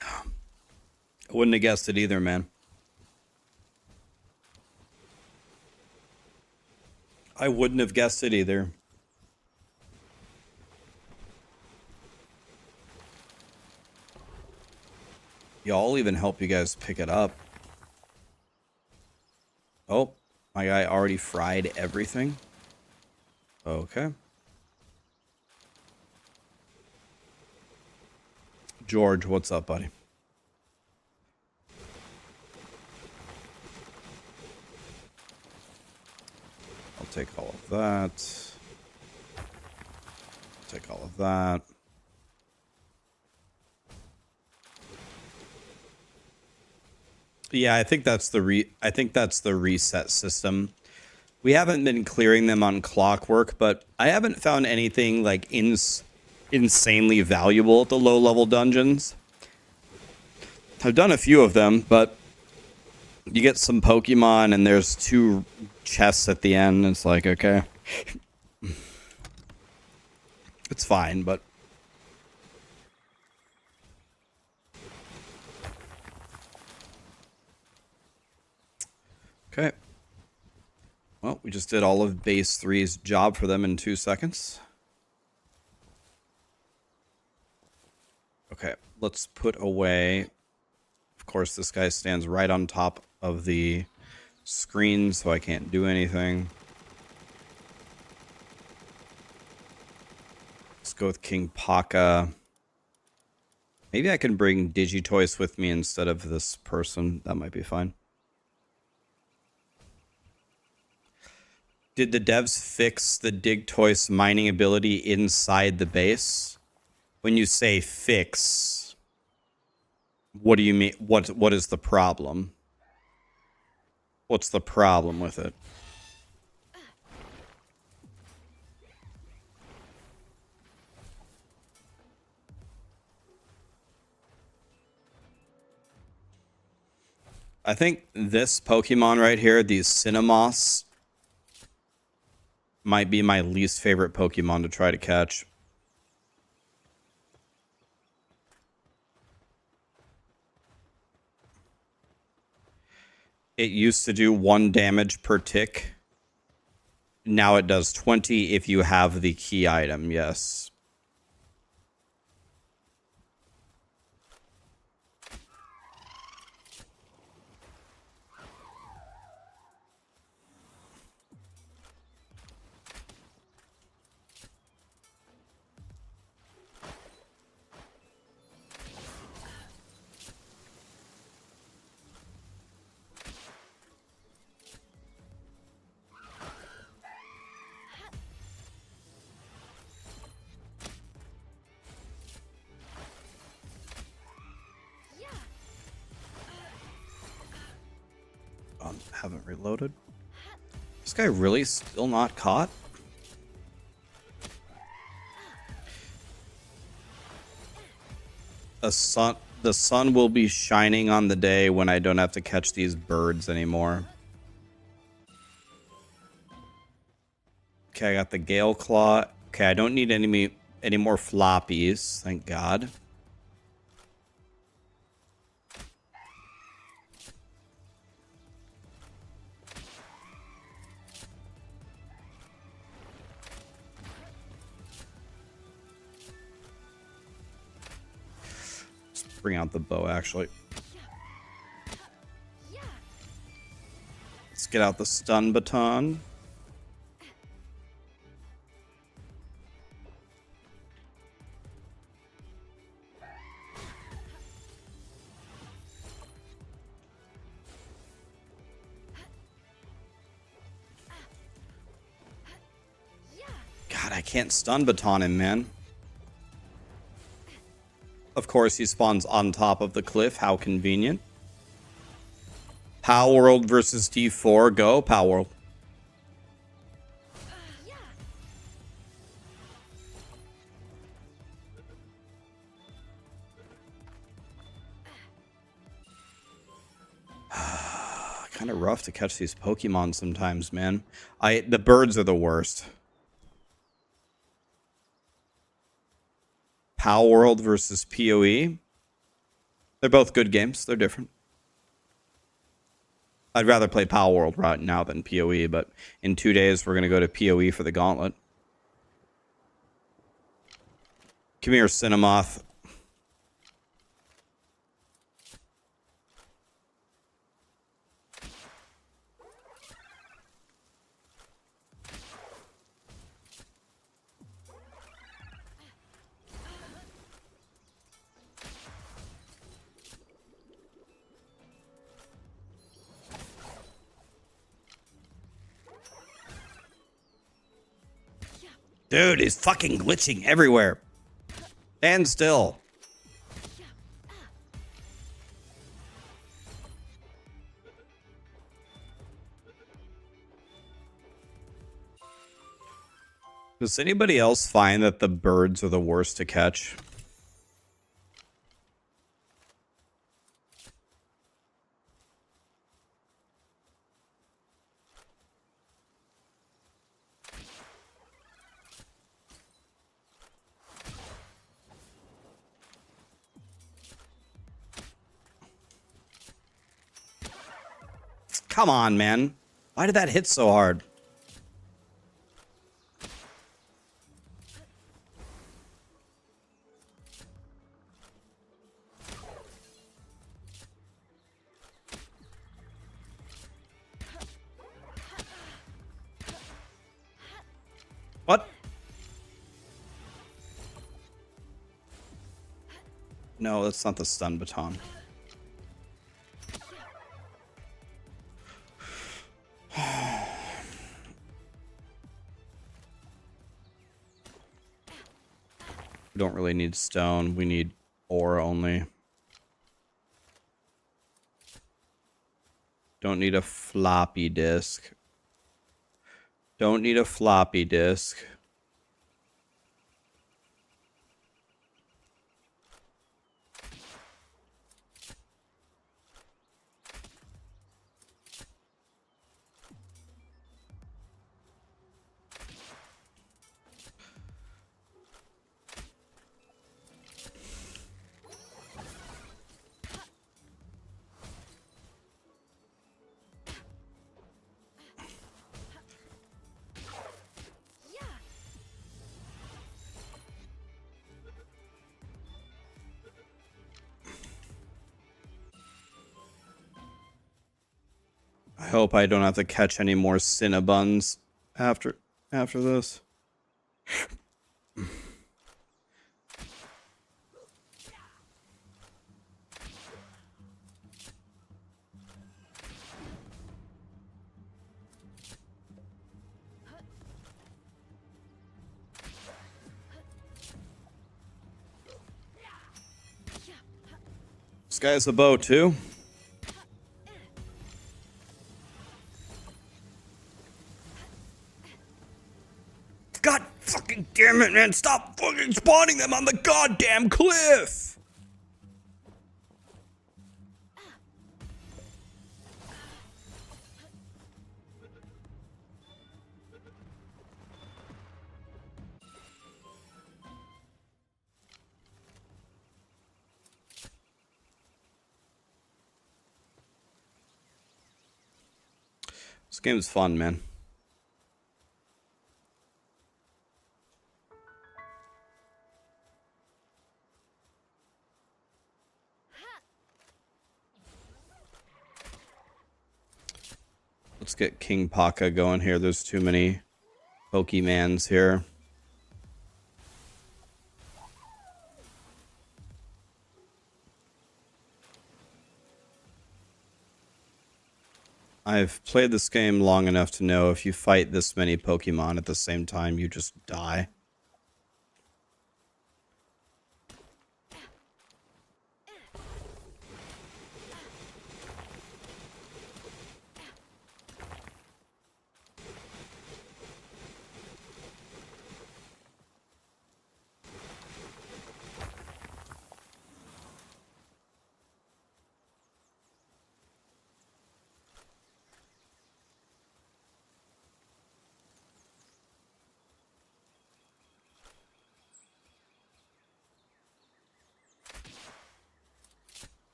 I wouldn't have guessed it either, man. I wouldn't have guessed it either. Y'all even help you guys pick it up. Oh, my guy already fried everything. Okay. George, what's up, buddy? I'll take all of that. Take all of that. Yeah, I think that's the reset system. We haven't been clearing them on Clockwork, but I haven't found anything like insanely valuable at the low level dungeons. I've done a few of them, but you get some Pokemon and there's 2 chests at the end. It's like, okay. It's fine, but... Okay. Well, we just did all of base 3's job for them in 2 seconds. Okay, let's put away... Of course, this guy stands right on top of the screen, so I can't do anything. Let's go with King Paka. Maybe I can bring Digitoys with me instead of this person. That might be fine. Did the devs fix the Digtoys mining ability inside the base? When you say fix... What do you mean? What is the problem? What's the problem with it? I think this Pokemon right here, these Cinemoss, might be my least favorite Pokemon to try to catch. It used to do 1 damage per tick. Now it does 20 if you have the key item, yes. Haven't reloaded. This guy really still not caught? The sun will be shining on the day when I don't have to catch these birds anymore. Okay, I got the Gale Claw. Okay, I don't need any more floppies, thank God. Bring out the bow, actually. Let's get out the stun baton. God, I can't stun baton him, man. Of course, he spawns on top of the cliff. How convenient. Palworld versus D4. Go, Palworld. Kind of rough to catch these Pokemon sometimes, man. The birds are the worst. Palworld versus PoE. They're both good games. They're different. I'd rather play Palworld right now than PoE, but in 2 days we're going to go to PoE for the gauntlet. Come here, Cinemoth. Dude, he's fucking glitching everywhere. Stand still. Does anybody else find that the birds are the worst to catch? Come on, man. Why did that hit so hard? What? No, that's not the stun baton. We don't really need stone. We need ore only. Don't need a floppy disk. Don't need a floppy disk. I hope I don't have to catch any more Cinnabuns after this. This guy has a bow too. God fucking damn it, man. Stop fucking spawning them on the goddamn cliff. This game's fun, man. Let's get King Paka going here. There's too many Pokemans here. I've played this game long enough to know if you fight this many Pokemon at the same time, you just die.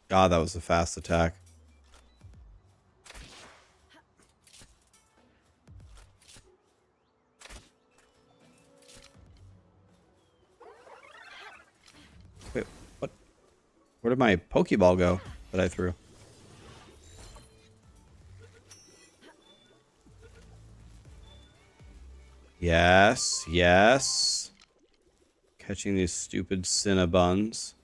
God, that was a fast attack. Wait, what? Where did my Pokeball go that I threw? Yes, yes. Catching these stupid Cinnabuns.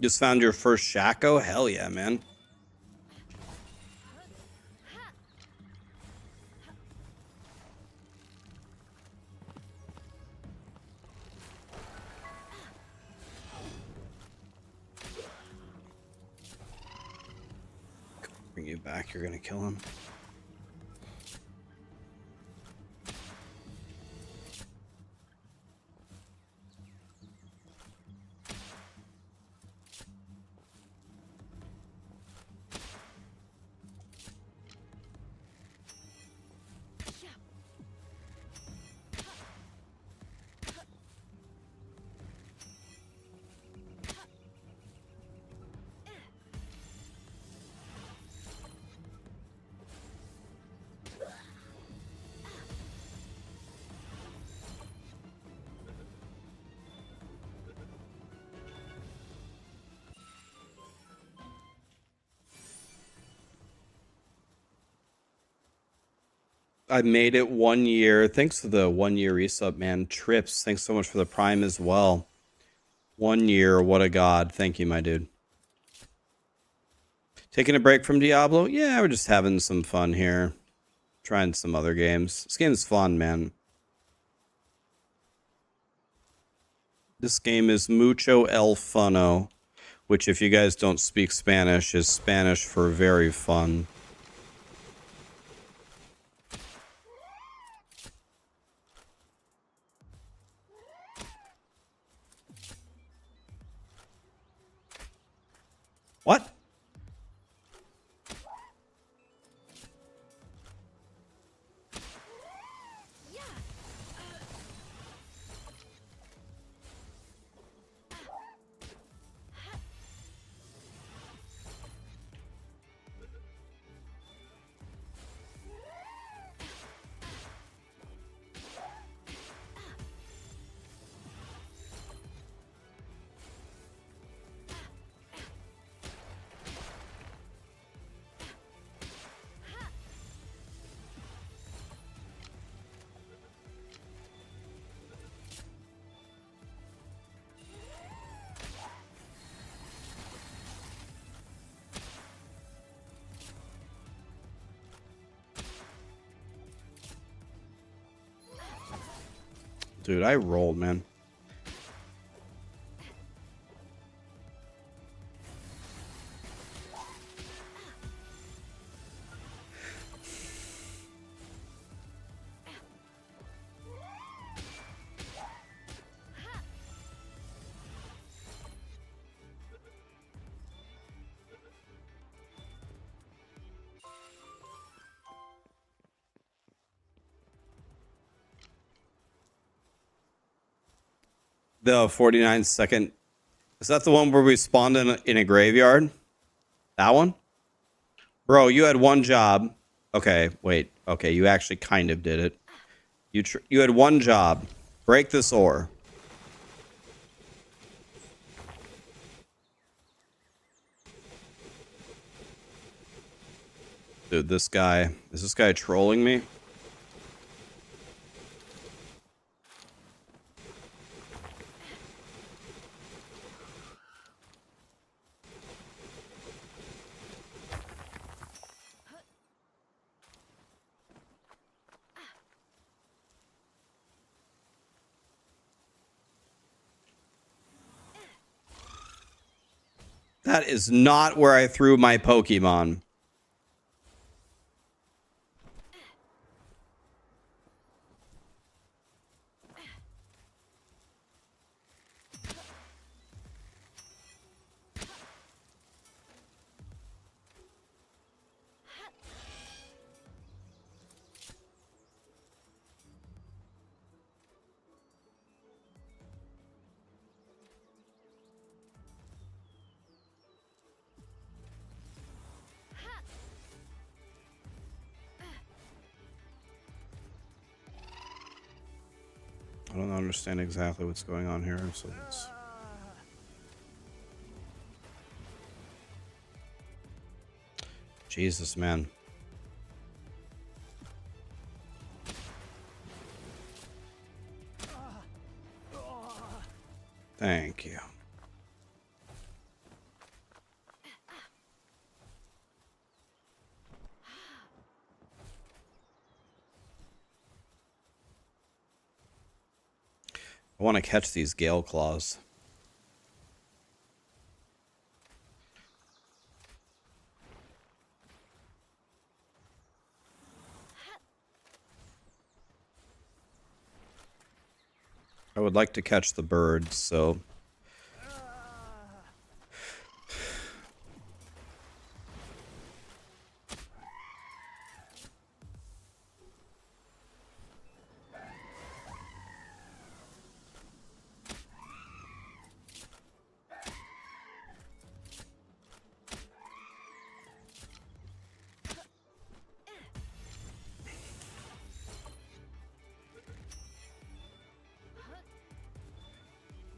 Just found your first Shaco? Hell yeah, man. Bring you back, you're gonna kill him. I made it 1 year. Thanks for the 1 year resub, man. Trips, thanks so much for the prime as well. 1 year, what a god. Thank you, my dude. Taking a break from Diablo? Yeah, we're just having some fun here. Trying some other games. This game's fun, man. This game is Mucho El Funo, which if you guys don't speak Spanish, is Spanish for very fun. What? Dude, I rolled, man. The 49-second. Is that the one where we spawned in a graveyard? That one? Bro, you had one job. Okay, wait. Okay, you actually kind of did it. You had one job. Break this ore. Dude, this guy. Is this guy trolling me? That is not where I threw my Pokemon. I don't understand exactly what's going on here, so let's... Jesus, man. Thank you. I want to catch these gale claws. I would like to catch the birds, so...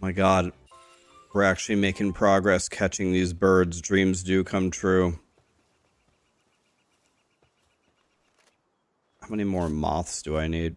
My God, we're actually making progress catching these birds. Dreams do come true. How many more moths do I need?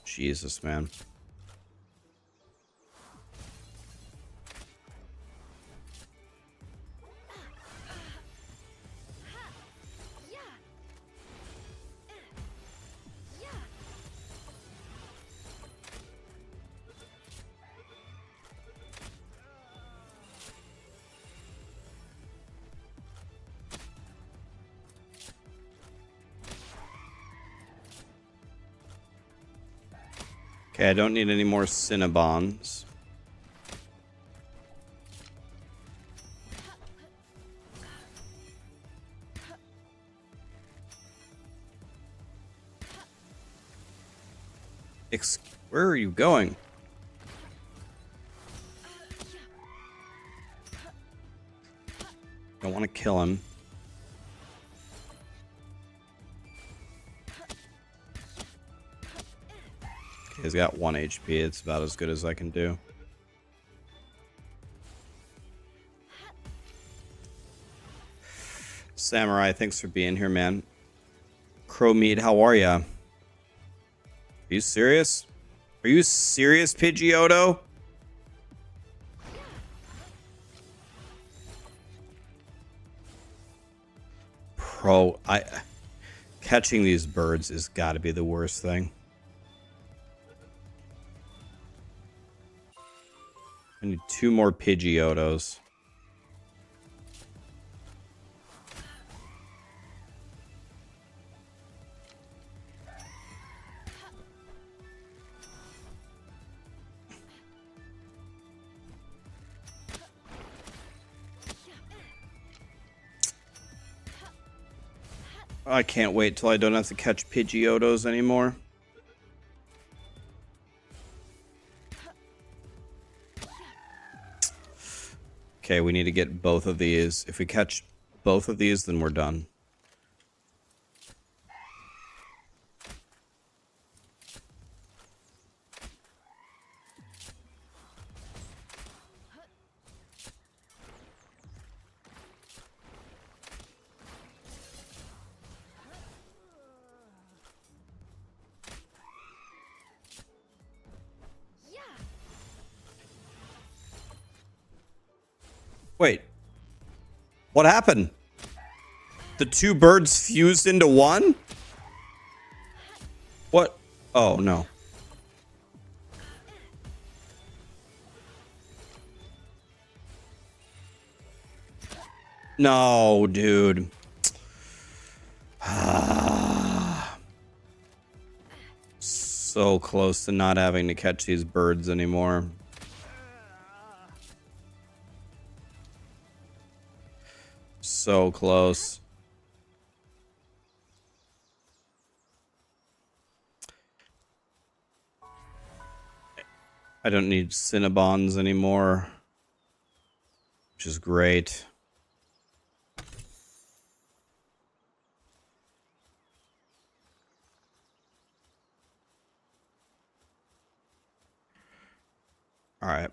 Jesus, man. Okay, I don't need any more Cinnabons. Where are you going? I want to kill him. Okay, he's got 1 HP. It's about as good as I can do. Samurai, thanks for being here, man. Crowmeat, how are ya? Are you serious? Are you serious, Pidgeotto? Catching these birds has got to be the worst thing. I need 2 more Pidgeottos. I can't wait till I don't have to catch Pidgeottos anymore. Okay, we need to get both of these. If we catch both of these, then we're done. Wait. What happened? The 2 birds fused into one? What? Oh, no. No, dude. So close to not having to catch these birds anymore. So close. I don't need Cinnabons anymore, which is great. All right.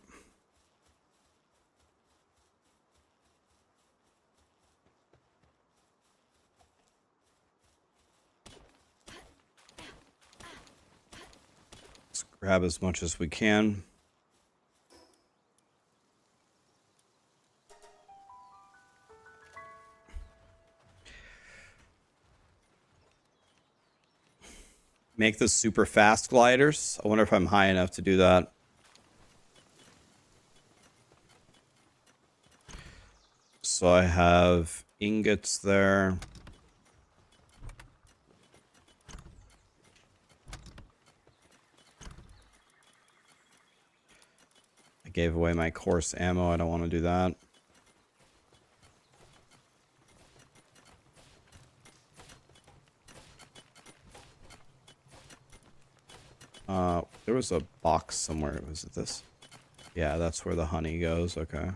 Grab as much as we can. Make the super fast gliders. I wonder if I'm high enough to do that. So I have ingots there. I gave away my coarse ammo. I don't want to do that. There was a box somewhere. Was it this? Yeah, that's where the honey goes. Okay.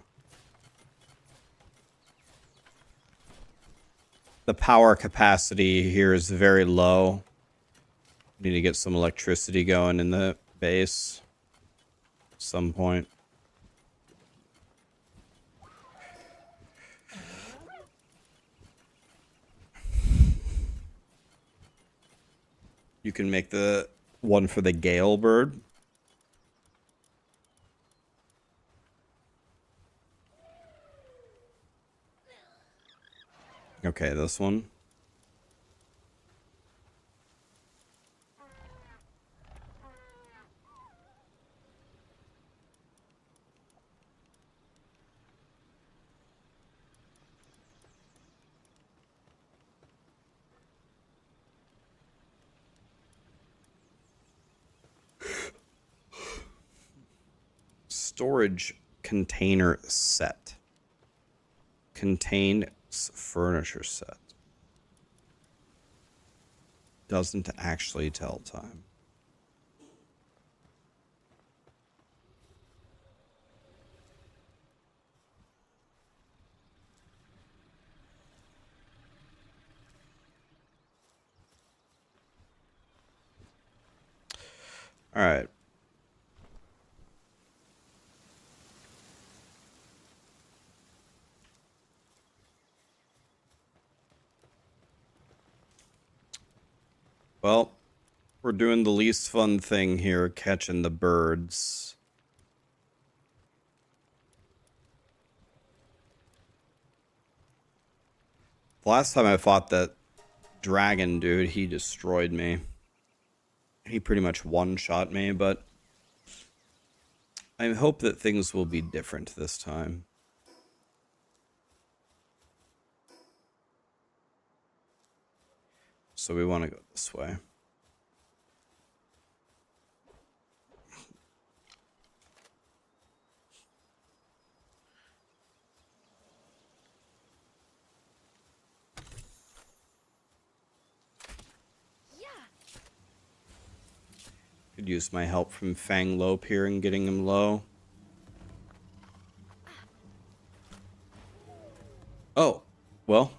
The power capacity here is very low. Need to get some electricity going in the base at some point. You can make the one for the Gale bird. Okay, this one. Storage container set. Contains furniture set. Doesn't actually tell time. All right. Well, we're doing the least fun thing here, catching the birds. The last time I fought that dragon dude, he destroyed me. He pretty much one-shot me, but I hope that things will be different this time. So we want to go this way. Could use my help from Fang Lope here in getting him low. Oh, well.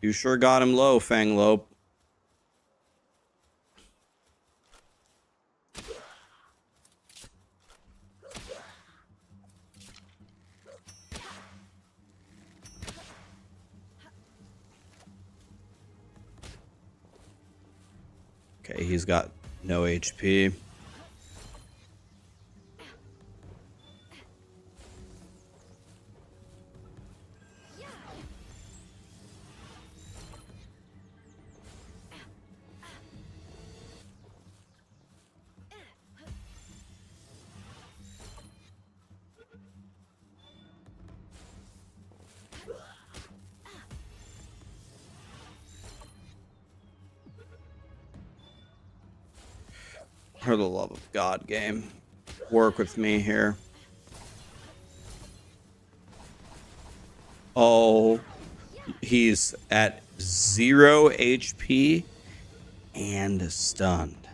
You sure got him low, Fang Lope. Okay, he's got no HP. For the love of God, game. Work with me here. Oh, he's at 0 HP and stunned.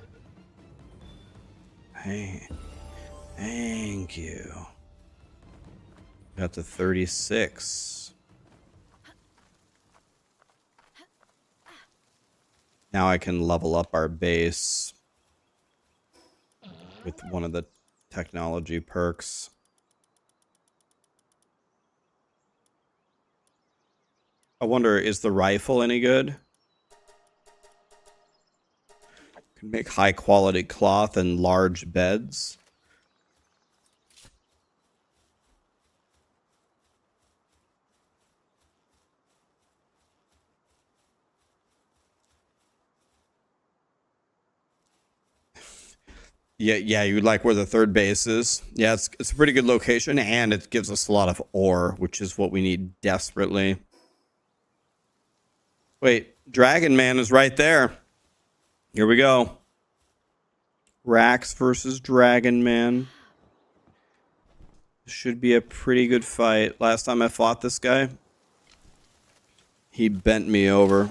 Hey, thank you. Got to 36. Now I can level up our base with one of the technology perks. I wonder, is the rifle any good? Make high quality cloth and large beds. Yeah, you like where the third base is. Yeah, it's a pretty good location, and it gives us a lot of ore, which is what we need desperately. Wait, Dragon Man is right there. Here we go. Rax versus Dragon Man. Should be a pretty good fight. Last time I fought this guy, he bent me over.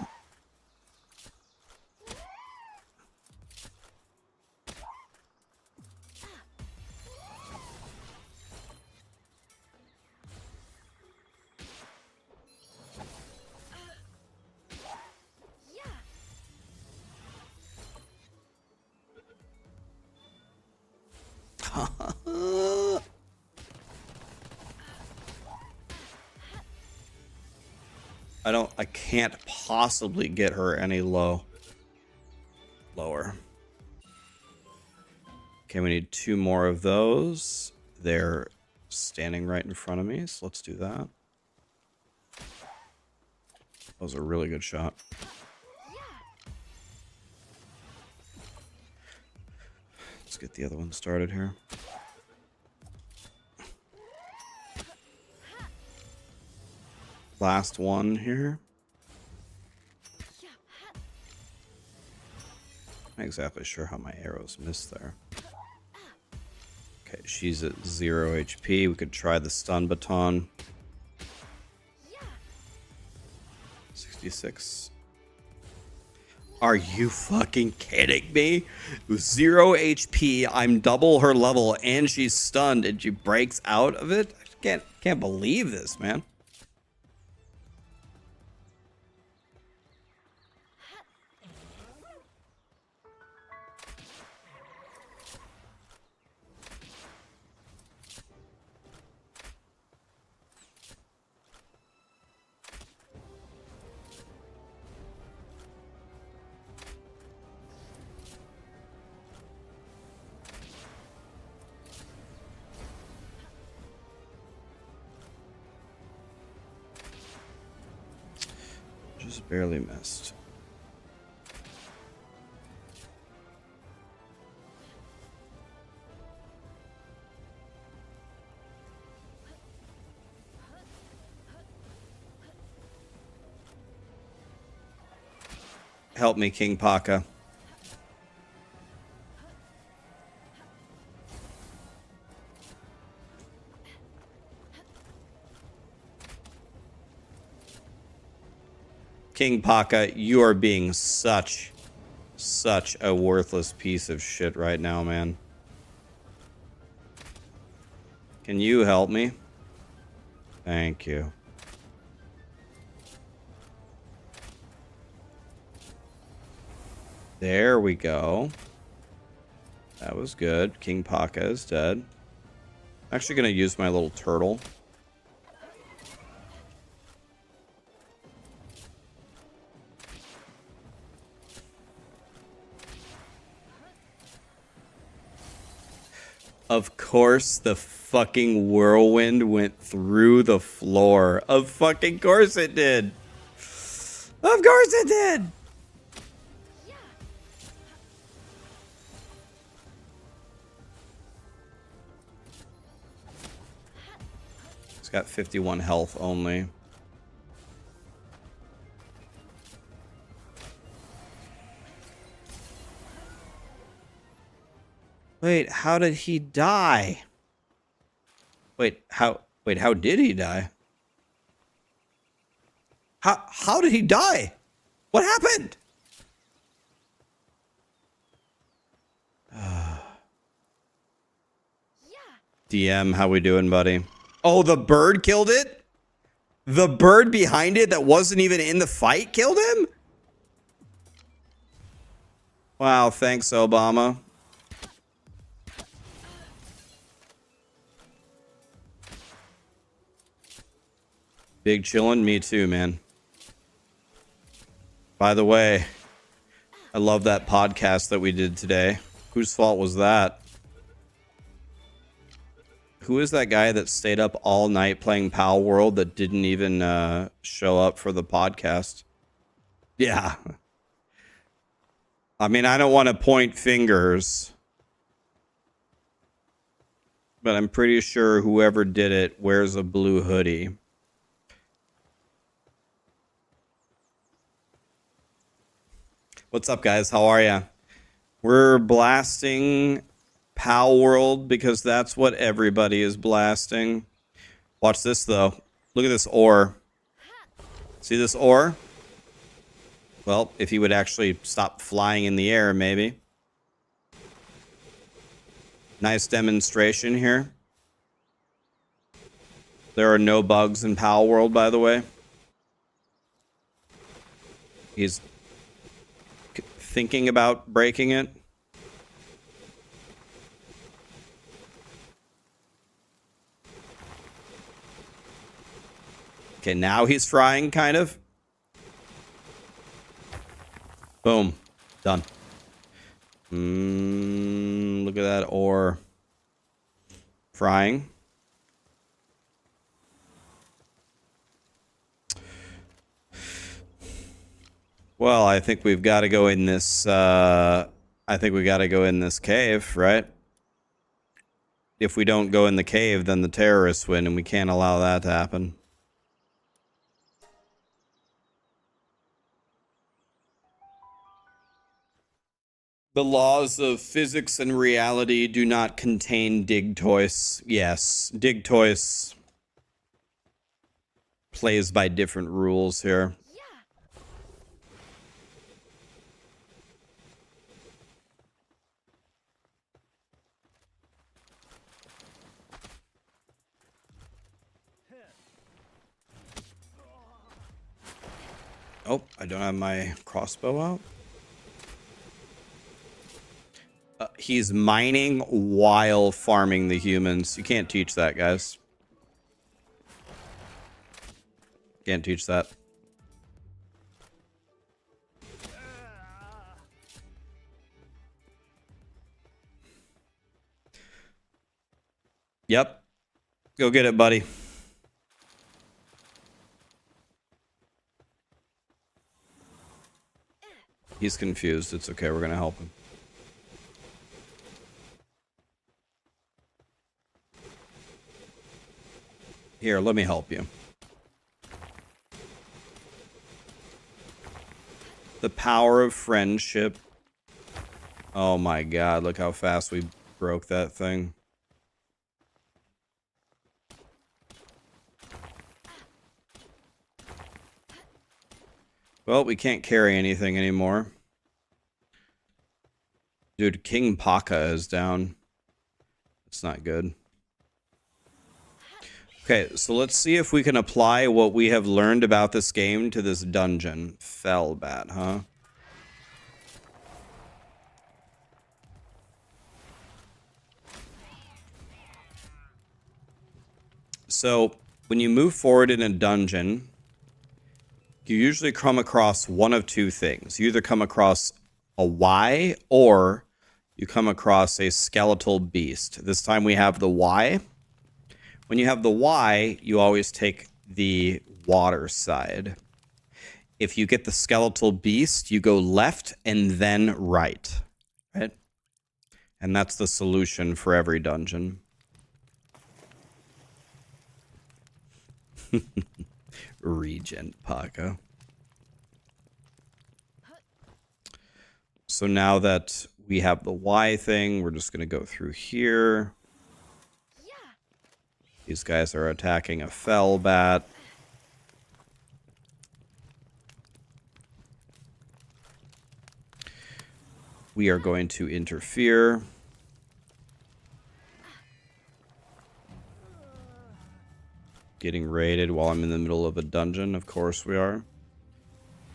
I can't possibly get her any lower. Okay, we need 2 more of those. They're standing right in front of me, so let's do that. That was a really good shot. Let's get the other one started here. Last one here. Not exactly sure how my arrows missed there. Okay, she's at 0 HP. We could try the stun baton. 66. Are you fucking kidding me? 0 HP, I'm double her level, and she's stunned, and she breaks out of it? I can't believe this, man. Just barely missed. Help me, King Paka. King Paka, you are being such a worthless piece of shit right now, man. Can you help me? Thank you. There we go. That was good. King Paka is dead. I'm actually going to use my little turtle. Of course, the fucking whirlwind went through the floor. Of fucking course it did. Of course it did. It's got 51 health only. Wait, how did he die? Wait, how did he die? How did he die? What happened? DM, how we doing, buddy? Oh, the bird killed it? The bird behind it that wasn't even in the fight killed him? Wow, thanks, Obama. Big chillin', me too, man. By the way, I love that podcast that we did today. Whose fault was that? Who is that guy that stayed up all night playing Palworld that didn't even show up for the podcast? Yeah. I mean, I don't want to point fingers, but I'm pretty sure whoever did it wears a blue hoodie. What's up, guys? How are ya? We're blasting Palworld because that's what everybody is blasting. Watch this, though. Look at this ore. See this ore? Well, if he would actually stop flying in the air, maybe. Nice demonstration here. There are no bugs in Palworld, by the way. He's thinking about breaking it. Okay, now he's frying, kind of. Boom. Done. Look at that ore. Frying. Well, I think we've got to go in this, I think we got to go in this cave, right? If we don't go in the cave, then the terrorists win, and we can't allow that to happen. The laws of physics and reality do not contain Digtois. Yes, Digtois plays by different rules here. Oh, I don't have my crossbow out. He's mining while farming the humans. You can't teach that, guys. Can't teach that. Yep. Go get it, buddy. He's confused. It's okay. We're going to help him. Here, let me help you. The power of friendship. Oh my god, look how fast we broke that thing. Well, we can't carry anything anymore. Dude, King Paka is down. It's not good. Okay, so let's see if we can apply what we have learned about this game to this dungeon. Fellbat, huh? So, when you move forward in a dungeon, you usually come across one of two things. You either come across a Y, or you come across a skeletal beast. This time we have the Y. When you have the Y, you always take the water side. If you get the skeletal beast, you go left and then right. Right? And that's the solution for every dungeon. Regent Paco. So now that we have the Y thing, we're just going to go through here. These guys are attacking a Fellbat. We are going to interfere. Getting raided while I'm in the middle of a dungeon. Of course we are.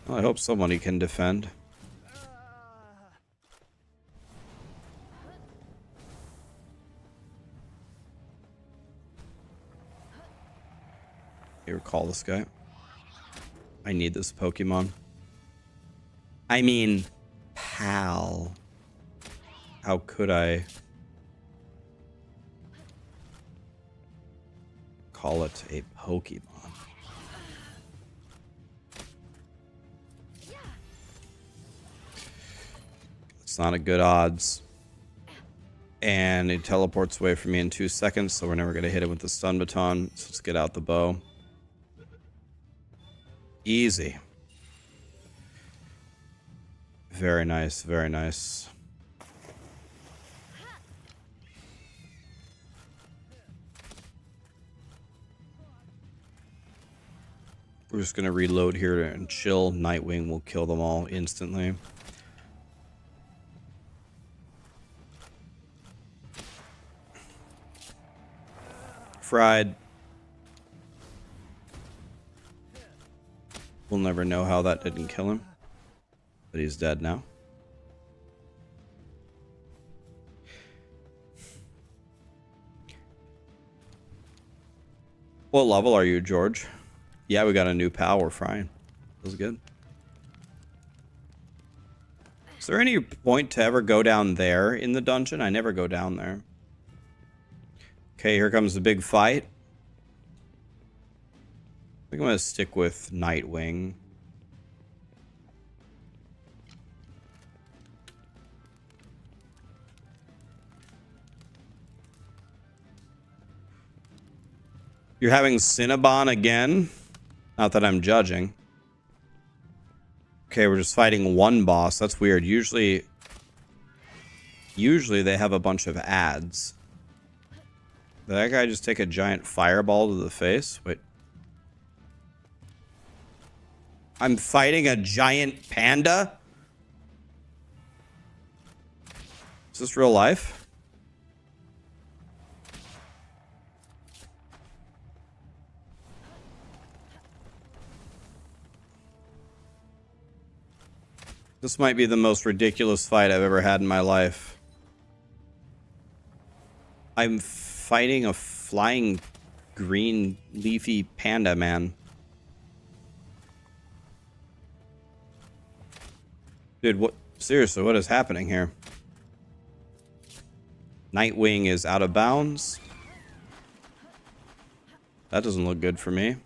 Well, I hope somebody can defend. You recall this guy? I need this Pokemon. I mean, pal. How could I call it a Pokemon? It's not a good odds. And it teleports away from me in 2 seconds, so we're never going to hit it with the stun baton. So let's get out the bow. Easy. Very nice, very nice. We're just going to reload here and chill. Nightwing will kill them all instantly. Fried. We'll never know how that didn't kill him. But he's dead now. What level are you, George? Yeah, we got a new pal. We're frying. Feels good. Is there any point to ever go down there in the dungeon? I never go down there. Okay, here comes the big fight. I think I'm going to stick with Nightwing. You're having Cinnabon again? Not that I'm judging. Okay, we're just fighting one boss. That's weird. Usually they have a bunch of ads. Did that guy just take a giant fireball to the face? Wait. I'm fighting a giant panda? Is this real life? This might be the most ridiculous fight I've ever had in my life. I'm fighting a flying green leafy panda man. Dude, what? Seriously, what is happening here? Nightwing is out of bounds. That doesn't look good for me.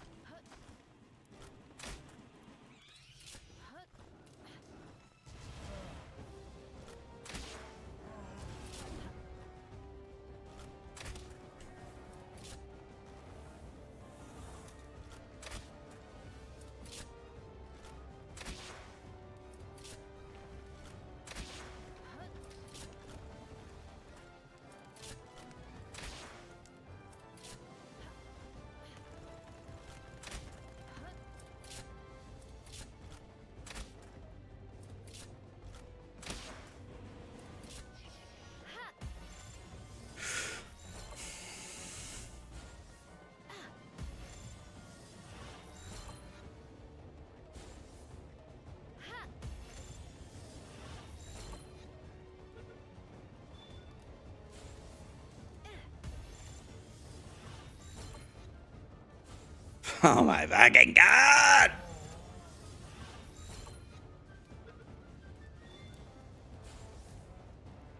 Oh my fucking god!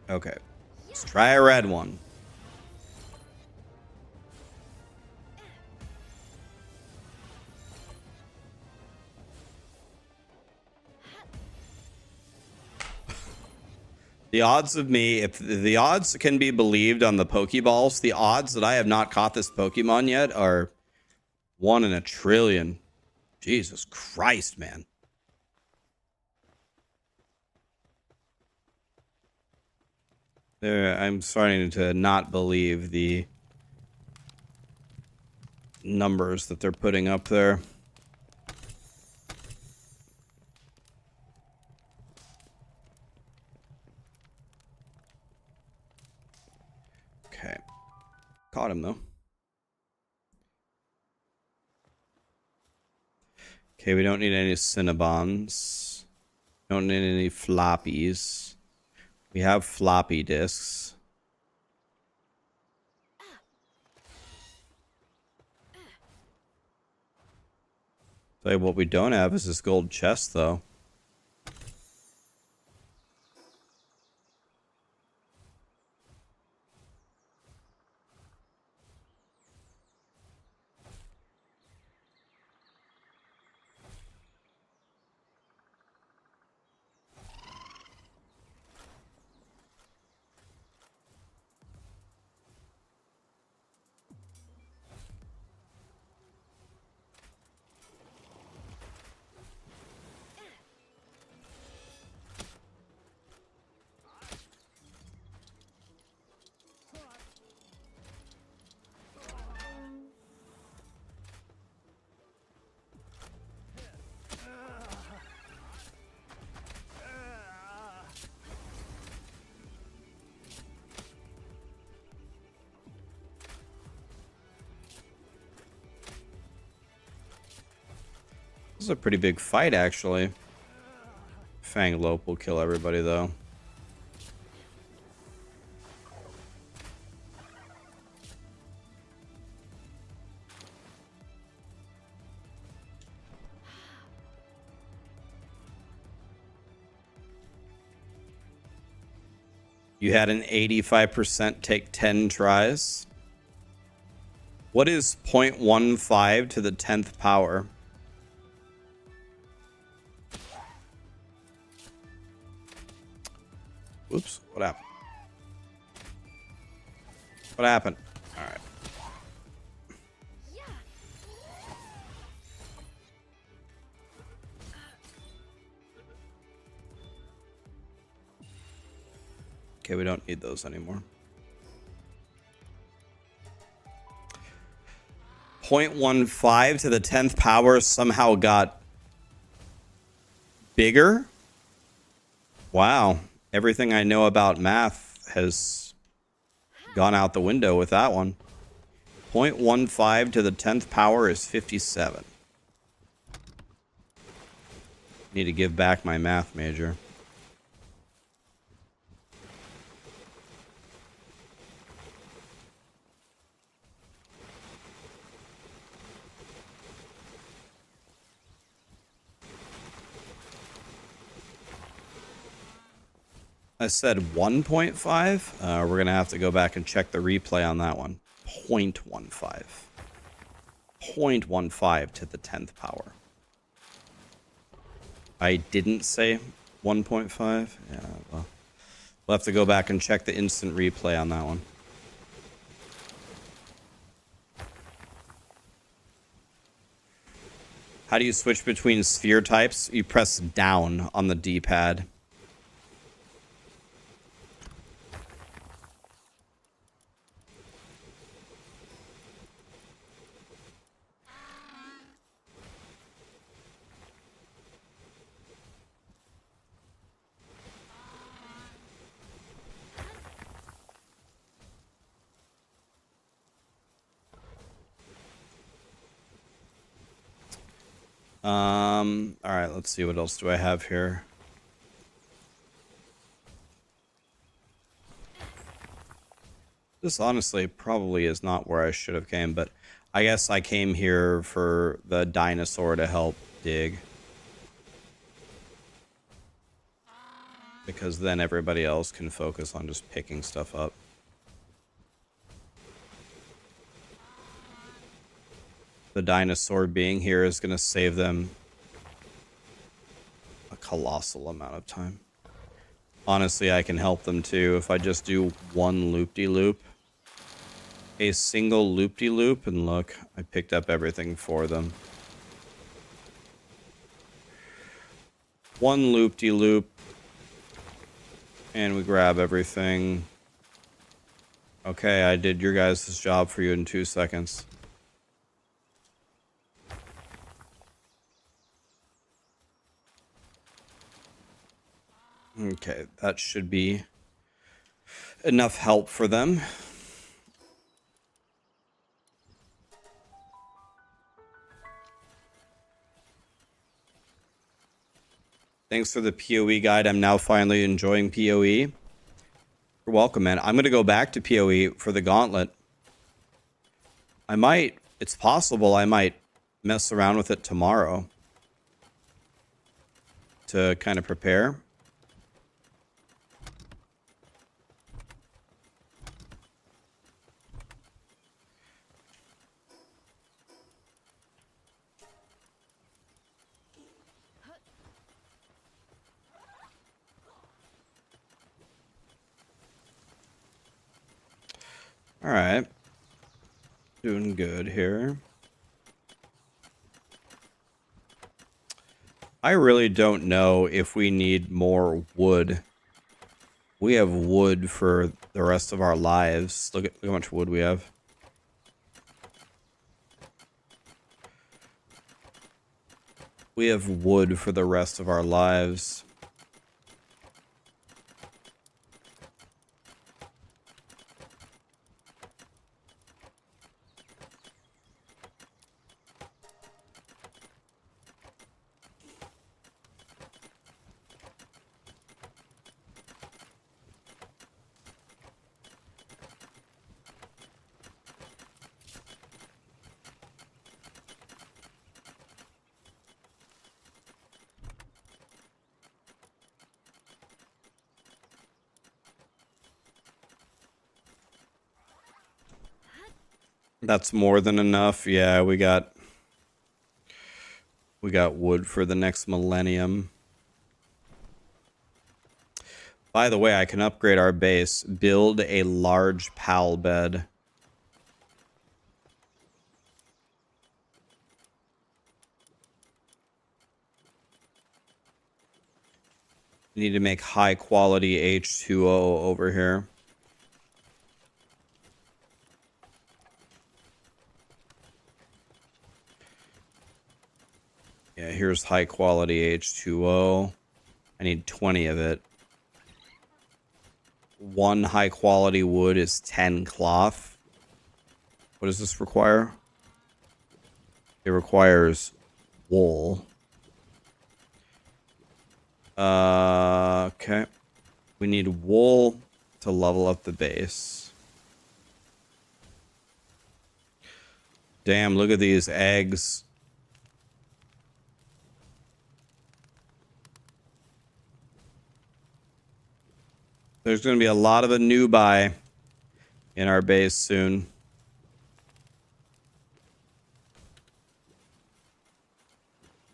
Okay. Let's try a red one. The odds of me, if the odds can be believed on the Pokeballs, the odds that I have not caught this Pokemon yet are 1 in a trillion. Jesus Christ, man. I'm starting to not believe the numbers that they're putting up there. Okay. Caught him, though. Okay, we don't need any Cinnabons. Don't need any floppies. We have floppy disks. Tell you what we don't have is this gold chest, though. is a pretty big fight, actually. Fang Lope will kill everybody, though. You had an 85% take 10 tries. What is 0.15 to the 10th power? Oops, what happened? What happened? All right. Okay, we don't need those anymore. 0.15 to the 10th power somehow got bigger? Wow. Everything I know about math has gone out the window with that one. 0.15 to the 10th power is 57. Need to give back my math major. I said 1.5. We're going to have to go back and check the replay on that one. 0.15. 0.15 to the 10th power. I didn't say 1.5. Yeah, well, we'll have to go back and check the instant replay on that one. How do you switch between sphere types? You press down on the D-pad. All right, let's see, what else do I have here? This honestly probably is not where I should have came, but I guess I came here for the dinosaur to help dig. Because then everybody else can focus on just picking stuff up. The dinosaur being here is going to save them a colossal amount of time. Honestly, I can help them too if I just do one loop-de-loop. A single loop-de-loop, and look, I picked up everything for them. One loop-de-loop, and we grab everything. Okay, I did your guys' job for you in 2 seconds. Okay, that should be enough help for them. Thanks for the PoE guide. I'm now finally enjoying PoE. You're welcome, man. I'm going to go back to PoE for the gauntlet. It's possible I might mess around with it tomorrow to kind of prepare. All right. Doing good here. I really don't know if we need more wood. We have wood for the rest of our lives. Look how much wood we have. We have wood for the rest of our lives. That's more than enough. Yeah, we got wood for the next millennium. By the way, I can upgrade our base. Build a large pal bed. We need to make high quality H2O over here. Yeah, here's high quality H2O. I need 20 of it. One high quality wood is 10 cloth. What does this require? It requires wool. Okay. We need wool to level up the base. Damn, look at these eggs. There's going to be a lot of anubi in our base soon.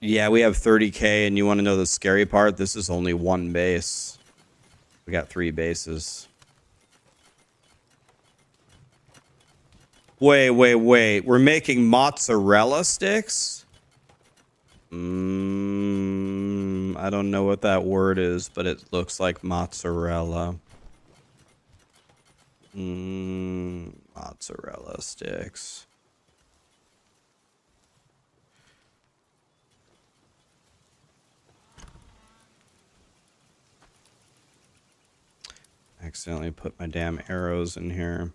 Yeah, we have 30k, and you want to know the scary part? This is only one base. We got 3 bases. Wait. We're making mozzarella sticks? I don't know what that word is, but it looks like mozzarella. Mozzarella sticks. Accidentally put my damn arrows in here.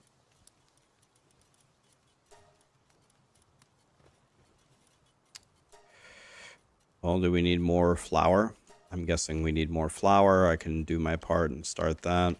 Well, do we need more flour? I'm guessing we need more flour. I can do my part and start that.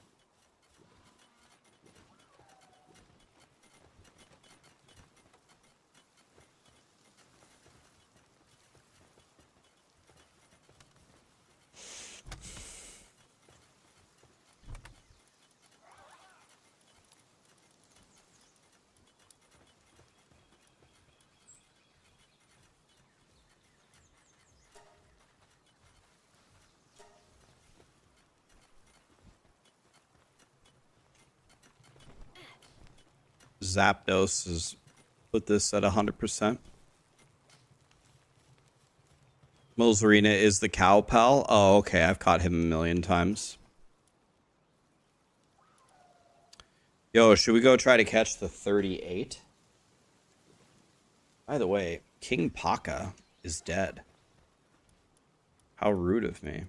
Zapdos has put this at 100%. Molzarina is the cow pal. Oh, okay. I've caught him a million times. Yo, should we go try to catch the 38? By the way, King Paka is dead. How rude of me.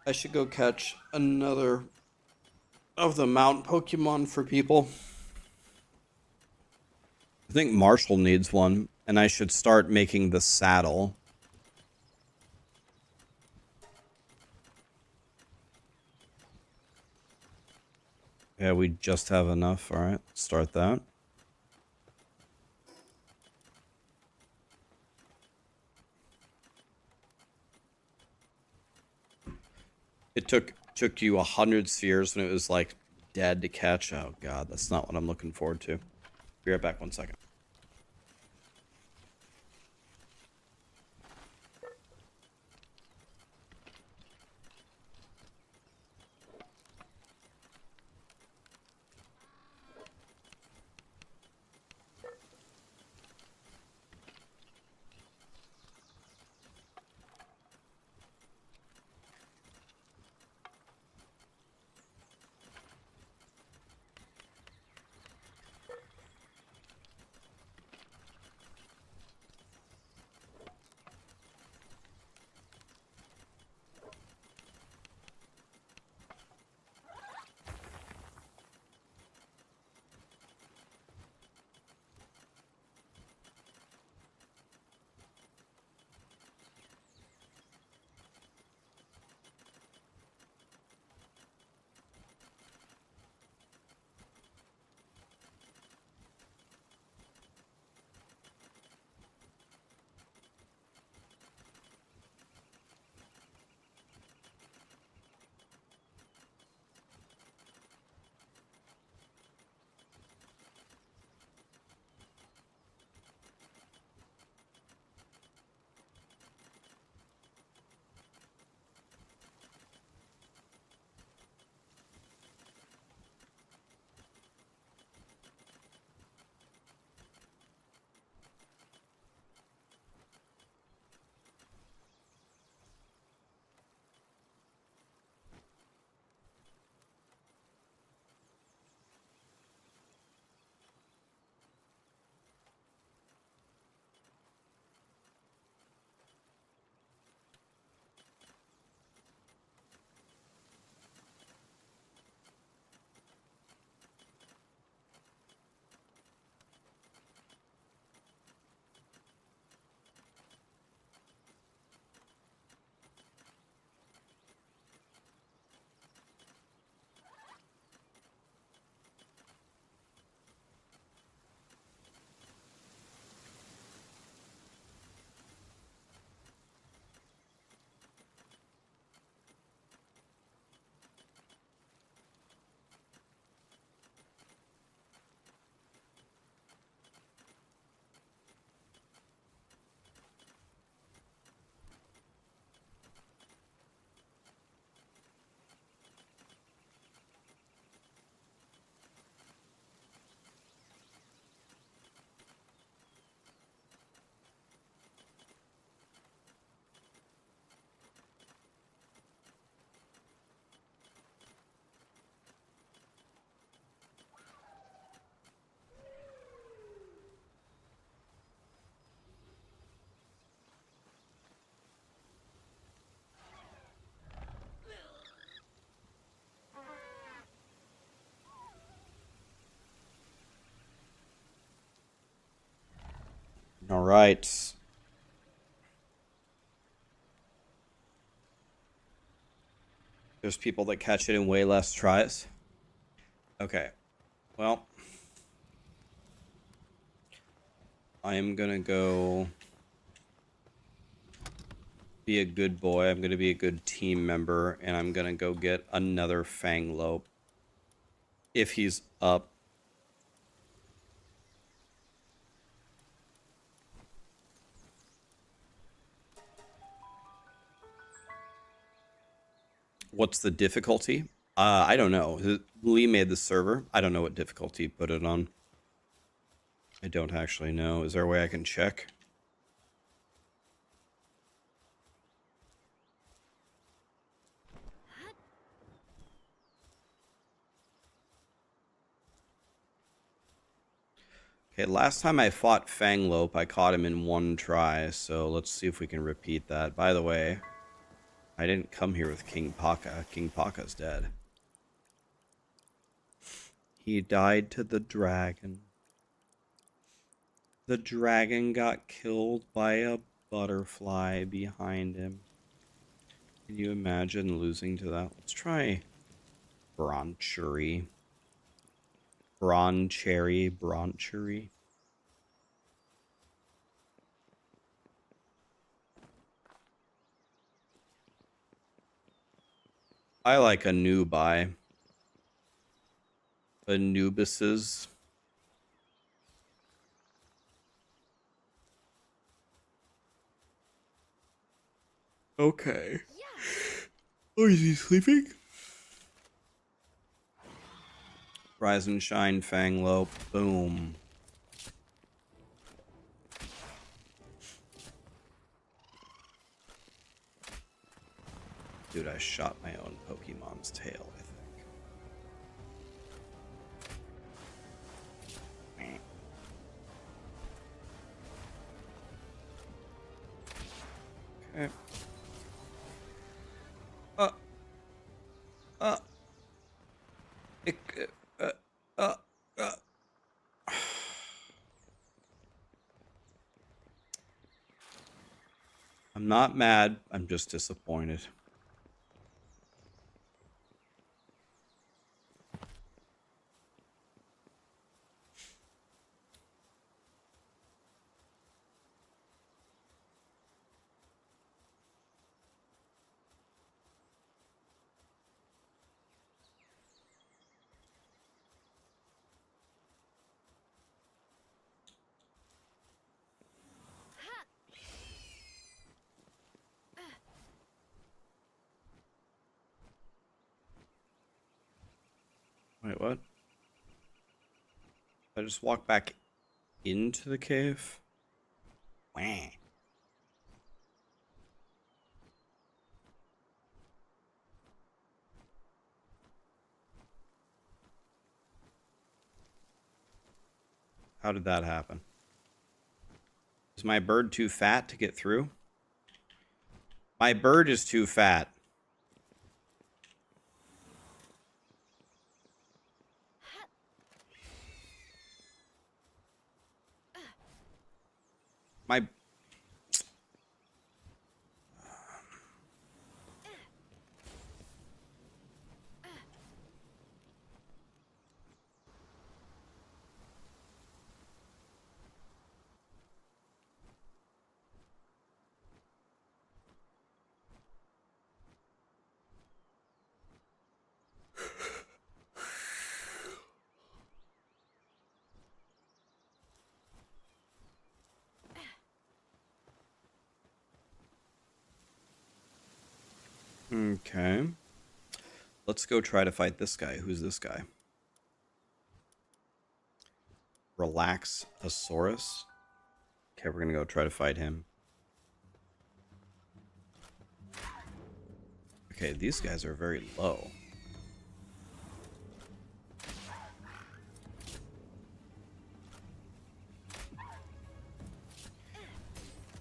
I should go catch another of the mount Pokemon for people. I think Marshall needs one, and I should start making the saddle. Yeah, we just have enough. All right, start that. It took you 100 spheres when it was like dead to catch. Oh god, that's not what I'm looking forward to. Be right back 1 second. All right. There's people that catch it in way less tries. Okay. Well, I am gonna go be a good boy. I'm gonna be a good team member, and I'm gonna go get another Fanglope if he's up. What's the difficulty? I don't know. Lee made the server. I don't know what difficulty he put it on. I don't actually know. Is there a way I can check? Okay, last time I fought Fanglope, I caught him in one try, so let's see if we can repeat that. By the way, I didn't come here with King Paka. King Paka's dead. He died to the dragon. The dragon got killed by a butterfly behind him. Can you imagine losing to that? Let's try Bronchery. Bronchery. I like Anubi. Anubises. Okay. Oh, is he sleeping? Rise and shine, Fanglope. Boom. Dude, I shot my own Pokemon's tail, I think. Okay. I'm not mad. I'm just disappointed. Wait, what? I just walk back into the cave? Wah. How did that happen? Is my bird too fat to get through? My bird is too fat. My... Okay. Let's go try to fight this guy. Who's this guy? Raxxanterax. Okay, we're gonna go try to fight him. Okay, these guys are very low.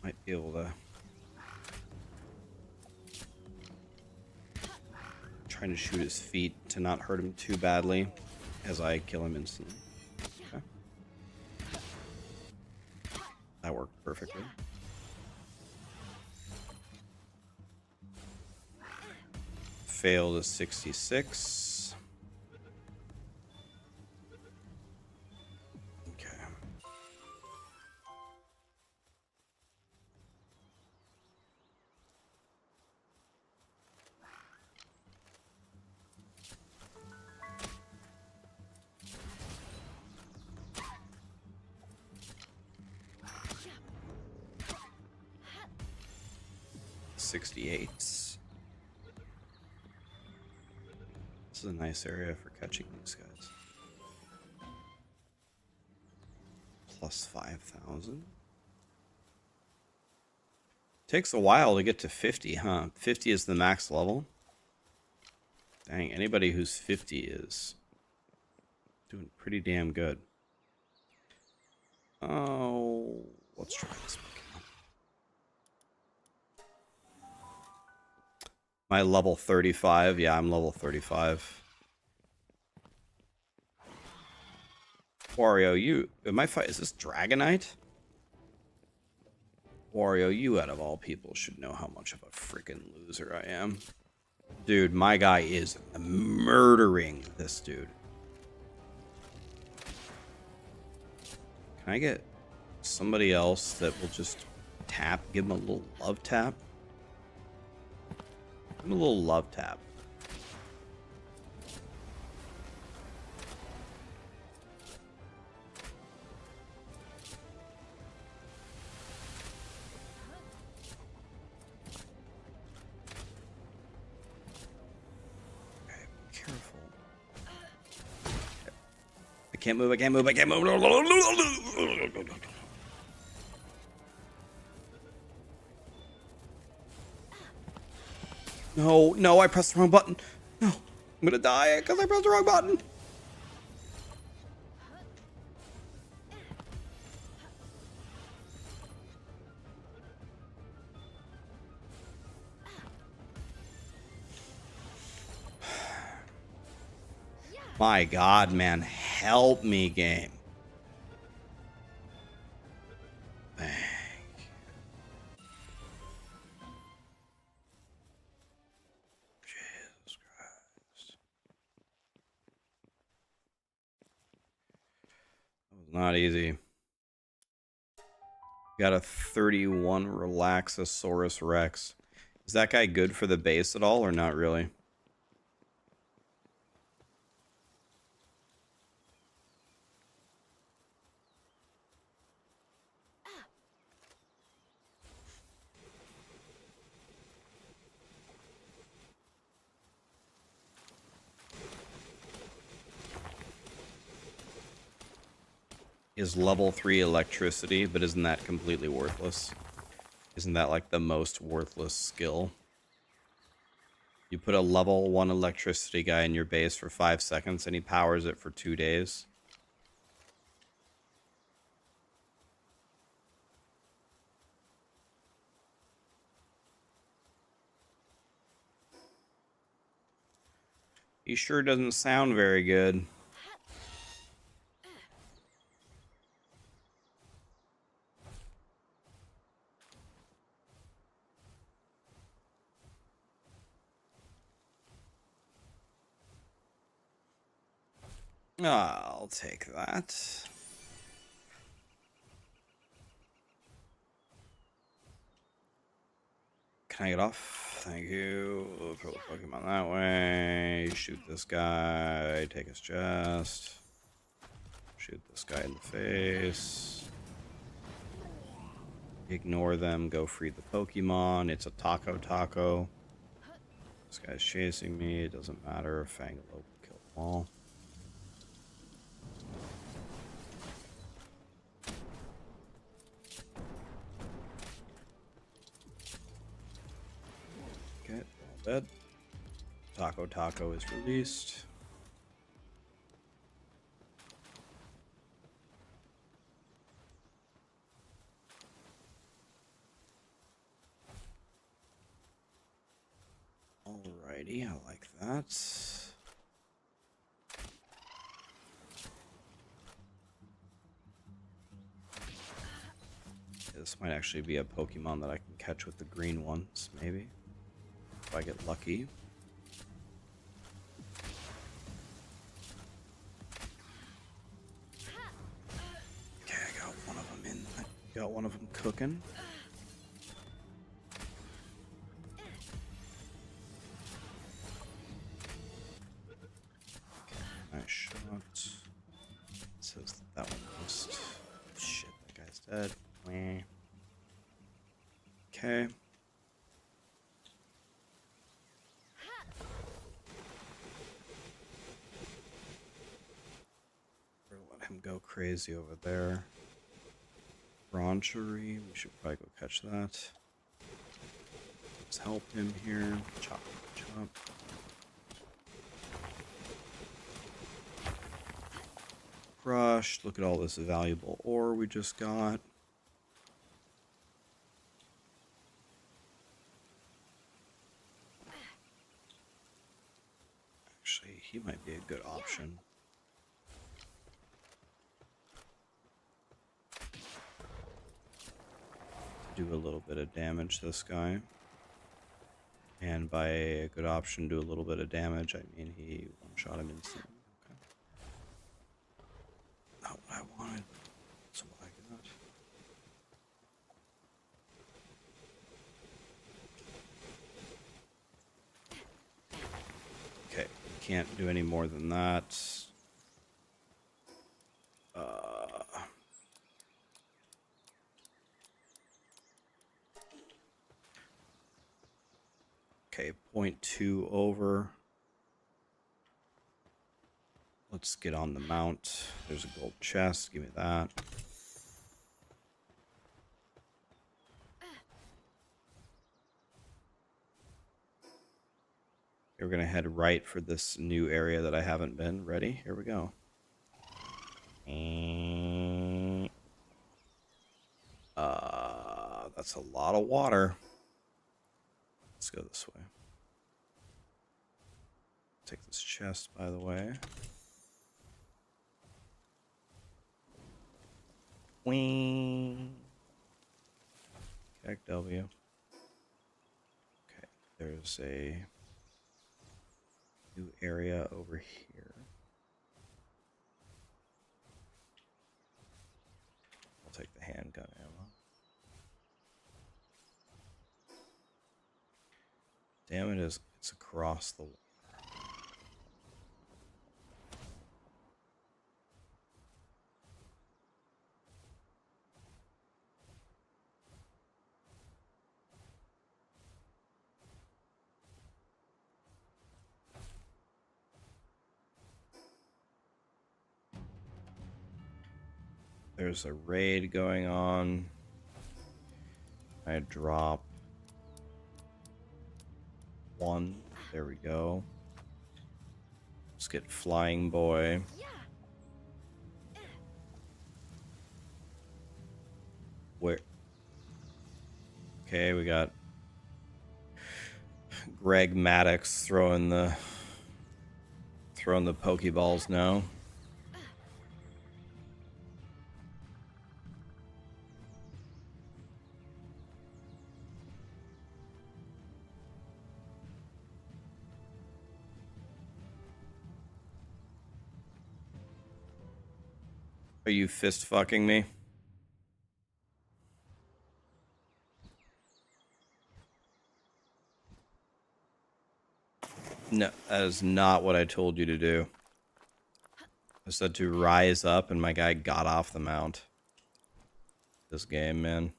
Might be able to... Trying to shoot his feet to not hurt him too badly as I kill him instantly. Okay. That worked. perfectly. Failed a 66. Okay. $68. This is a nice area for catching these guys. Plus 5,000. Takes a while to get to 50, huh? 50 is the max level. Dang, anybody who's 50 is doing pretty damn good. Oh, let's try this Pokemon. My level 35. Yeah, I'm level 35. Wario, you... Is this Dragonite? Wario, you out of all people should know how much of a freaking loser I am. Dude, my guy is murdering this dude. Can I get somebody else that will just tap? Give him a little love tap? Give him a little love tap. I can't move, I can't move, I can't move. No, no, I pressed the wrong button. No, I'm gonna die because I pressed the wrong button. My God, man, help me, game. Thank you. Jesus Christ. That was not easy. Got a 31 Raxxanterax Rex. Is that guy good for the base at all or not really? Is level 3 electricity, but isn't that completely worthless? Isn't that like the most worthless skill? You put a level 1 electricity guy in your base for 5 seconds and he powers it for 2 days. He sure doesn't sound very good. I'll take that. Can I get off? Thank you. Throw the Pokemon that way. Shoot this guy. Take his chest. Shoot this guy in the face. Ignore them. Go free the Pokemon. It's a Taco. This guy's chasing me. It doesn't matter. Fangalo will kill them all. Okay, all dead. Taco is released. Alrighty, I like that. This might actually be a Pokemon that I can catch with the green ones, maybe. If I get lucky. Okay, I got one of them in. I got one of them cooking. Nice shot. It says that one missed. Shit, that guy's dead. Okay. We're gonna let him go crazy over there. Bronchery, we should probably go catch that. Let's help him here. Chop, chop. Crushed. Look at all this valuable ore we just got. Actually, he might be a good option. To do a little bit of damage to this guy. And by a good option, do a little bit of damage, I mean he one-shot him instantly. Okay. Not what I wanted. That's what I got. Okay, can't do any more than that. Okay, 0.2 over. Let's get on the mount. There's a gold chest. Give me that. We're going to head right for this new area that I haven't been. Ready? Here we go. That's a lot of water. Let's go this way. Take this chest, by the way. Wing. Check W. Okay, there's a new area over here. I'll take the handgun ammo. Damn, it's across the water. There's a raid going on. I drop one. There we go. Let's get Flying Boy. Where? Okay, we got Greg Maddox throwing the Pokeballs now. Are you fist fucking me? No, that is not what I told you to do. I said to rise up, and my guy got off the mount. This game, man.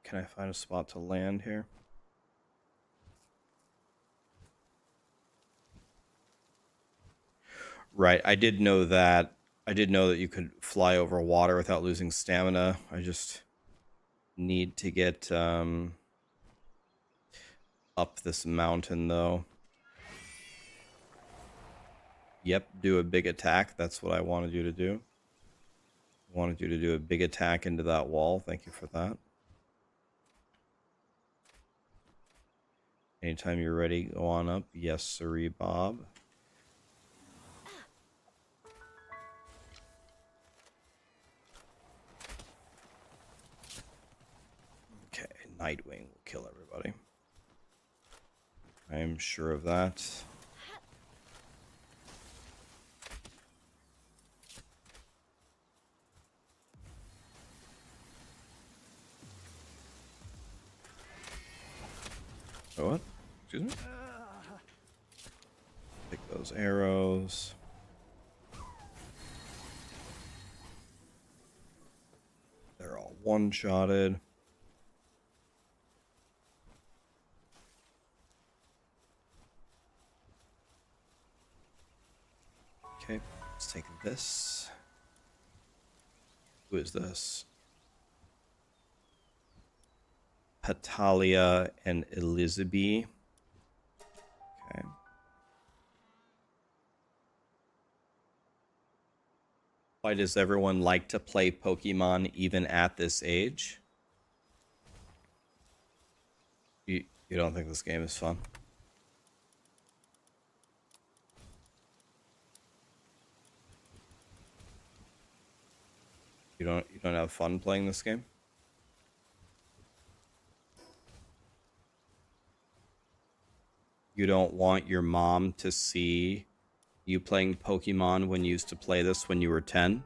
Can I find a spot to land here? Right, I did know that. I did know that you could fly over water without losing stamina. I just need to get up this mountain, though. Yep, do a big attack. That's what I wanted you to do. I wanted you to do a big attack into that wall. Thank you for that. Anytime you're ready, go on up. Yes, sirree, Bob. Okay, Nightwing will kill everybody. I am sure of that. Oh, what? Excuse me? Take those arrows. They're all one-shotted. Okay, let's take this. Who is this? Patalia and Elizabeth. Okay. Why does everyone like to play Pokemon even at this age? You don't think this game is fun? You don't have fun playing this game? You don't want your mom to see you playing Pokemon when you used to play this when you were 10?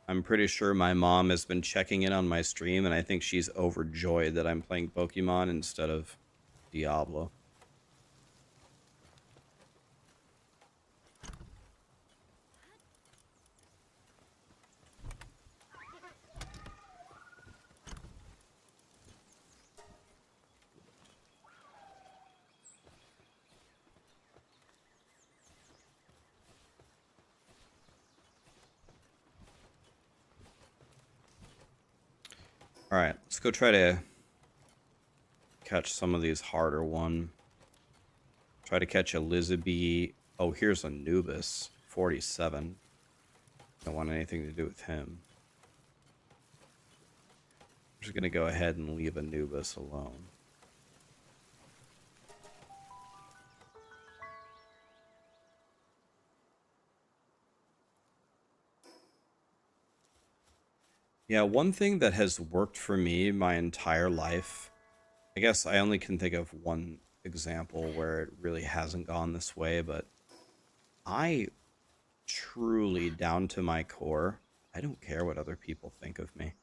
I'm pretty sure my mom has been checking in on my stream, and I think she's overjoyed that I'm playing Pokemon instead of Diablo. Alright, let's go try to catch some of these harder one. Try to catch Elizabeth. Oh, here's Anubis. 47. Don't want anything to do with him. I'm just going to go ahead and leave Anubis alone. Yeah, one thing that has worked for me my entire life, I guess I only can think of one example where it really hasn't gone this way, but I truly, down to my core, I don't care what other people think of me.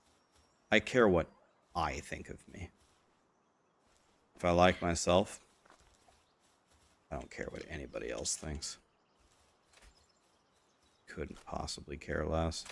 I care what I think of me. If I like myself, I don't care what anybody else thinks. Couldn't possibly care less.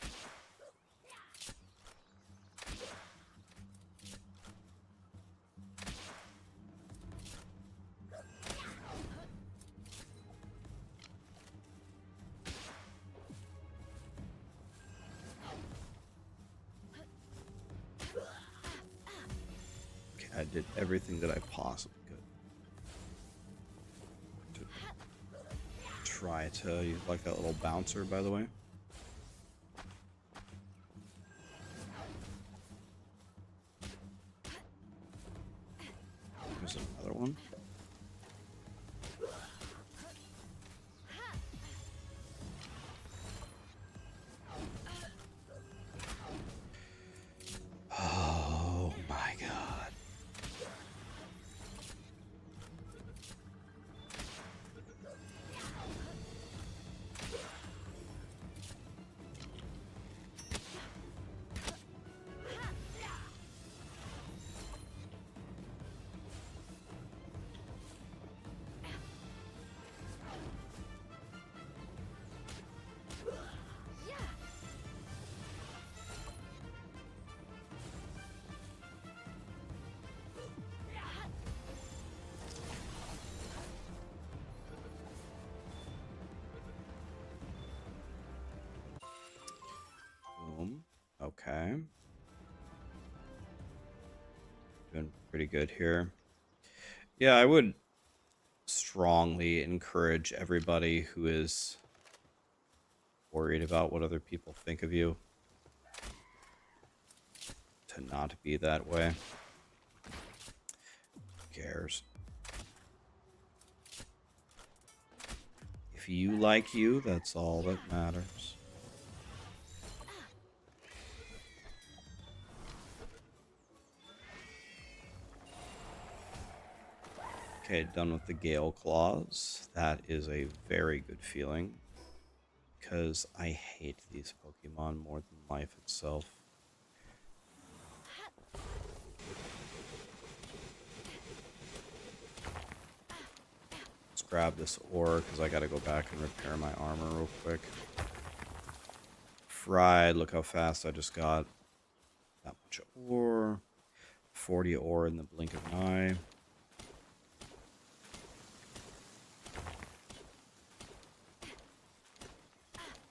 I did everything that I possibly could to try to use like that little bouncer, by the way. There's another one. Oh my god. Okay. Doing pretty good here. Yeah, I would strongly encourage everybody who is worried about what other people think of you to not be that way. Who cares? if you like you, that's all that matters. Okay, done with the Gale Claws. That is a very good feeling, because I hate these Pokemon more than life itself. Let's grab this ore, because I gotta go back and repair my armor real quick. Fried, look how fast I just got that much ore. 40 ore in the blink of an eye.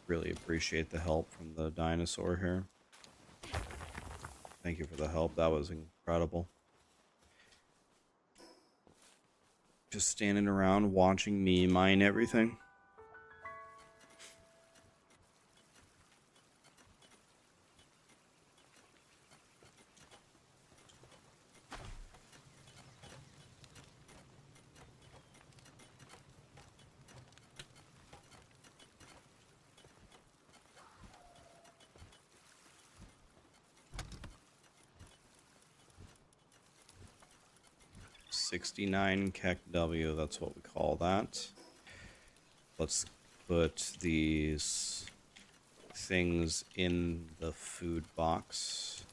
Really appreciate the help from the dinosaur here. Thank you for the help. That was incredible. Just standing around watching me mine everything. $69 Keck W, that's what we call that. Let's put these things in the food box.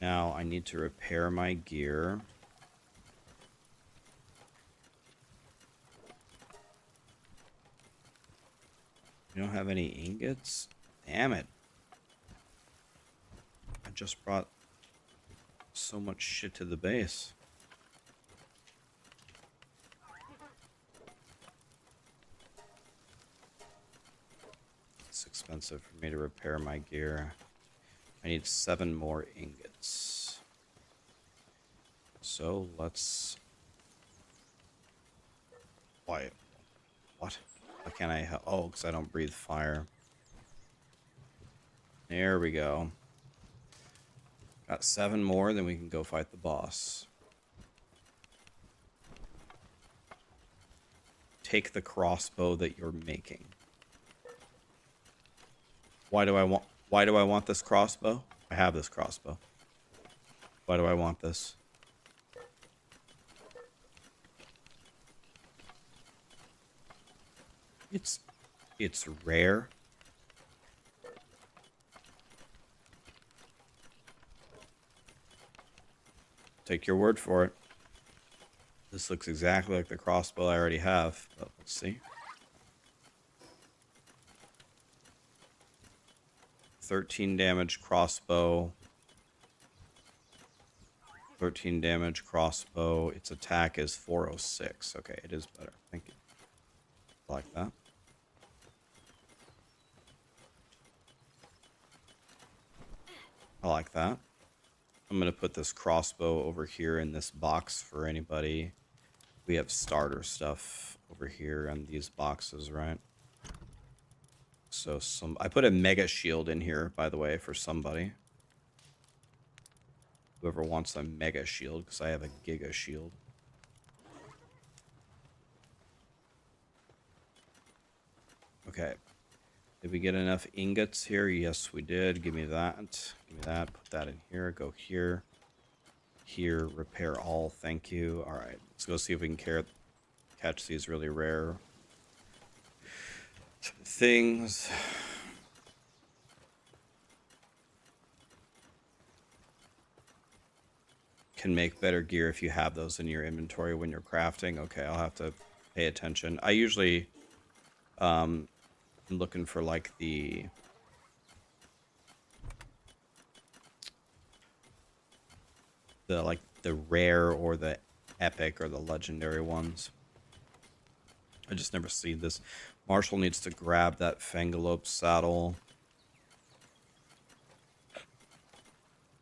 Now I need to repair my gear. You don't have any ingots? Damn it. I just brought so much shit to the base. It's expensive for me to repair my gear. I need 7 more ingots. So let's... Why? What? Why can't I help? Oh, because I don't breathe fire. There we go. Got 7 more, then we can go fight the boss. Take the crossbow that you're making. Why do I want this crossbow? I have this crossbow. Why do I want this? It's rare. Take your word for it. This looks exactly like the crossbow I already have, but let's see. 13 damage crossbow. 13 damage crossbow. Its attack is 406. Okay, it is better. Thank you. I like that. I like that. I'm going to put this crossbow over here in this box for anybody. We have starter stuff over here on these boxes, right? So I put a mega shield in here, by the way, for somebody. Whoever wants a mega shield, because I have a giga shield. Okay. Did we get enough ingots here? Yes, we did. Give me that. Give me that. Put that in here. Go here. Here. Repair all. Thank you. All right. Let's go see if we can catch these really rare things. Can make better gear if you have those in your inventory when you're crafting. Okay, I'll have to pay attention. I usually I'm looking for like the rare or the epic or the legendary ones. I just never see this. Marshall needs to grab that Fangalope saddle.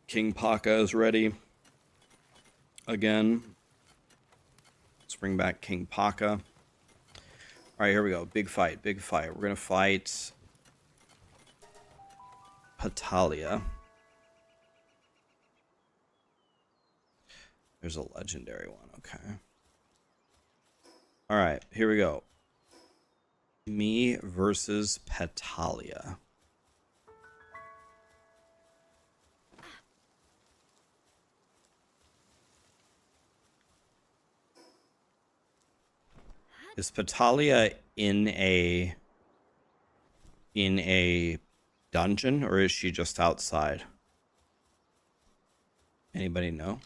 King Paka is ready. Again. Let's bring back King Paka. All right, here we go. Big fight, big fight. We're going to fight Patalia. There's a legendary one, okay. All right, here we go. Me versus Petalia. Is Petalia in a dungeon, or is she just outside? Anybody know?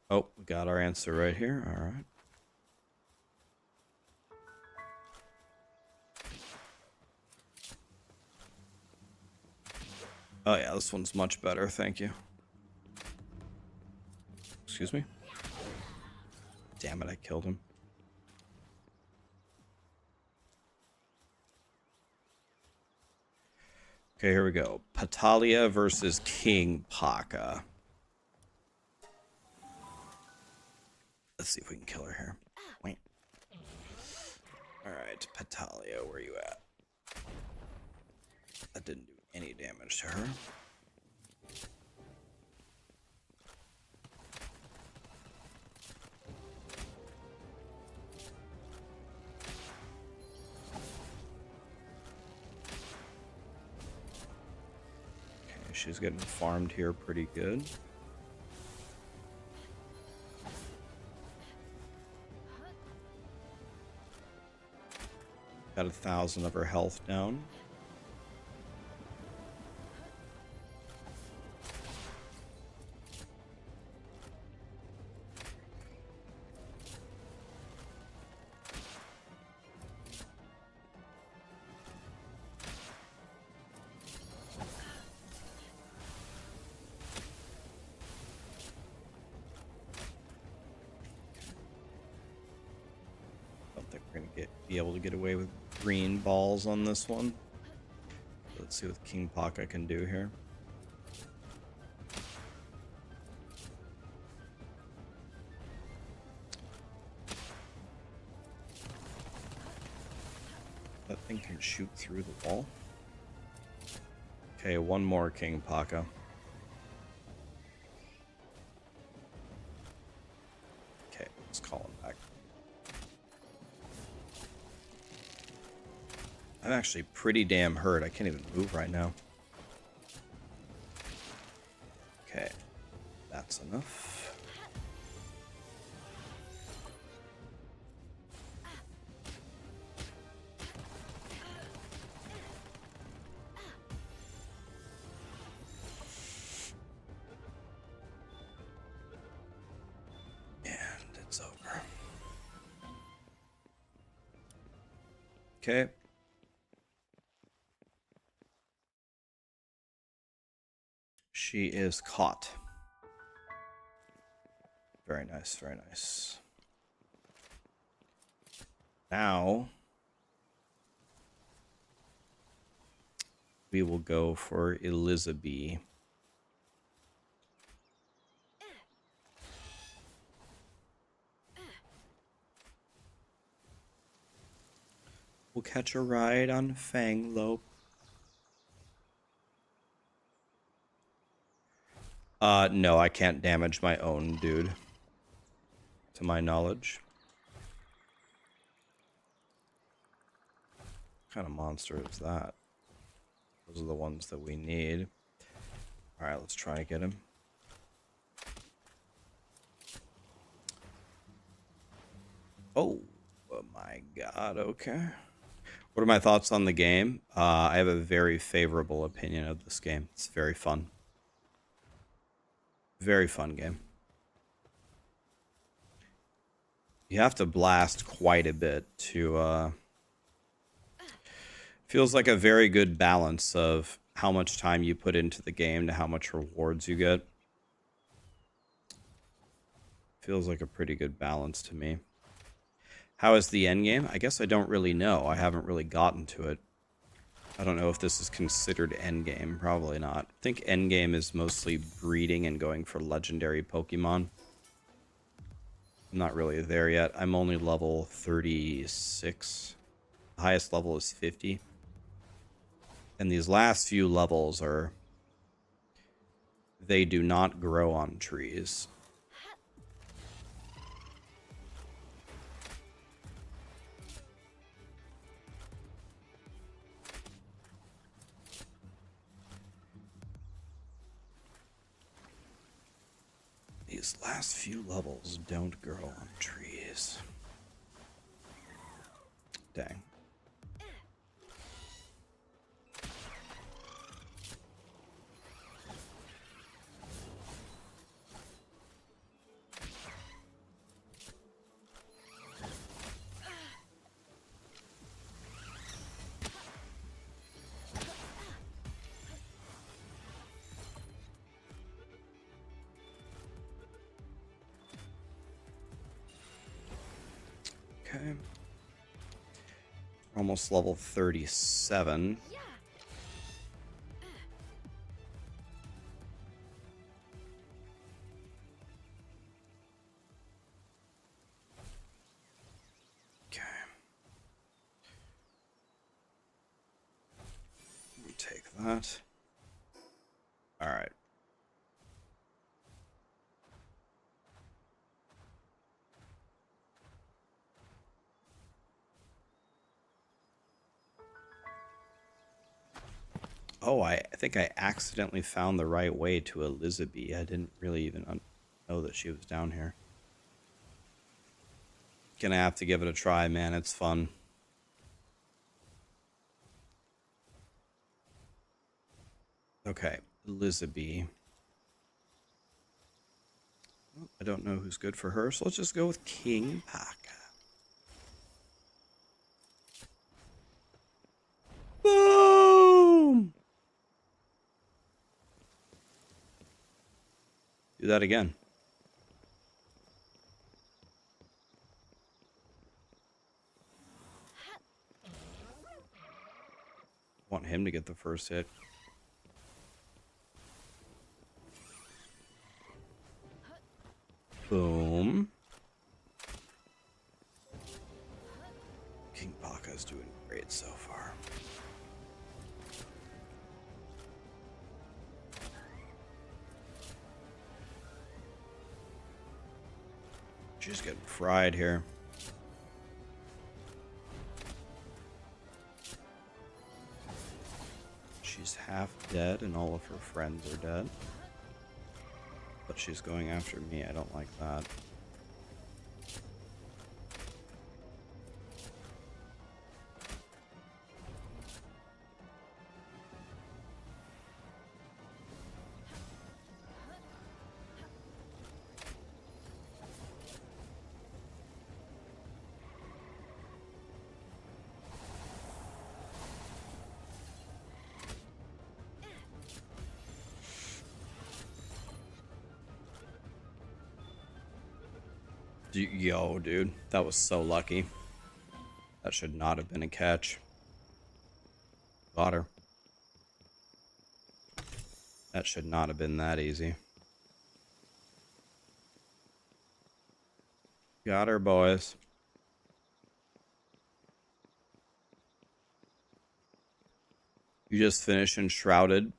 Oh, we got our answer right here. All right. Oh yeah, this one's much better. Thank you. Excuse me? Damn it, I killed him. Okay, here we go. Petalia versus King Paka. Let's see if we can kill her here. Wait. Alright, Petalia, where you at? That didn't do any damage to her. Okay, she's getting farmed here pretty good. Got 1,000 of her health down. Don't think we're gonna be able to get away with green balls on this one. Let's see what King Paka can do here. That thing can shoot through the wall. Okay, one more King Paka. Okay, let's call him back. I'm actually pretty damn hurt. I can't even move right now. Okay, that's enough. And it's over. Okay. She is caught. Very nice, very nice. Now, we will go for Elizabeth. We'll catch a ride on Fanglope. No, I can't damage my own dude. To my knowledge. What kind of monster is that? Those are the ones that we need. Alright, let's try to get him. Oh my god, okay. What are my thoughts on the game? I have a very favorable opinion of this game. It's very fun. Very fun game. You have to blast quite a bit to, feels like a very good balance of how much time you put into the game to how much rewards you get. Feels like a pretty good balance to me. How is the end game? I guess I don't really know. I haven't really gotten to it. I don't know if this is considered endgame. Probably not. I think endgame is mostly breeding and going for legendary Pokemon. I'm not really there yet. I'm only level 36. The highest level is 50. And these last few levels are They do not grow on trees. These last few levels don't grow on trees. Dang. Okay. Almost level 37. Okay. We'll take that. All right. Oh, I think I accidentally found the right way to Elizabeth. I didn't really even know that she was down here. Gonna have to give it a try, man. It's fun. Okay, Elizabeth. Well, I don't know who's good for her, so let's just go with King Paka. Boom! Do that again. Want him to get the first hit. Boom. King Paka's doing great so far. She's getting fried here. She's half dead and all of her friends are dead. But she's going after me. I don't like that. Yo, dude, that was so lucky. That should not have been a catch. Got her. That should not have been that easy. Got her, boys. You just finished Enshrouded,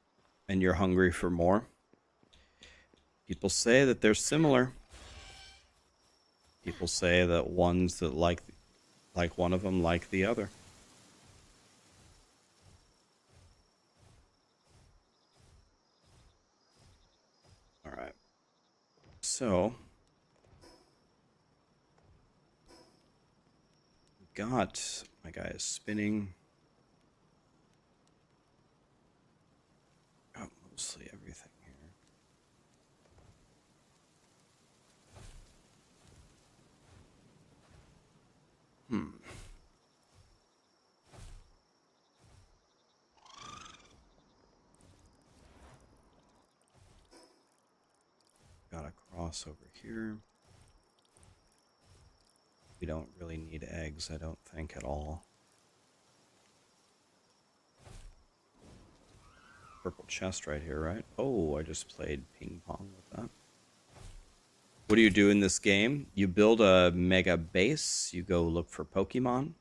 and you're hungry for more. People say that they're similar. People say that ones that like one of them like the other. All right. So, got my guy is spinning. Got mostly everything here. Got a cross over here. We don't really need eggs, I don't think, at all. Purple chest right here, right? Oh, I just played ping pong with that. What do you do in this game? You build a mega base. You go look for Pokemon.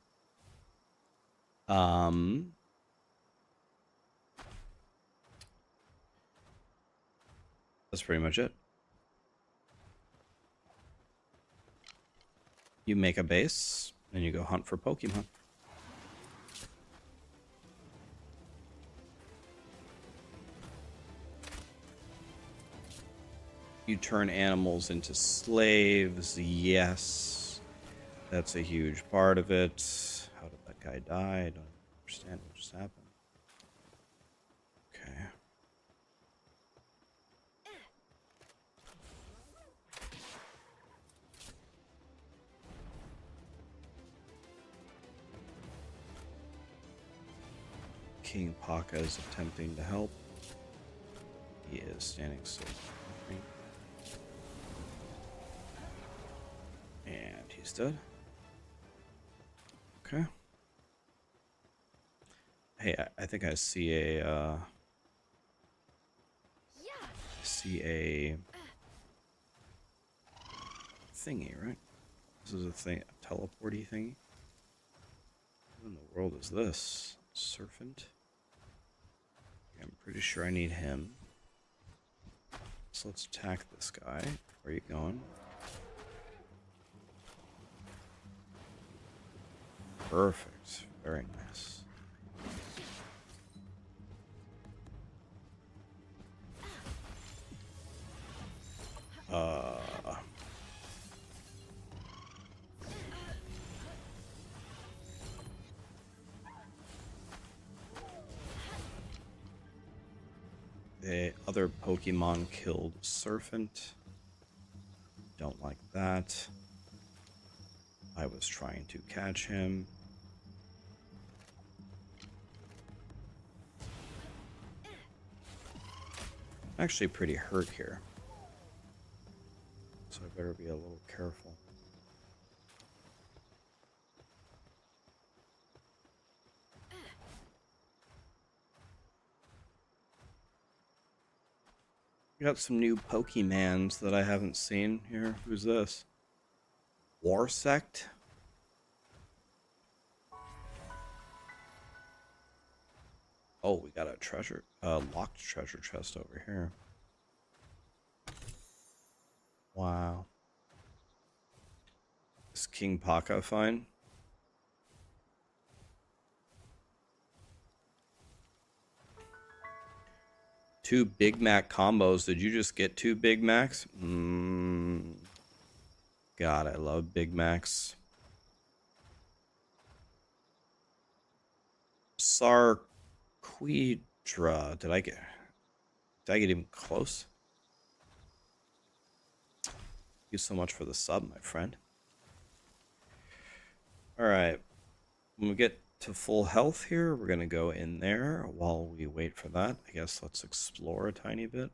That's pretty much it. You make a base, and you go hunt for Pokemon. You turn animals into slaves, yes. That's a huge part of it. How did that guy die? I don't understand what just happened. Okay. King Paka is attempting to help. He is standing still. And he's dead. Okay. Hey, I think I see a thingy, right? This is a thing, a teleporty thingy. What in the world is this? Serpent? I'm pretty sure I need him. So let's attack this guy. Where are you going? Perfect. Very nice. The other Pokemon killed Serpent. Don't like that. I was trying to catch him. I'm actually pretty hurt here, so I better be a little careful. We got some new Pokemans that I haven't seen here. Who's this? War Sect? Oh, we got a treasure, locked treasure chest over here. Wow. Is King Paka fine? Two Big Mac combos. Did you just get two Big Macs? God, I love Big Macs. Sarquidra. Did I get even close? Thank you so much for the sub, my friend. Alright. When we get to full health here, we're going to go in there while we wait for that. I guess let's explore a tiny bit.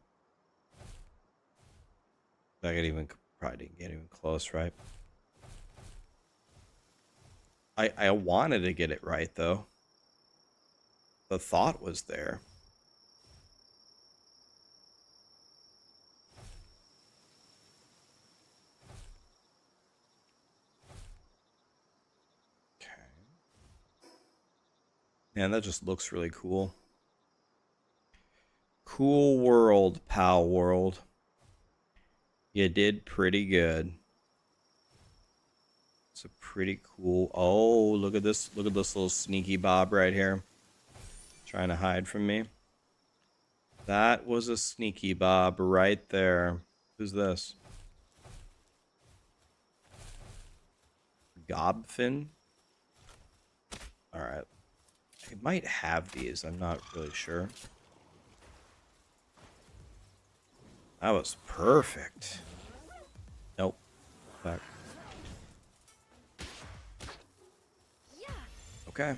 I could even, probably didn't get even close, right? I wanted to get it right, though. The thought was there. Man, that just looks really cool. Cool world, Palworld. You did pretty good. It's a pretty cool... Oh, look at this. Look at this little sneaky Bob right here. Trying to hide from me. That was a sneaky Bob right there. Who's this? Gobfin? Alright. I might have these. I'm not really sure. That was perfect. Nope. Back. Okay.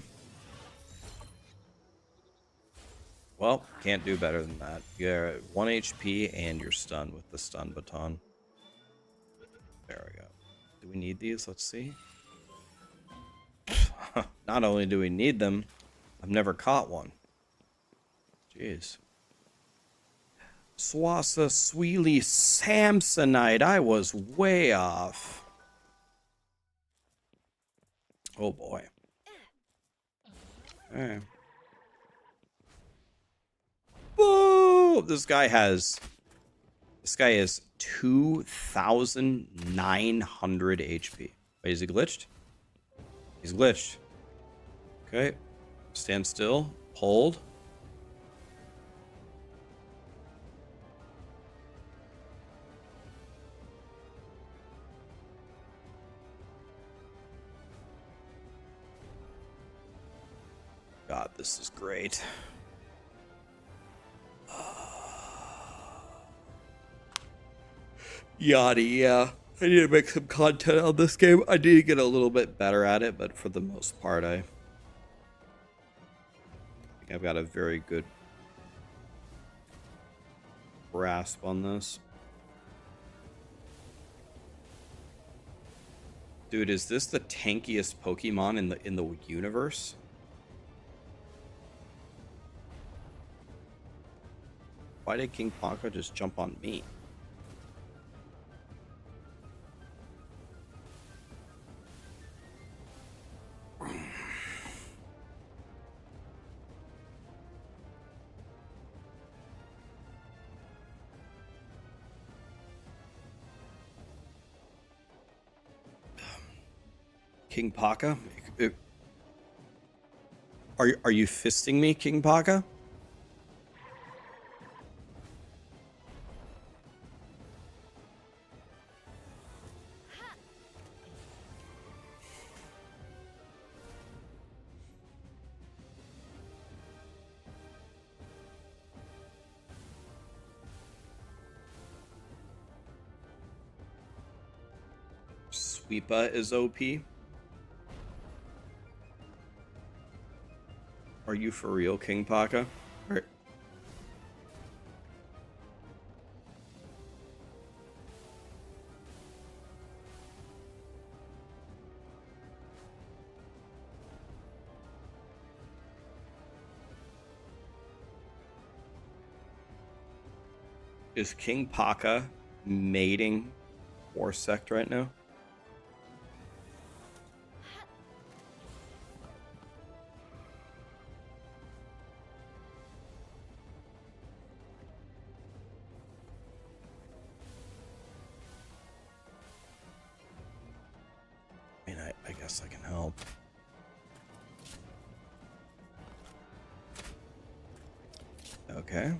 Well, can't do better than that. You're at 1 HP and you're stunned with the stun baton. There we go. Do we need these? Let's see. Not only do we need them, I've never caught one. Jeez. Swassa Sweely Samsonite. I was way off. Oh boy. Alright. Whoa! This guy has This guy is 2,900 HP. Wait, is he glitched? He's glitched. Okay. Stand still. Hold. God, this is great. Yada, yeah. I need to make some content on this game. I need to get a little bit better at it, but for the most part, I think I've got a very good grasp on this. Dude, is this the tankiest Pokemon in the universe? Why did King Ponka just jump on me? King Paka? Are you fisting me, King Paka? Sweepa is OP. Are you for real, King Paka? Is King Paka mating Warsect right now? I mean, I guess I can help. Okay.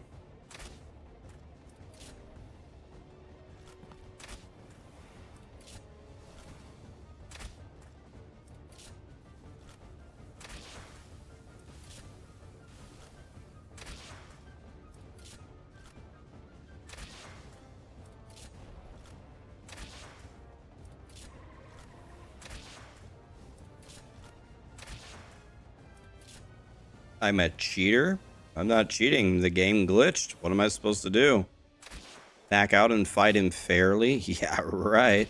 I'm a cheater? I'm not cheating. The game glitched. What am I supposed to do? Back out and fight him fairly? Yeah, right.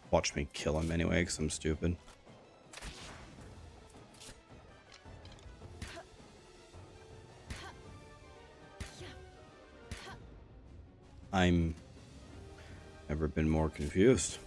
Watch me kill him anyway, because I'm stupid. I'm never been more confused.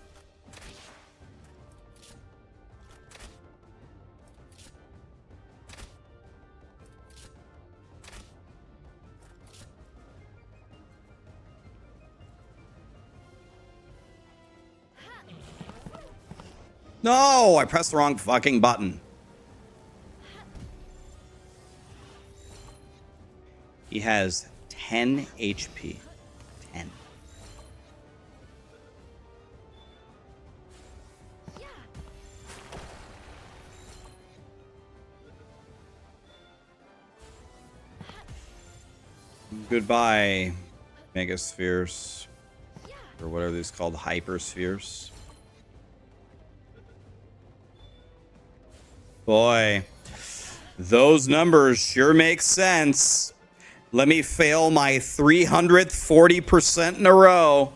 No, I pressed the wrong fucking button. He has 10 HP. 10. Goodbye, Megaspheres. Or what are these called? Hyperspheres. Boy, those numbers sure make sense. Let me fail my 340% in a row.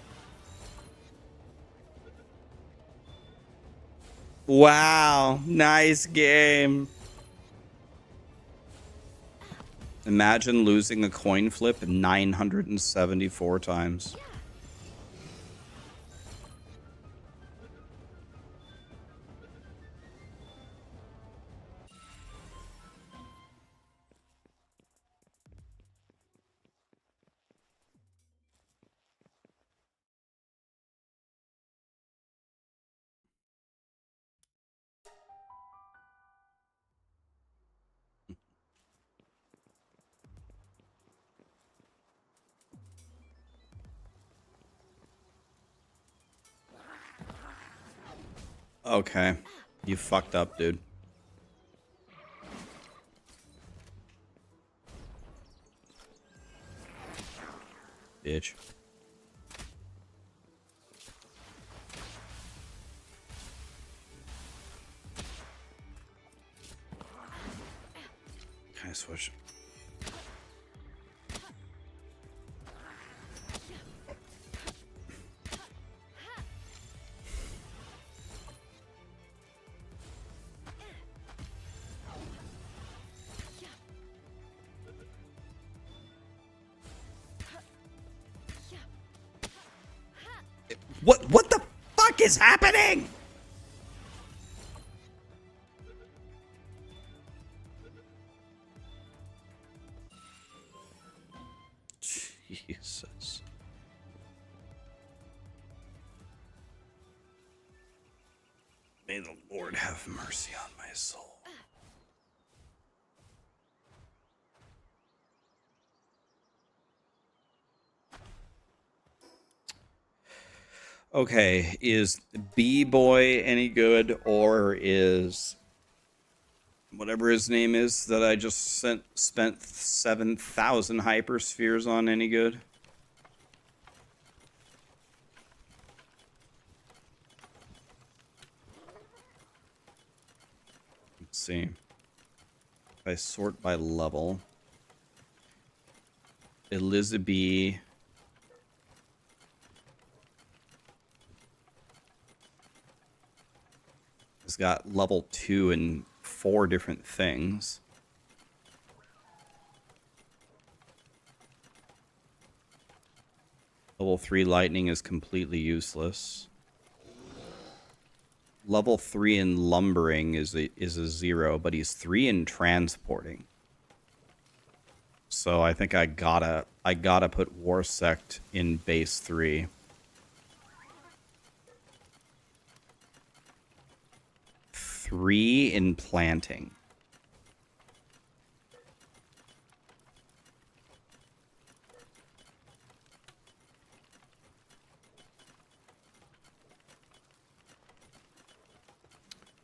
Wow, nice game. Imagine losing a coin flip 974 times. Okay. You fucked up, dude. Bitch. Can I switch? What the fuck is happening? Jesus. May the Lord have mercy on my soul. Okay, is B-Boy any good, or is whatever his name is that I just spent 7,000 hyperspheres on any good? Let's see. If I sort by level, Elizabeth has got level 2 and 4 different things. Level 3 lightning is completely useless. Level 3 in lumbering is a 0, but he's 3 in transporting. So I think I gotta put War Sect in base 3. Three in planting.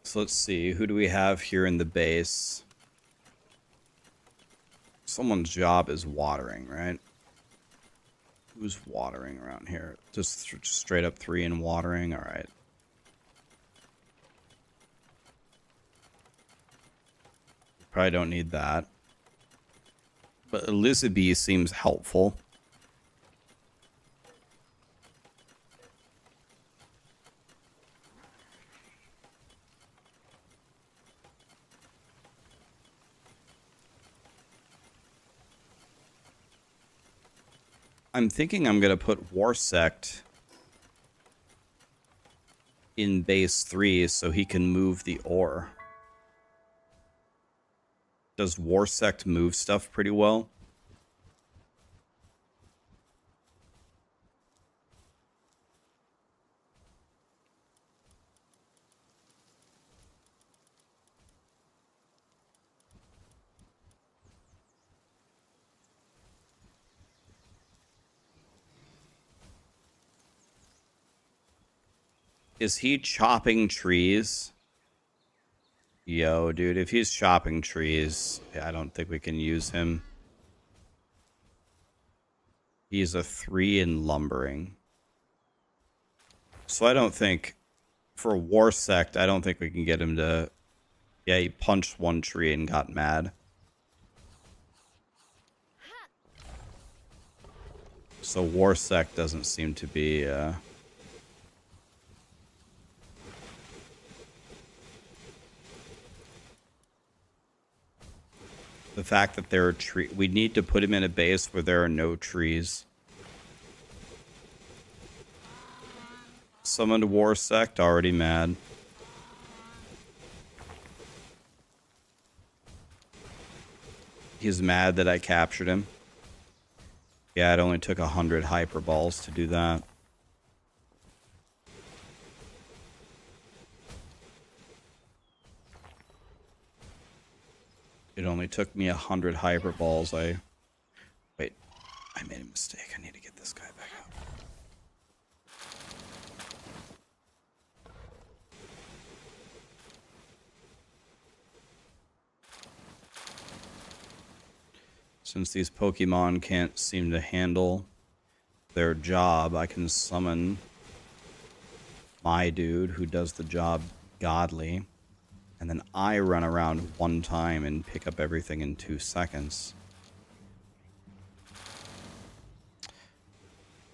So let's see, who do we have here in the base? Someone's job is watering, right? Who's watering around here? Just straight up 3 in watering, all right. Probably don't need that. But Elizabeth seems helpful. I'm thinking I'm going to put War Sect in base 3 so he can move the ore. Does War Sect move stuff pretty well? Is he chopping trees? Yo, dude, if he's chopping trees, I don't think we can use him. He's a 3 in lumbering. So I don't think, for War Sect, I don't think we can get him to... Yeah, he punched one tree and got mad. So War Sect doesn't seem to be... The fact that there are trees... We need to put him in a base where there are no trees. Summoned War Sect, already mad. He's mad that I captured him. Yeah, it only took 100 hyperballs to do that. It only took me 100 hyperballs. Wait, I made a mistake. I need to get this guy back up. Since these Pokemon can't seem to handle their job, I can summon my dude who does the job godly, and then I run around one time and pick up everything in 2 seconds.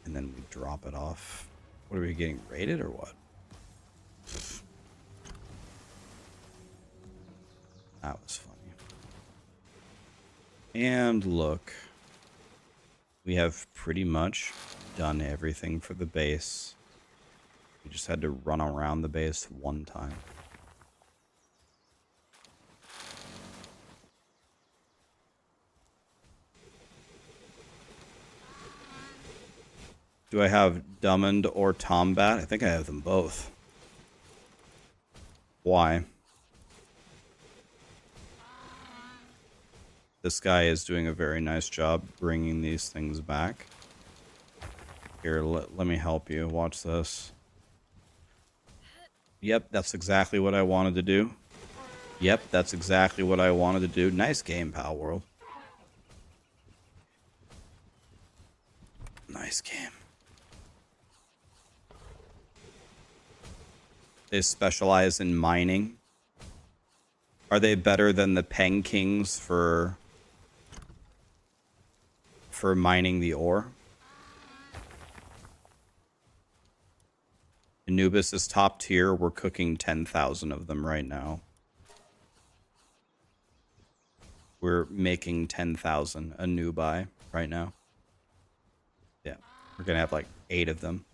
And then we drop it off. What are we getting, raided or what? That was funny. And look, we have pretty much done everything for the base. We just had to run around the base one time. Do I have Drummond or Tombat? I think I have them both. Why? This guy is doing a very nice job bringing these things back. Here, let me help you. Watch this. Yep, that's exactly what I wanted to do. Yep, that's exactly what I wanted to do. Nice game, Palworld. Nice game. They specialize in mining. Are they better than the Peng Kings for mining the ore? Anubis is top tier. We're cooking 10,000 of them right now. We're making 10,000 Anubi right now. Yeah, we're gonna have like 8 of them.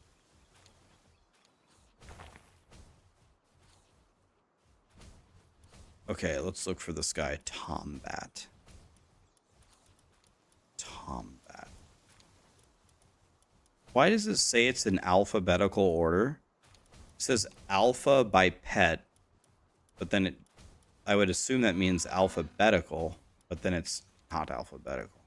Okay, let's look for this guy, Tombat. Tombat. Why does it say it's in alphabetical order? It says alpha by pet, but then I would assume that means alphabetical, but then it's not alphabetical.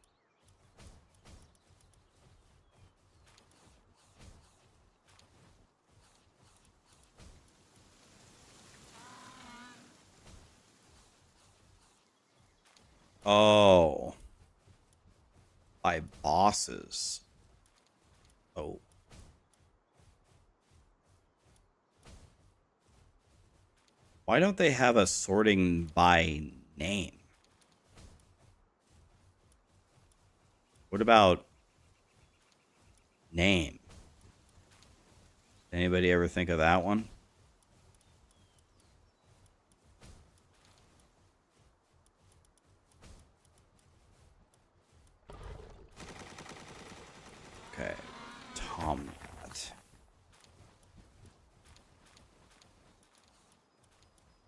Oh. By bosses. Oh. Why don't they have a sorting by name? What about name? Anybody ever think of that one? Okay, Tombat.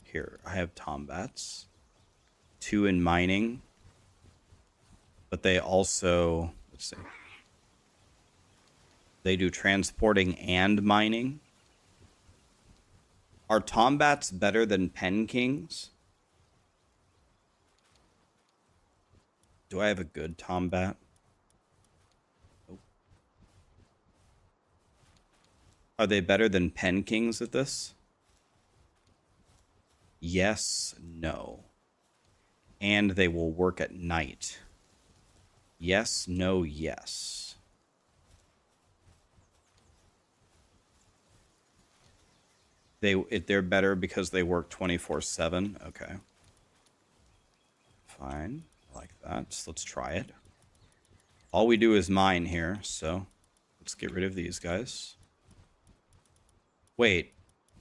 Here, I have Tombats. 2 in mining. But they also, let's see. They do transporting and mining. Are Tombats better than Pen Kings? Do I have a good Tombat? Nope. Are they better than Pen Kings at this? Yes, no. And they will work at night. Yes, no, yes. They're better because they work 24/7. Okay. Fine. I like that. So let's try it. All we do is mine here, so let's get rid of these guys. Wait.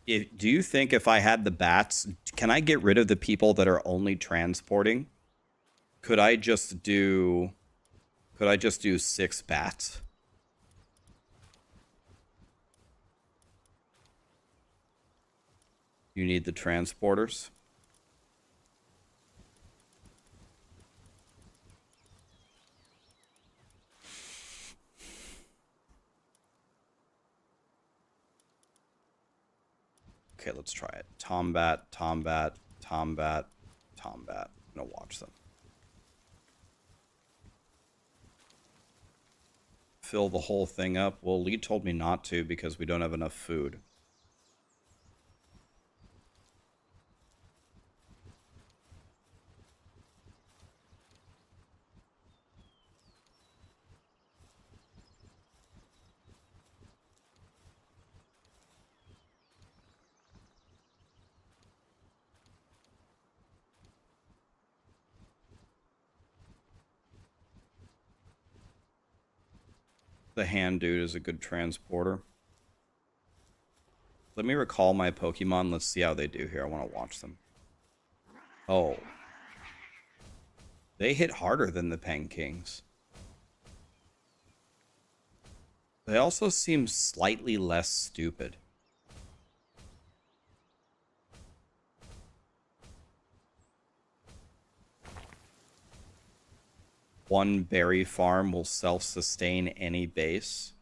Do you think if I had the bats, can I get rid of the people that are only transporting? Could I just do 6 bats? You need the transporters. Okay, let's try it. Tombat, Tombat, Tombat, Tombat. I'm gonna watch them. Fill the whole thing up. Well, Lee told me not to because we don't have enough food. The hand dude is a good transporter. Let me recall my Pokemon. Let's see how they do here. I want to watch them. Oh. They hit harder than the Pankings. They also seem slightly less stupid. One berry farm will self-sustain any base.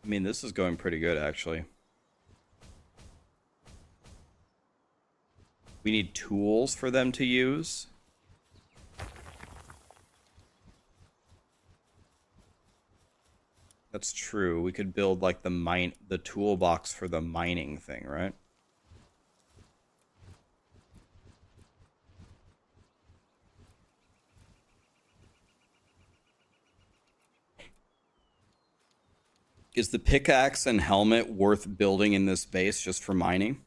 I mean, this is going pretty good, actually. We need tools for them to use. That's true. We could build like the toolbox for the mining thing, right? Is the pickaxe and helmet worth building in this base just for mining?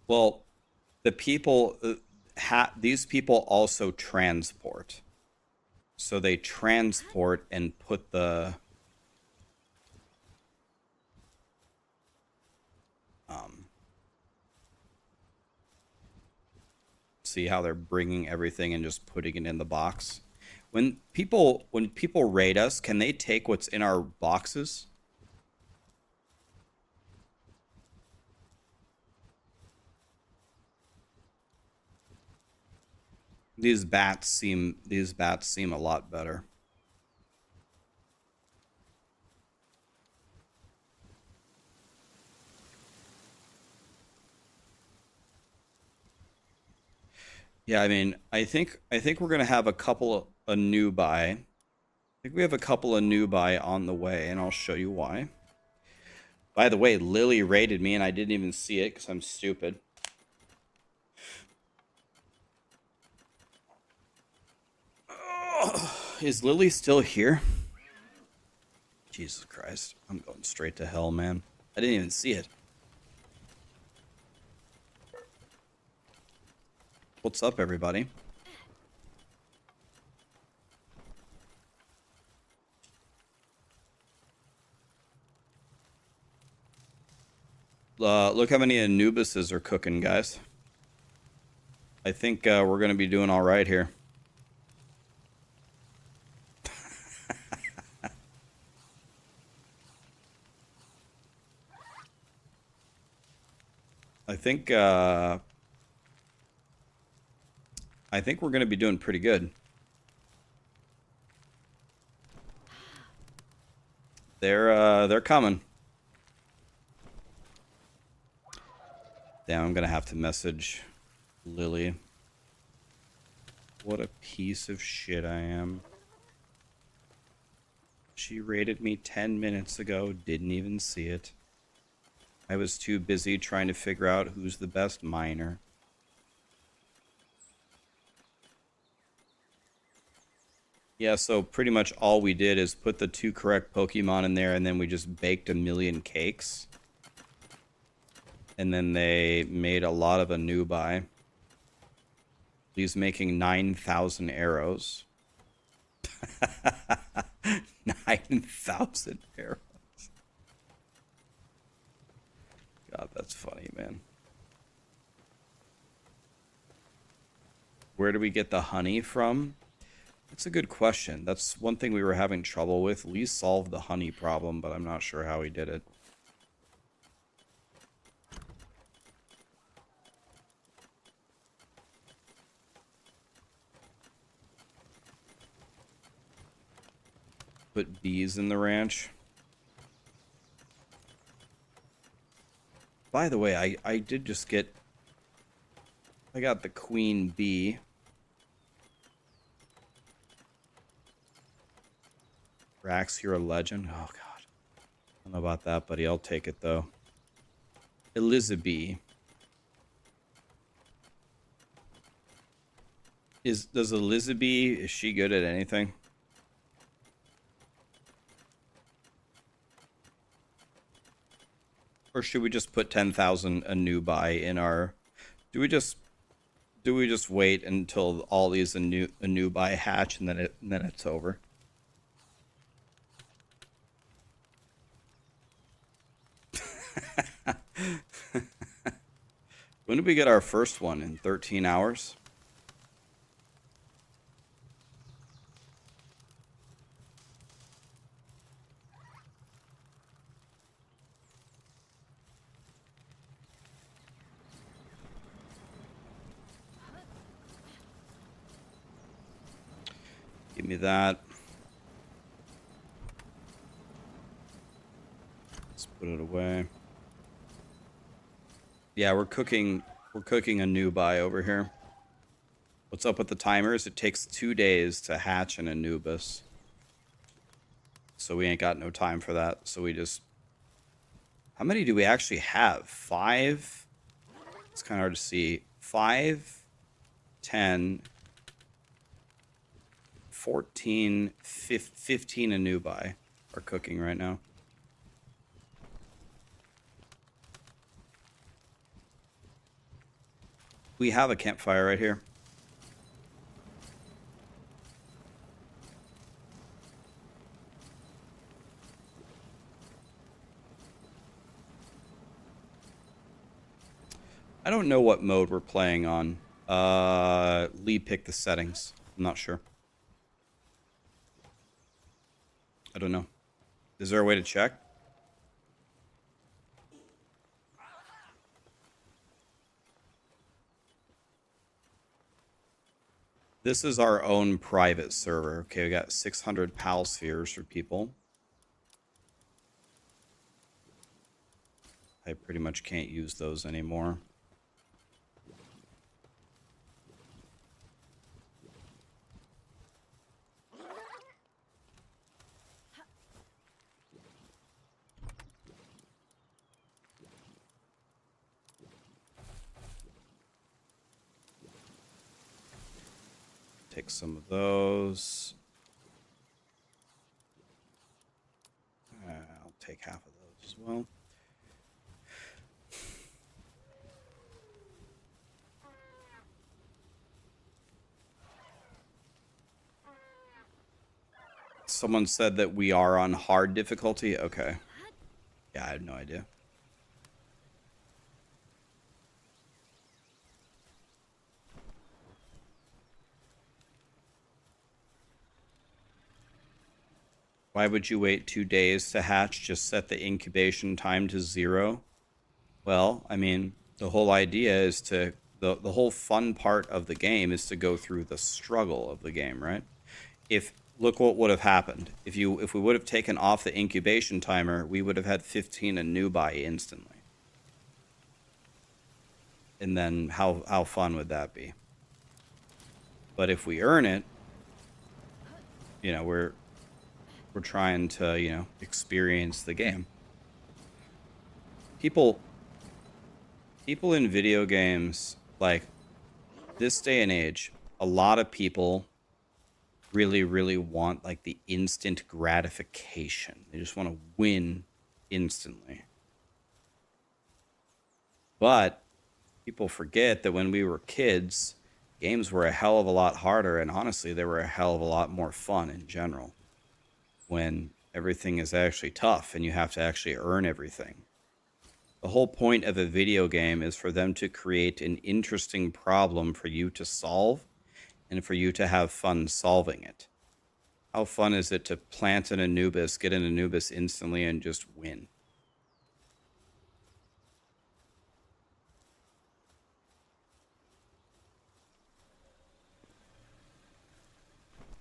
Well, the people, these people also transport. So they transport and put the... see how they're bringing everything and just putting it in the box. When people raid us, can they take what's in our boxes? These bats seem a lot better. Yeah, I mean, I think we're gonna have a new buy. I think we have a couple of new buy on the way, and I'll show you why. By the way, Lily raided me, and I didn't even see it because I'm stupid. Is Lily still here? Jesus Christ. I'm going straight to hell, man. I didn't even see it. What's up, everybody? Look how many Anubises are cooking, guys. I think we're going to be doing all right here. I think we're going to be doing pretty good. They're coming. Damn, I'm going to have to message Lily. What a piece of shit I am. She raided me 10 minutes ago, didn't even see it. I was too busy trying to figure out who's the best miner. Yeah, so pretty much all we did is put the 2 correct Pokemon in there, and then we just baked a million cakes. And then they made a lot of Anubi. He's making 9,000 arrows. 9,000 arrows. God, that's funny, man. Where do we get the honey from? That's a good question. That's one thing we were having trouble with. Lee solved the honey problem, but I'm not sure how he did it. Put bees in the ranch. By the way, I did just get... I got the queen bee. Rax, you're a legend. Oh, God. I don't know about that, buddy. I'll take it, though. Elizabeth. Does Elizabeth, is she good at anything? Or should we just put 10,000 a new buy in our... Do we just wait until all these a new buy hatch and then it's over? When did we get our first one? In 13 hours? Give me that. Let's put it away. Yeah, we're cooking a new buy over here. What's up with the timers? It takes 2 days to hatch an Anubis. So we ain't got no time for that. So we just... How many do we actually have? 5? It's kind of hard to see. 5, 10, 14, 15 Anubi are cooking right now. We have a campfire right here. I don't know what mode we're playing on. Lee picked the settings. I'm not sure. I don't know. Is there a way to check? This is our own private server. Okay, we got 600 PAL spheres for people. I pretty much can't use those anymore. Take some of those. I'll take half of those as well. Someone said that we are on hard difficulty. Okay. Yeah, I had no idea. Why would you wait 2 days to hatch? Just set the incubation time to 0. Well, I mean, the whole idea is to... The whole fun part of the game is to go through the struggle of the game, right? Look what would have happened. If we would have taken off the incubation timer, we would have had 15 Anubi instantly. And then how fun would that be? But if we earn it, you know, we're trying to, you know, experience the game. People in video games, like, this day and age, a lot of people really, really want, like, the instant gratification. They just want to win instantly. But people forget that when we were kids, games were a hell of a lot harder, and honestly, they were a hell of a lot more fun in general. When everything is actually tough and you have to actually earn everything. The whole point of a video game is for them to create an interesting problem for you to solve and for you to have fun solving it. How fun is it to plant an Anubis, get an Anubis instantly, and just win?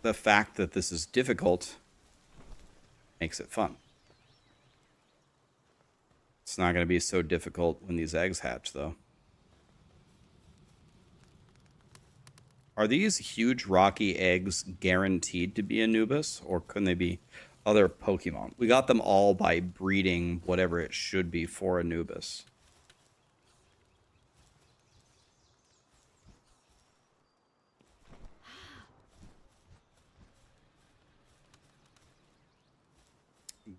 The fact that this is difficult makes it fun. It's not going to be so difficult when these eggs hatch, though. Are these huge rocky eggs guaranteed to be Anubis, or can they be other Pokemon? We got them all by breeding whatever it should be for Anubis.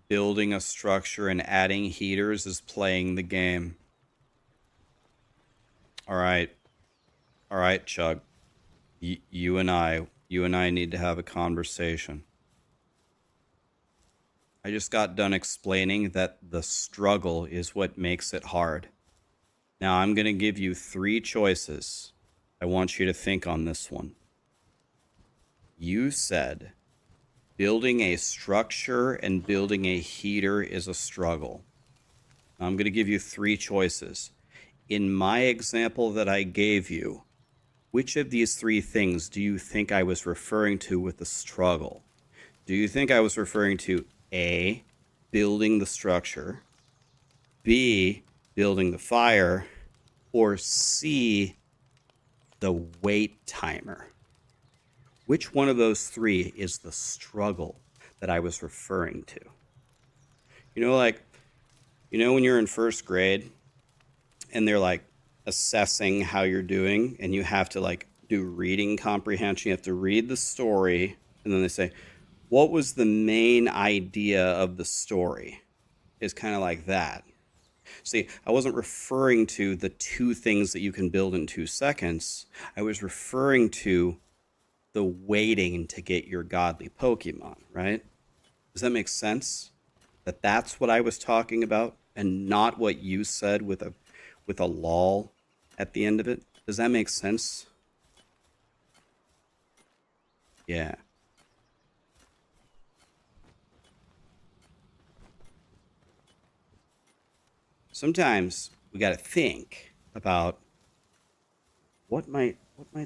Building a structure and adding heaters is playing the game. All right. All right, Chug. You and I need to have a conversation. I just got done explaining that the struggle is what makes it hard. Now I'm going to give you 3 choices. I want you to think on this one. You said building a structure and building a heater is a struggle. I'm going to give you 3 choices. In my example that I gave you, which of these 3 things do you think I was referring to with the struggle? Do you think I was referring to A, building the structure, B, building the fire, or C, the wait timer? Which one of those 3 is the struggle that I was referring to? You know, like, when you're in first grade and they're like assessing how you're doing and you have to like do reading comprehension, you have to read the story, and then they say, what was the main idea of the story? It's kind of like that. See, I wasn't referring to the 2 things that you can build in 2 seconds. I was referring to the waiting to get your godly Pokemon, right? Does that make sense? That's what I was talking about, and not what you said with a lol at the end of it. Does that make sense? Yeah. Sometimes we got to think about what might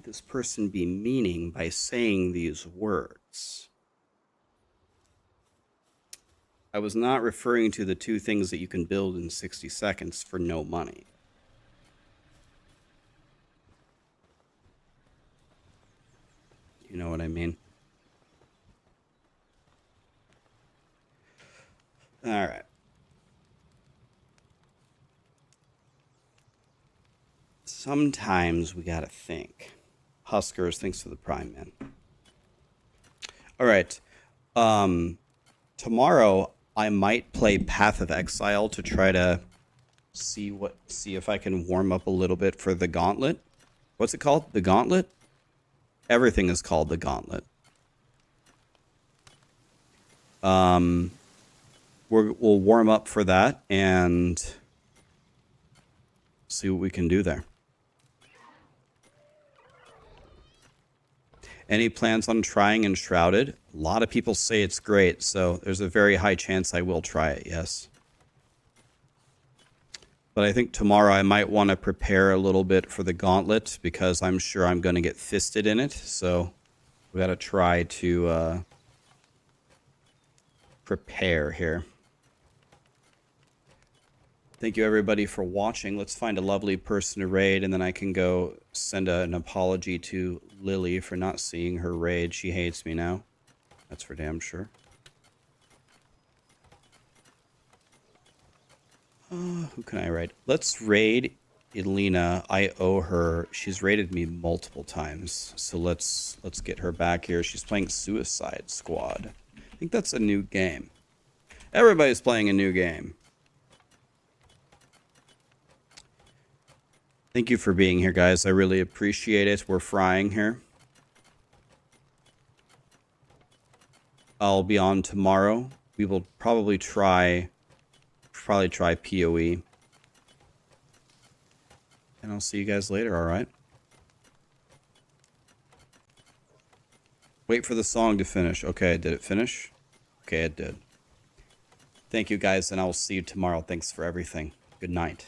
this person be meaning by saying these words. I was not referring to the 2 things that you can build in 60 seconds for no money. You know what I mean? All right. Sometimes we gotta think. Huskers, thanks for the prime, man. All right. Tomorrow I might play Path of Exile to try to see if I can warm up a little bit for the Gauntlet. What's it called? The Gauntlet? Everything is called the Gauntlet. We'll warm up for that and see what we can do there. Any plans on trying Enshrouded? A lot of people say it's great, so there's a very high chance I will try it, yes. But I think tomorrow I might want to prepare a little bit for the Gauntlet because I'm sure I'm going to get fisted in it, so we got to try to prepare here. Thank you, everybody, for watching. Let's find a lovely person to raid, and then I can go send an apology to Lily for not seeing her raid. She hates me now. That's for damn sure. Who can I raid? Let's raid Elena. I owe her. She's raided me multiple times, so let's get her back here. She's playing Suicide Squad. I think that's a new game. Everybody's playing a new game. Thank you for being here, guys. I really appreciate it. We're frying here. I'll be on tomorrow. We will probably try PoE. And I'll see you guys later, all right? Wait for the song to finish. Okay, did it finish? Okay, it did. Thank you, guys, and I will see you tomorrow. Thanks for everything. Good night.